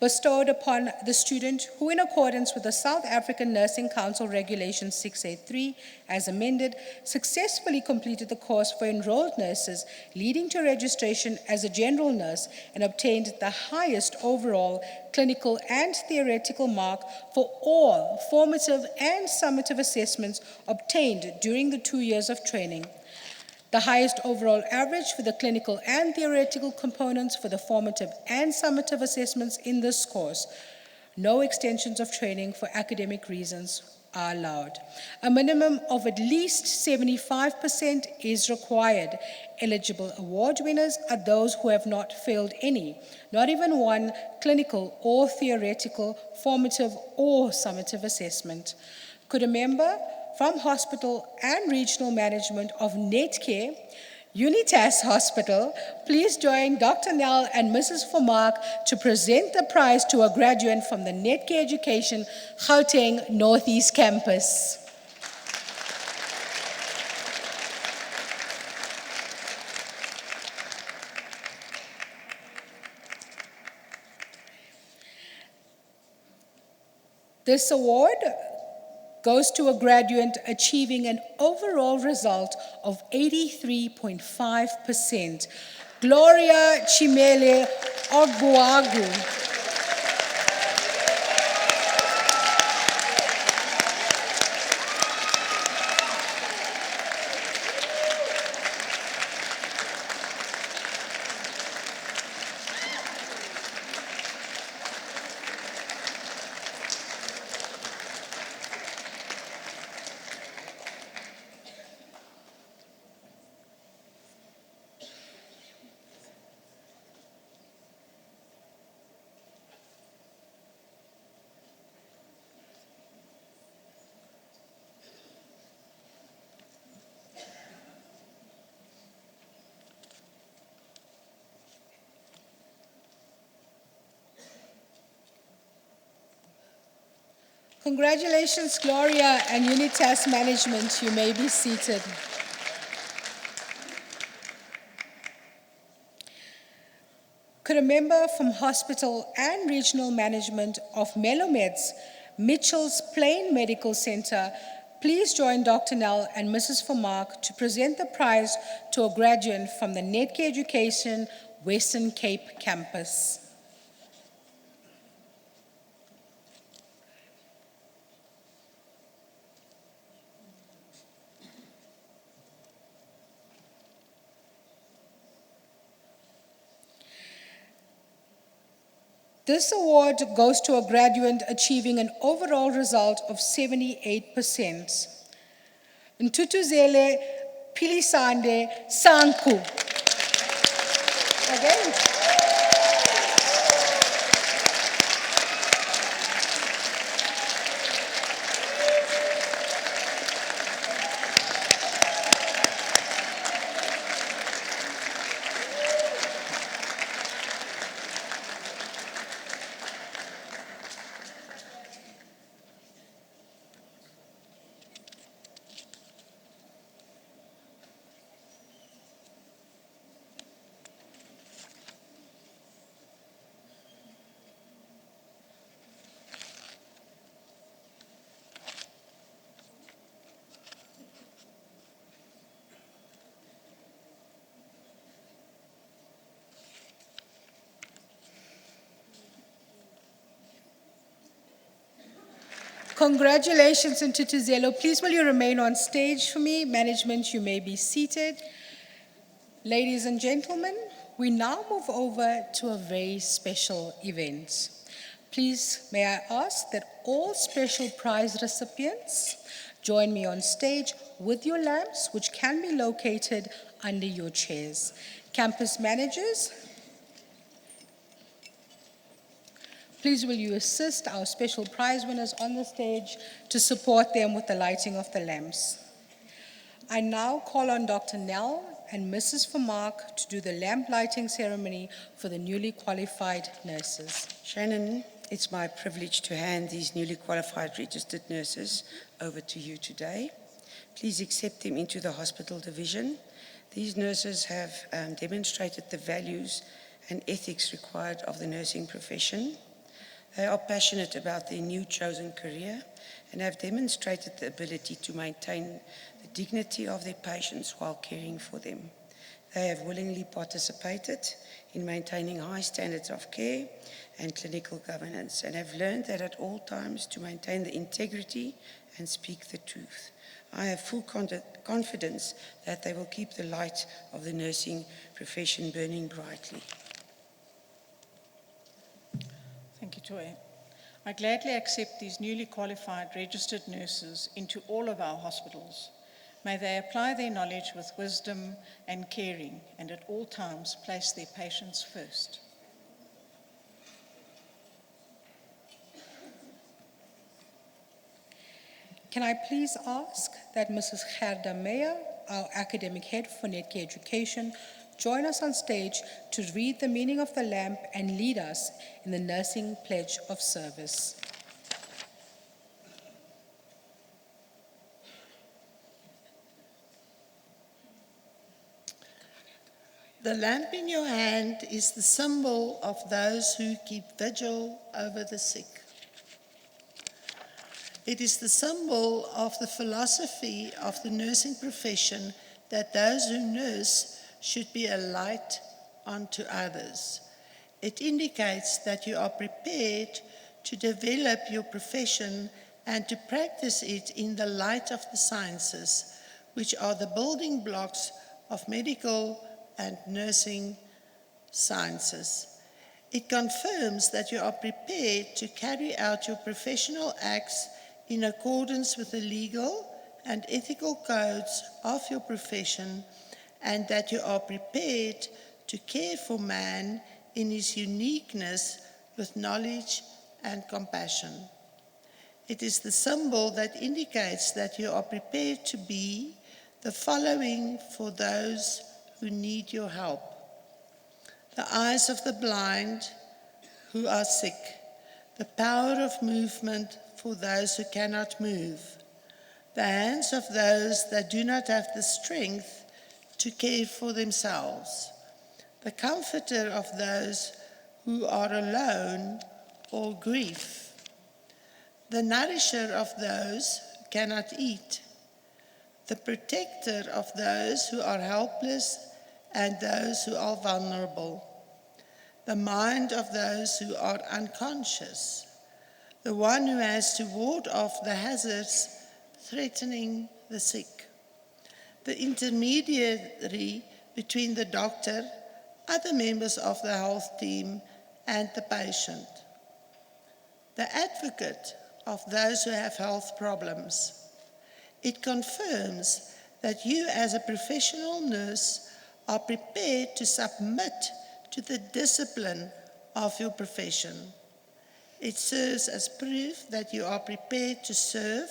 bestowed upon the student who, in accordance with the South African Nursing Council Regulation 683, as amended, successfully completed the course for enrolled nurses, leading to registration as a general nurse, and obtained the highest overall clinical and theoretical mark for all formative and summative assessments obtained during the 2 years of training. The highest overall average for the clinical and theoretical components for the formative and summative assessments in this course. No extensions of training for academic reasons are allowed. A minimum of at least 75% is required. Eligible award winners are those who have not failed any, not even one clinical or theoretical, formative or summative assessment. Could a member from Hospital and Regional Management of Netcare, Unitas Hospital, please join Dr. Nell and Mrs. Vermaak to present the prize to a graduate from the Netcare Education Gauteng Northeast Campus. This award goes to a graduate achieving an overall result of 83.5%. Gloria Chimele Ogbuagu. Congratulations, Gloria and Unitas Management. You may be seated. Could a member from Hospital and Regional Management of Melomeds, Mitchell's Plain Medical Center, please join Dr. Nell and Mrs. Vermaak to present the prize to a graduate from the Netcare Education Western Cape campus. This award goes to a graduate achieving an overall result of 78%. Ntutuzele Pilisande Sanku. Again. Congratulations, Ntutuzelo. Please will you remain on stage for me? Management, you may be seated. Ladies and gentlemen, we now move over to a very special event. Please, may I ask that all special prize recipients join me on stage with your lamps, which can be located under your chairs. Campus managers, please will you assist our special prize winners on the stage to support them with the lighting of the lamps. I now call on Dr. Nell and Mrs. Vermaak to do the lamp lighting ceremony for the newly qualified nurses. Shannon, it's my privilege to hand these newly qualified registered nurses over to you today. Please accept them into the hospital division. These nurses have demonstrated the values and ethics required of the nursing profession. They are passionate about their new chosen career and have demonstrated the ability to maintain the dignity of their patients while caring for them. They have willingly participated in maintaining high standards of care and clinical governance and have learned that at all times to maintain the integrity and speak the truth. I have full confidence that they will keep the light of the nursing profession burning brightly. Thank you, Toy. I gladly accept these newly qualified registered nurses into all of our hospitals. May they apply their knowledge with wisdom and caring, and at all times place their patients first. Can I please ask that Mrs. Gerda Meyer, our academic head for Netcare Education, join us on stage to read the meaning of the lamp and lead us in the Nursing Pledge of Service. The lamp in your hand is the symbol of those who keep vigil over the sick. It is the symbol of the philosophy of the nursing profession that those who nurse should be a light unto others. It indicates that you are prepared to develop your profession and to practice it in the light of the sciences, which are the building blocks of medical and nursing sciences. It confirms that you are prepared to carry out your professional acts in accordance with the legal and ethical codes of your profession, and that you are prepared to care for man in his uniqueness with knowledge and compassion. It is the symbol that indicates that you are prepared to be the following for those who need your help: the eyes of the blind who are sick, the power of movement for those who cannot move, the hands of those that do not have the strength to care for themselves, the comforter of those who are alone or grief, the nourisher of those who cannot eat, the protector of those who are helpless and those who are vulnerable, the mind of those who are unconscious, the one who has to ward off the hazards threatening the sick, the intermediary between the doctor, other members of the health team, and the patient, the advocate of those who have health problems. It confirms that you as a professional nurse are prepared to submit to the discipline of your profession. It serves as proof that you are prepared to serve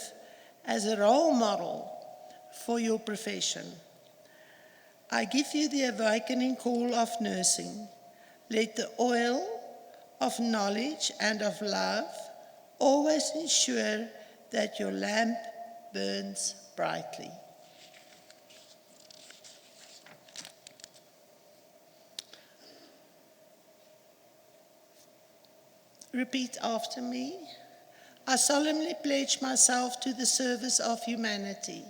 as a role model for your profession. I give you the awakening call of nursing. Let the oil of knowledge and of love always ensure that your lamp burns brightly. Repeat after me. I solemnly pledge myself to the service of humanity.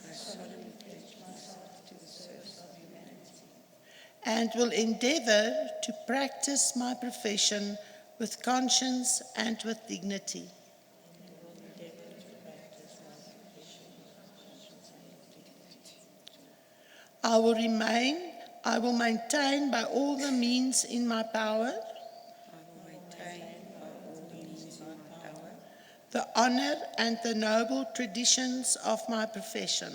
I solemnly pledge myself to the service of humanity. And will endeavor to practice my profession with conscience and with dignity. I will maintain by all the means in my power the honor and the noble traditions of my profession.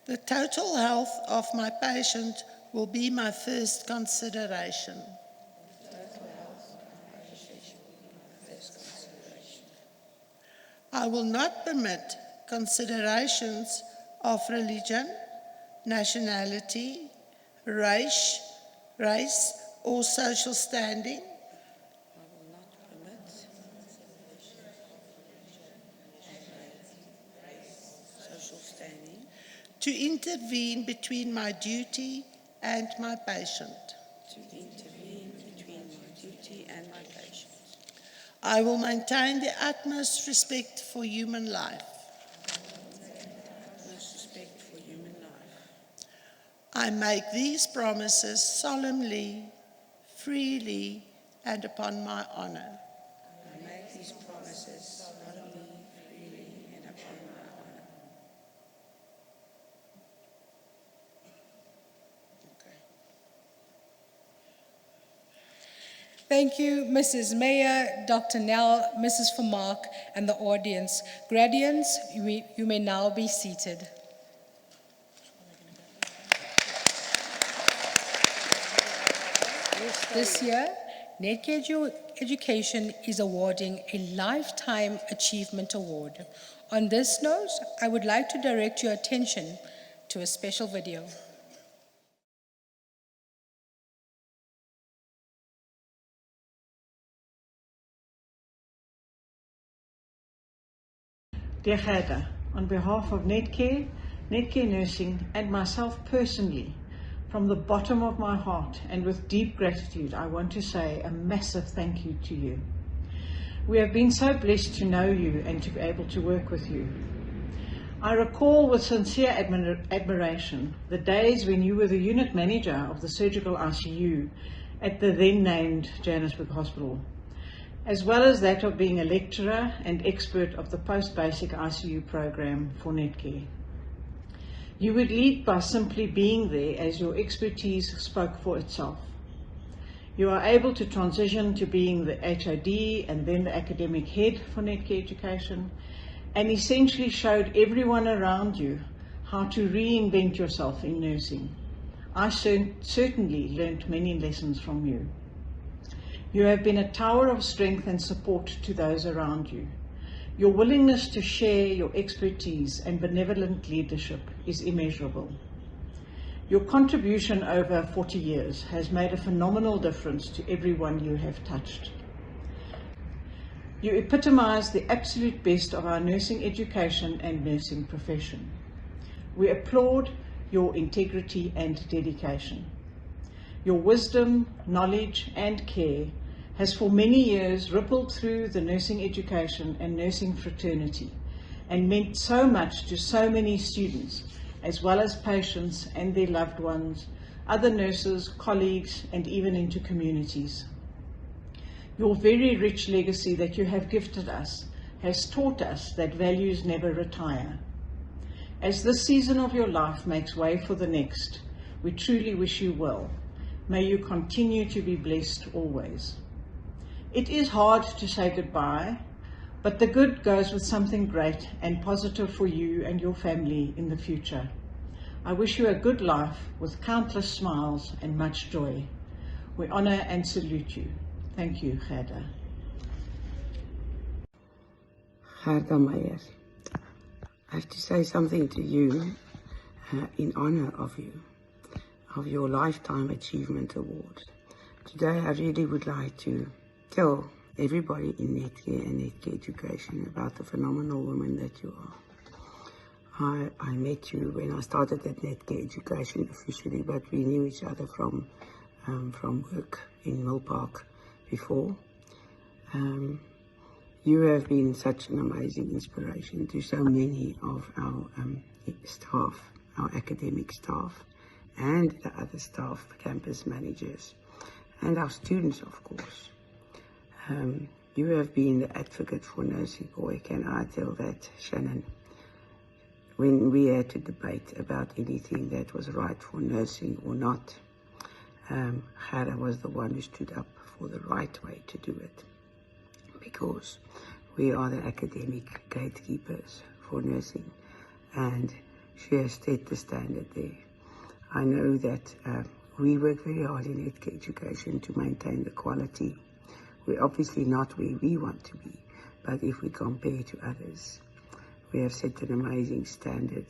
The total health of my patient will be my first consideration. I will not permit considerations of religion, nationality, race, or social standing. I will not permit social standing to intervene between my duty and my patient. to intervene between my duty and my patient. I will maintain the utmost respect for human life. Utmost respect for human life. I make these promises solemnly, freely, and upon my honor. I make these promises solemnly, freely, and upon my honor. Okay. Thank you, Mrs. Mayor, Dr. Nell, Mrs. Vermaak, and the audience. Graduates, you may now be seated. This year, Netcare Education is awarding a Lifetime Achievement Award. On this note, I would like to direct your attention to a special video. Dear Gerda, on behalf of Netcare, Netcare Nursing, and myself personally, from the bottom of my heart and with deep gratitude, I want to say a massive thank you to you. We have been so blessed to know you and to be able to work with you. I recall with sincere admiration the days when you were the unit manager of the surgical ICU at the then named Johannesburg Hospital, as well as that of being a lecturer and expert of the post-basic ICU program for Netcare. You would lead by simply being there, as your expertise spoke for itself. You are able to transition to being the HOD and then the academic head for Netcare Education, and essentially showed everyone around you how to reinvent yourself in nursing. I certainly learned many lessons from you. You have been a tower of strength and support to those around you. Your willingness to share your expertise and benevolent leadership is immeasurable. Your contribution over 40 years has made a phenomenal difference to everyone you have touched. You epitomize the absolute best of our nursing education and nursing profession. We applaud your integrity and dedication. Your wisdom, knowledge, and care has for many years rippled through the nursing education and nursing fraternity and meant so much to so many students, as well as patients and their loved ones, other nurses, colleagues, and even into communities. Your very rich legacy that you have gifted us has taught us that values never retire. As this season of your life makes way for the next, we truly wish you well. May you continue to be blessed always. It is hard to say goodbye, but the good goes with something great and positive for you and your family in the future. I wish you a good life with countless smiles and much joy. We honor and salute you. Thank you, Gerda. Gerda Meyer, I have to say something to you in honor of you, of your Lifetime Achievement Award. Today I really would like to tell everybody in Netcare and Netcare Education about the phenomenal woman that you are. I met you when I started at Netcare Education officially, but we knew each other from work in Mill Park before. You have been such an amazing inspiration to so many of our staff, our academic staff, and the other staff, campus managers, and our students, of course. You have been the advocate for nursing. Boy, can I tell that, Shannon. When we had to debate about anything that was right for nursing or not, Gerda was the one who stood up for the right way to do it, because we are the academic gatekeepers for nursing, and she has set the standard there. I know that we work very hard in Netcare Education to maintain the quality. We're obviously not where we want to be, but if we compare to others, We have set an amazing standard,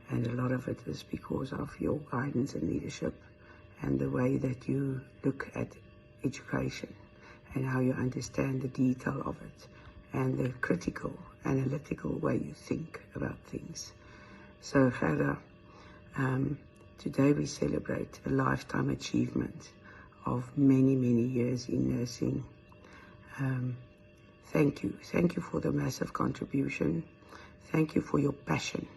and a lot of it is because of your guidance and leadership and the way that you look at education and how you understand the detail of it and the critical, analytical way you think about things. So, Gerda, today we celebrate a lifetime achievement of many, many years in nursing. Thank you. Thank you for the massive contribution. Thank you for your passion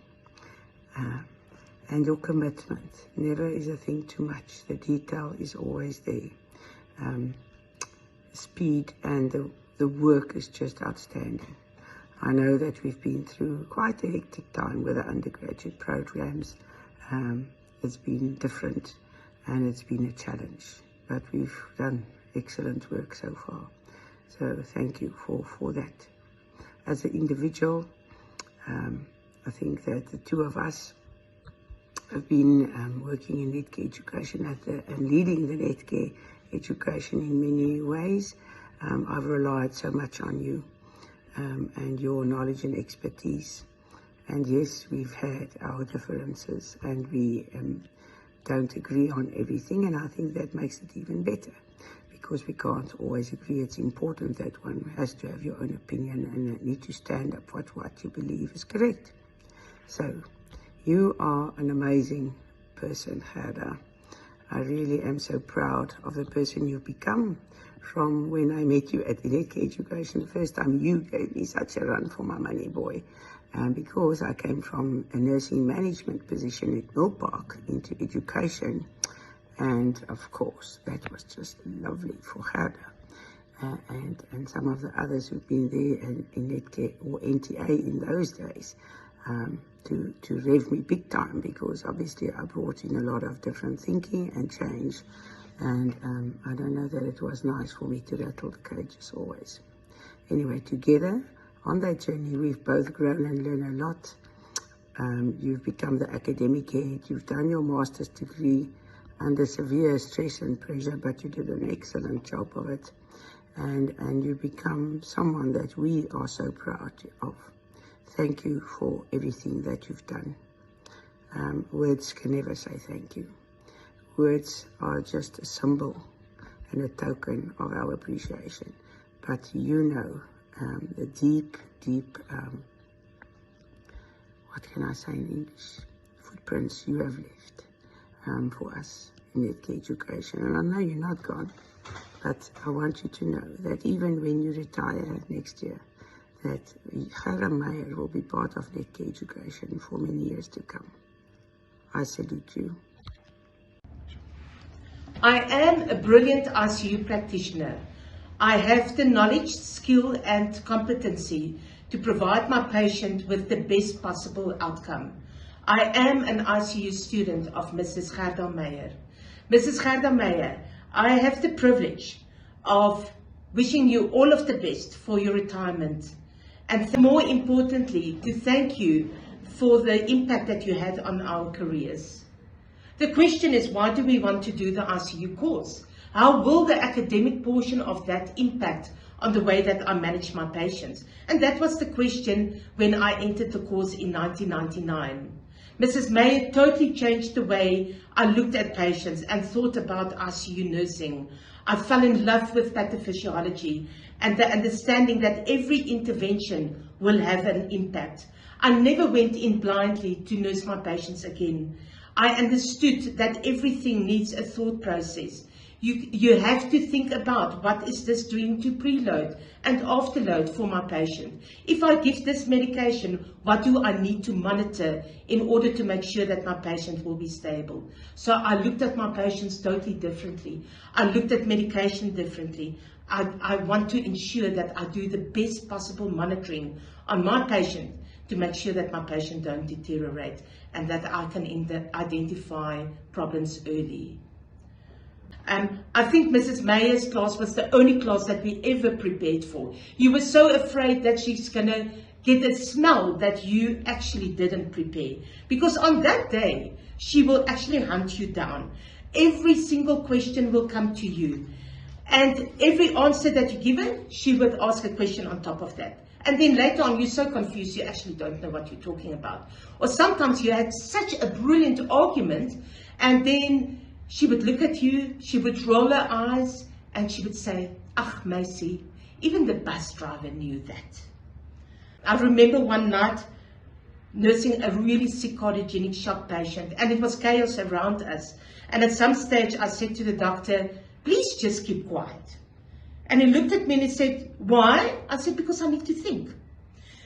and your commitment. Never is a thing too much. The detail is always there. Speed and the work is just outstanding. I know that we've been through quite a hectic time with the undergraduate programs. It's been different and it's been a challenge, but we've done excellent work so far. So thank you for that. As an individual, I think that the two of us have been working in Netcare education and leading the Netcare education in many ways. I've relied so much on you and your knowledge and expertise. And yes, we've had our differences and we don't agree on everything, and I think that makes it even better because we can't always agree. It's important that one has to have your own opinion and need to stand up for what you believe is correct. So, you are an amazing person, Gerda. I really am so proud of the person you've become. From when I met you at the Netcare education, the first time you gave me such a run for my money, boy. Because I came from a nursing management position at Mill Park into education. And of course, that was just lovely for Gerda. And some of the others who've been there in Netcare or NTA in those days to rev me big time, because obviously I brought in a lot of different thinking and change. And I don't know that it was nice for me to rattle the cages always. Anyway, together on that journey, we've both grown and learned a lot. You've become the academic head. You've done your master's degree under severe stress and pressure, but you did an excellent job of it. And you become someone that we are so proud of. Thank you for everything that you've done. Words can never say thank you. Words are just a symbol and a token of our appreciation. But you know the deep, what can I say in English, footprints you have left for us in Netcare education. And I know you're not gone, but I want you to know that even when you retire next year, that Gerda Meyer will be part of Netcare education for many years to come. I salute you. I am a brilliant ICU practitioner. I have the knowledge, skill and competency to provide my patient with the best possible outcome. I am an ICU student of Mrs. Gerda Meyer. Mrs. Gerda Meyer, I have the privilege of wishing you all of the best for your retirement, and more importantly, to thank you for the impact that you had on our careers. The question is, why do we want to do the ICU course? How will the academic portion of that impact on the way that I manage my patients? And that was the question when I entered the course in 1999. Mrs. Meyer totally changed the way I looked at patients and thought about ICU nursing. I fell in love with pathophysiology and the understanding that every intervention will have an impact. I never went in blindly to nurse my patients again. I understood that everything needs a thought process. You have to think about, what is this doing to preload and afterload for my patient? If I give this medication, what do I need to monitor in order to make sure that my patient will be stable? So I looked at my patients totally differently. I looked at medication differently. I want to ensure that I do the best possible monitoring on my patient to make sure that my patient don't deteriorate and that I can identify problems early. I think Mrs. Meyer's class was the only class that we ever prepared for. You were so afraid that she's going to get a smell that you actually didn't prepare. Because on that day, she will actually hunt you down. Every single question will come to you. And every answer that you give her, she would ask a question on top of that. And then later on, you're so confused, you actually don't know what you're talking about. Or sometimes you had such a brilliant argument, and then she would look at you, she would roll her eyes, and she would say, "Ach, Macy, even the bus driver knew that." I remember one night nursing a really sick cardiogenic shock patient, and it was chaos around us. And at some stage, I said to the doctor, "Please just keep quiet." And he looked at me and he said, "Why?" I said, "Because I need to think."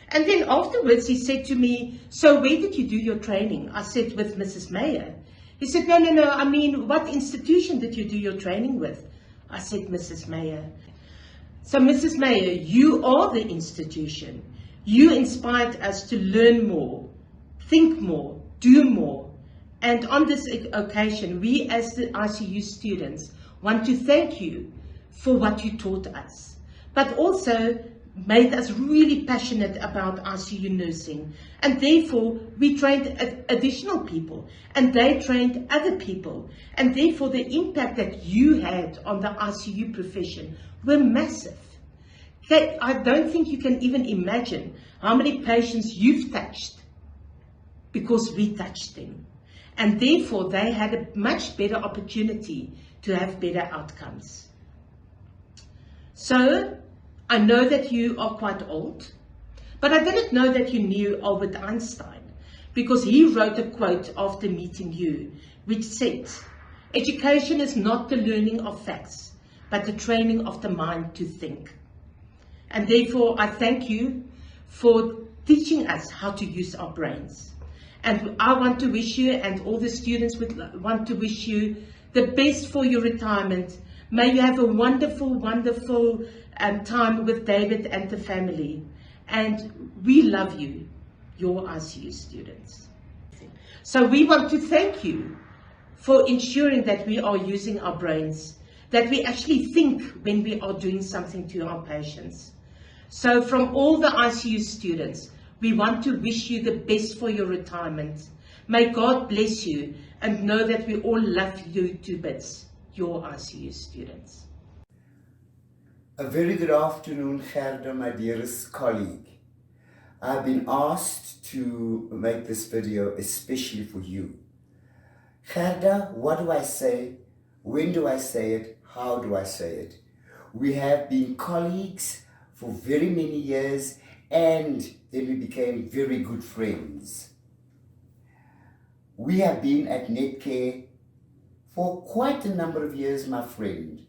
And then afterwards he said to me, "So where did you do your training?" I said, "With Mrs. Mayer." He said, No, I mean, what institution did you do your training with?" I said, "Mrs. Mayer." So Mrs. Mayer, you are the institution. You inspired us to learn more, think more, do more. And on this occasion, we as the ICU students want to thank you for what you taught us, but also made us really passionate about ICU nursing. And therefore, we trained additional people, and they trained other people. And therefore, the impact that you had on the ICU profession were massive. I don't think you can even imagine how many patients you've touched because we touched them. And therefore, they had a much better opportunity to have better outcomes. So, I know that you are quite old, but I didn't know that you knew Albert Einstein, because he wrote a quote after meeting you, which said, "Education is not the learning of facts, but the training of the mind to think." And therefore, I thank you for teaching us how to use our brains. And I want to wish you, and all the students want to wish you, the best for your retirement. May you have a wonderful, wonderful time with David and the family. And we love you, your ICU students. So we want to thank you for ensuring that we are using our brains, that we actually think when we are doing something to our patients. So from all the ICU students, we want to wish you the best for your retirement. May God bless you, and know that we all love you to bits, your ICU students. A very good afternoon, Gerda, my dearest colleague. I've been asked to make this video especially for you. Gerda, what do I say? When do I say it? How do I say it? We have been colleagues for very many years, and then we became very good friends. We have been at Netcare for quite a number of years, my friend.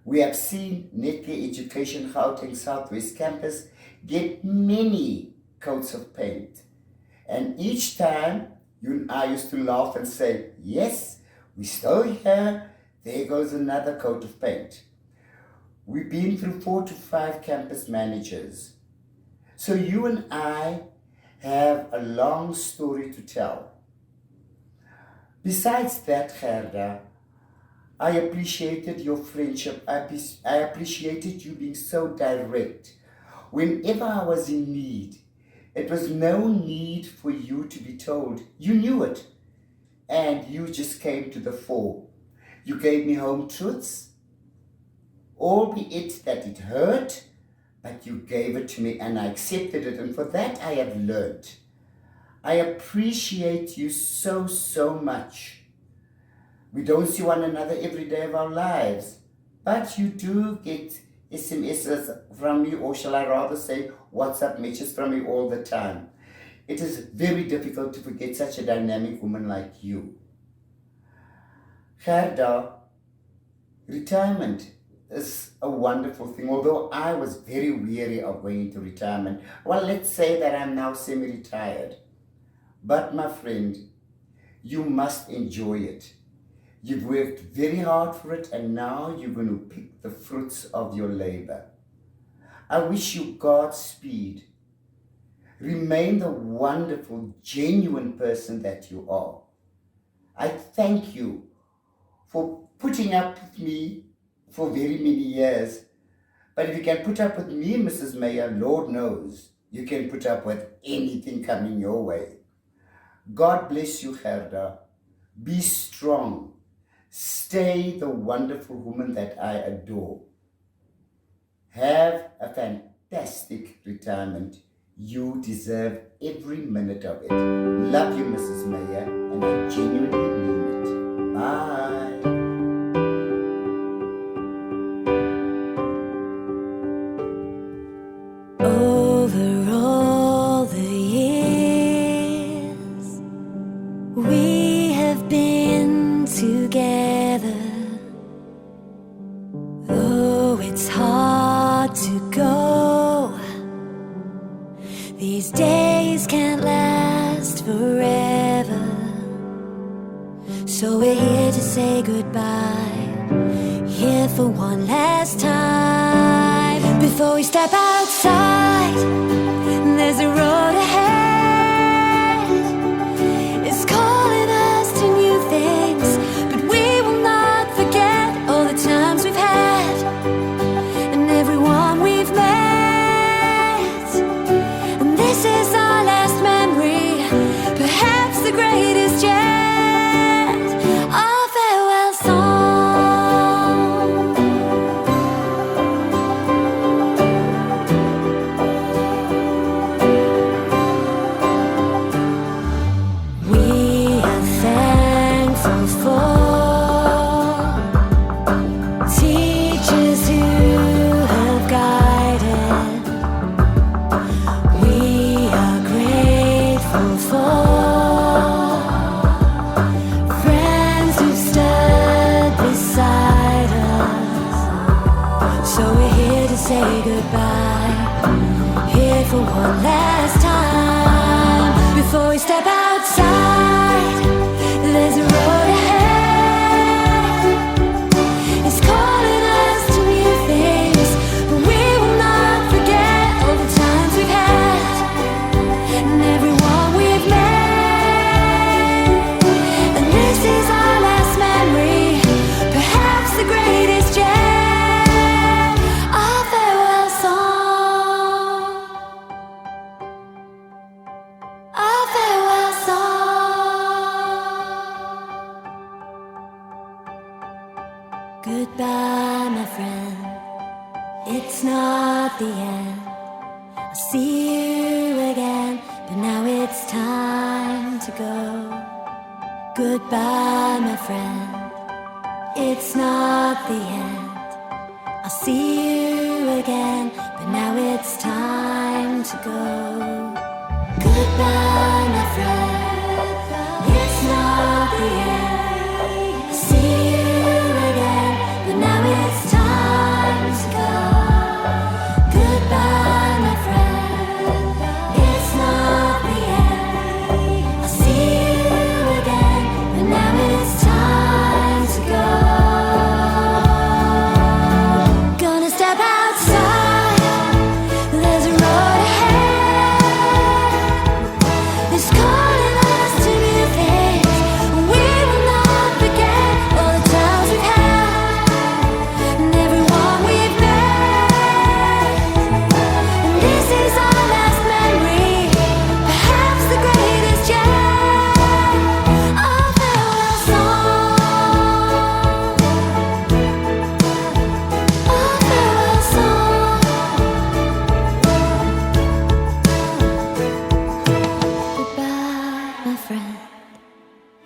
We have seen Netcare Education Gauteng Southwest Campus get many coats of paint. And each time, you and I used to laugh and say, "Yes, we're still here. There goes another coat of paint." We've been through 4 to 5 campus managers. So you and I have a long story to tell. Besides that, Gerda, I appreciated your friendship. I appreciated you being so direct. Whenever I was in need, it was no need for you to be told. You knew it, and you just came to the fore. You gave me home truths, albeit that it hurt, but you gave it to me and I accepted it, and for that I have learned. I appreciate you so, so much. We don't see one another every day of our lives, but you do get SMSs from me, or shall I rather say WhatsApp messages from me all the time. It is very difficult to forget such a dynamic woman like you. Gerda, retirement is a wonderful thing, although I was very weary of going into retirement. Well, let's say that I'm now semi-retired. But my friend, you must enjoy it. You've worked very hard for it, and now you're going to pick the fruits of your labor. I wish you Godspeed. Remain the wonderful, genuine person that you are. I thank you for putting up with me for very many years. But if you can put up with me, Mrs. Mayer, Lord knows, you can put up with anything coming your way. God bless you, Gerda. Be strong. Stay the wonderful woman that I adore. Have a fantastic retirement. You deserve every minute of it. Love you, Mrs. Mayor, and I genuinely mean it. Bye. Over all the years we have been together, though it's hard to go, these days can't last forever. So we're here to say goodbye, here for one last time. Before we step outside, there's a road ahead. It's calling us to new things, but we will not forget all the times we've had and everyone we've met. And this is our last memory, perhaps the greatest yet. Our farewell song. We are thankful for teachers who have guided. We are grateful for friends who stood beside us. So we're here to say goodbye, here for one last time. Before we step outside, there's a road ahead. It's calling us to new things, but we will not forget all the times we've had and everyone we've met. And this is our last memory, perhaps the greatest yet. Our farewell song. Our farewell song. Goodbye, my friend. It's not the end. I'll see you again, but now it's time to go. Goodbye, my friend. It's not the end. I'll see you again, but now it's time to go. Goodbye, my friend. It's not the end. I'll see you again, but now it's time to go. Goodbye, my friend. It's not the end. I'll see you again, but now it's time to go. Gonna step outside, there's a road ahead. It's calling us to new things. We will not forget all the times we've had and everyone we've met. And this is our last memory, perhaps the greatest yet. Our farewell song. Our farewell song. Goodbye, my friend.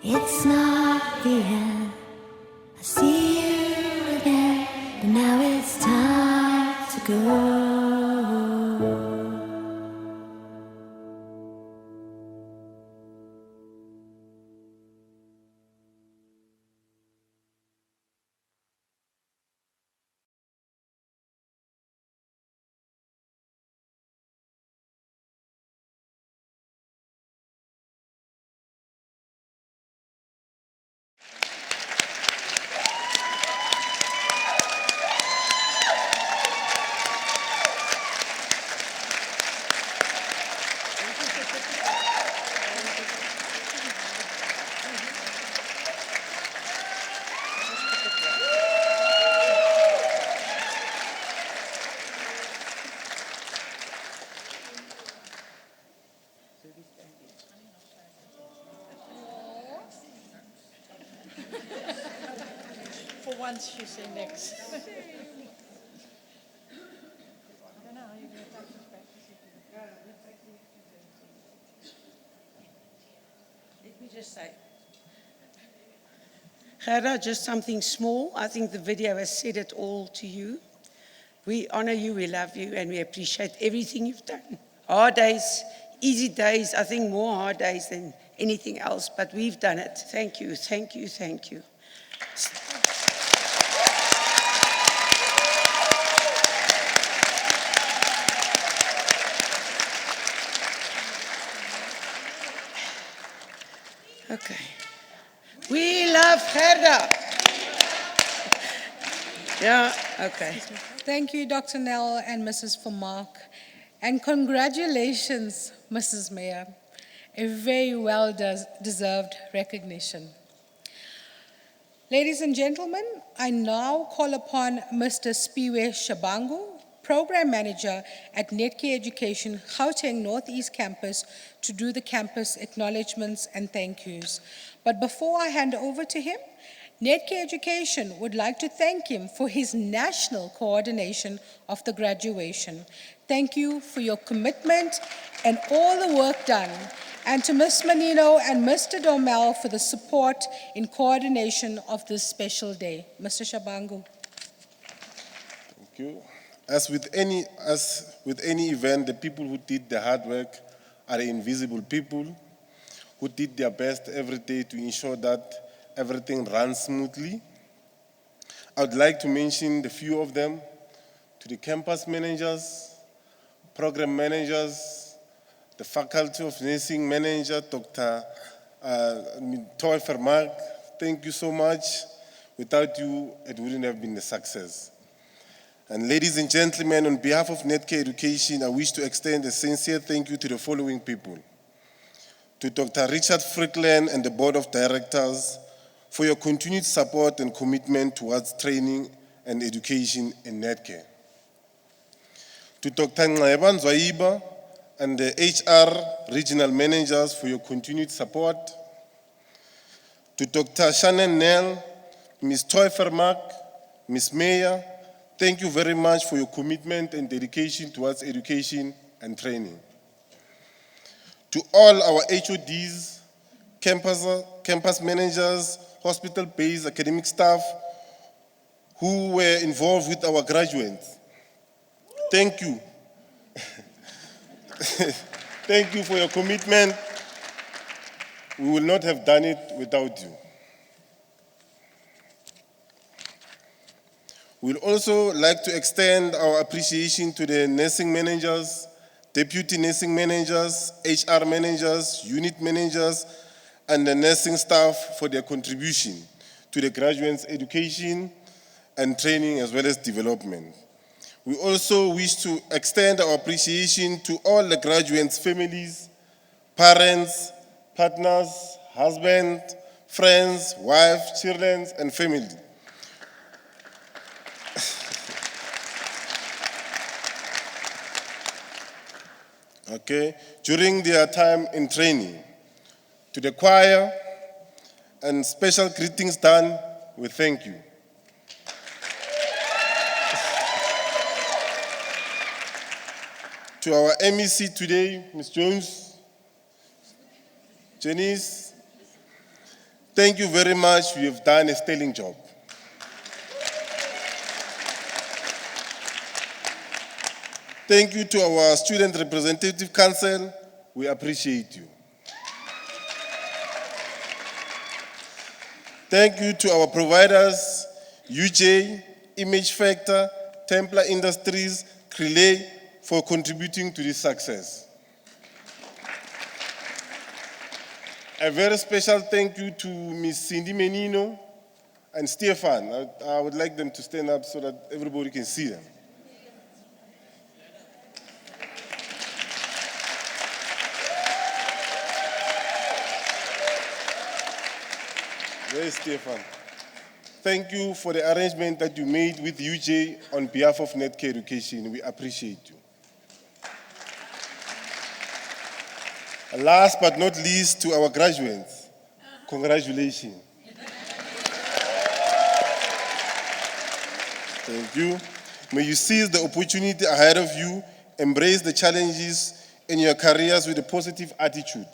It's not the end. I see you again, but now it's time to go. For once, she said next. I don't know how you're going to just say? Gerda, just something small. I think the video has said it all to you. We honor you, we love you, and we appreciate everything you've done. Hard days, easy days, I think more hard days than anything else, but we've done it. Thank you, thank you, thank you. Okay. We love Gerda. Yeah, okay. Thank you, Dr. Nell and Mrs. Vermaak. And congratulations, Mrs. Mayor. A very well-deserved recognition. Ladies and gentlemen, I now call upon Mr. Spiwe Shabangu, Program Manager at Netcare Education, Gauteng Northeast Campus, to do the campus acknowledgements and thank yous. But before I hand over to him, Netcare Education would like to thank him for his national coordination of the graduation. Thank you for your commitment and all the work done. And to Ms. Manino and Mr. Domel for the support in coordination of this special day. Mr. Shabangu. Thank you. As with any event, the people who did the hard work are the invisible people who did their best every day to ensure that everything runs smoothly. I would like to mention the few of them: to the campus managers, program managers, the Faculty of Nursing manager, Dr. Toy Vermaak. Thank you so much. Without you, it wouldn't have been a success. And ladies and gentlemen, on behalf of Netcare Education, I wish to extend a sincere thank you to the following people: to Dr. Richard Frickland and the Board of Directors for your continued support and commitment towards training and education in Netcare. To Dr. Nxeba Zwaiba and the HR regional managers for your continued support. To Dr. Shannon Nell, Ms. Toy Vermaak, Ms. Mayor, thank you very much for your commitment and dedication towards education and training. To all our HODs, campus managers, hospital-based academic staff who were involved with our graduates, thank you. Thank you for your commitment. We will not have done it without you. We'd also like to extend our appreciation to the nursing managers, deputy nursing managers, HR managers, unit managers, and the nursing staff for their contribution to the graduates' education and training as well as development. We also wish to extend our appreciation to all the graduates' families, parents, partners, husbands, friends, wives, children, and family. Okay, during their time in training. To the choir and special greetings done, we thank you. To our MEC today, Ms. Jones, Janice, thank you very much. You have done a sterling job. Thank you to our Student Representative Council. We appreciate you. Thank you to our providers, UJ, Image Factor, Templar Industries, Crelay, for contributing to this success. A very special thank you to Ms. Cindy Menino and Stefan. I would like them to stand up so that everybody can see them. There's Stefan. Thank you for the arrangement that you made with UJ on behalf of Netcare Education. We appreciate you. And last but not least, to our graduates, congratulations. Thank you. May you seize the opportunity ahead of you, embrace the challenges in your careers with a positive attitude,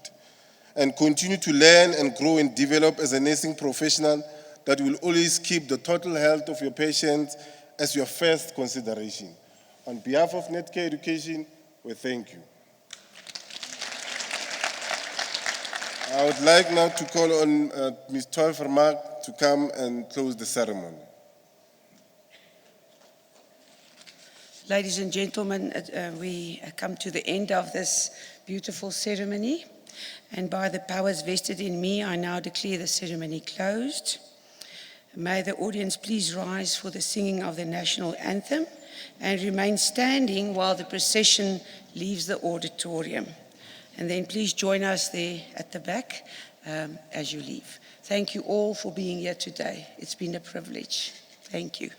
and continue to learn and grow and develop as a nursing professional that will always keep the total health of your patients as your first consideration. On behalf of Netcare Education, we thank you. I would like now to call on Ms. Toy Vermaak to come and close the ceremony. Ladies and gentlemen, we come to the end of this beautiful ceremony, and by the powers vested in me, I now declare the ceremony closed. May the audience please rise for the singing of the national anthem and remain standing while the procession leaves the auditorium. And then please join us there at the back as you leave. Thank you all for being here today. It's been a privilege. Thank you.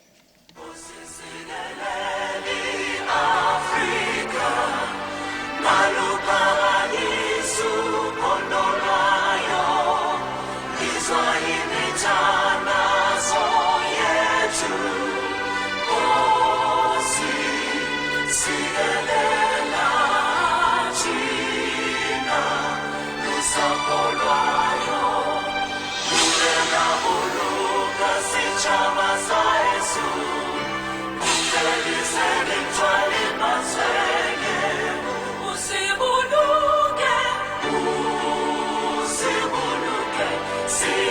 See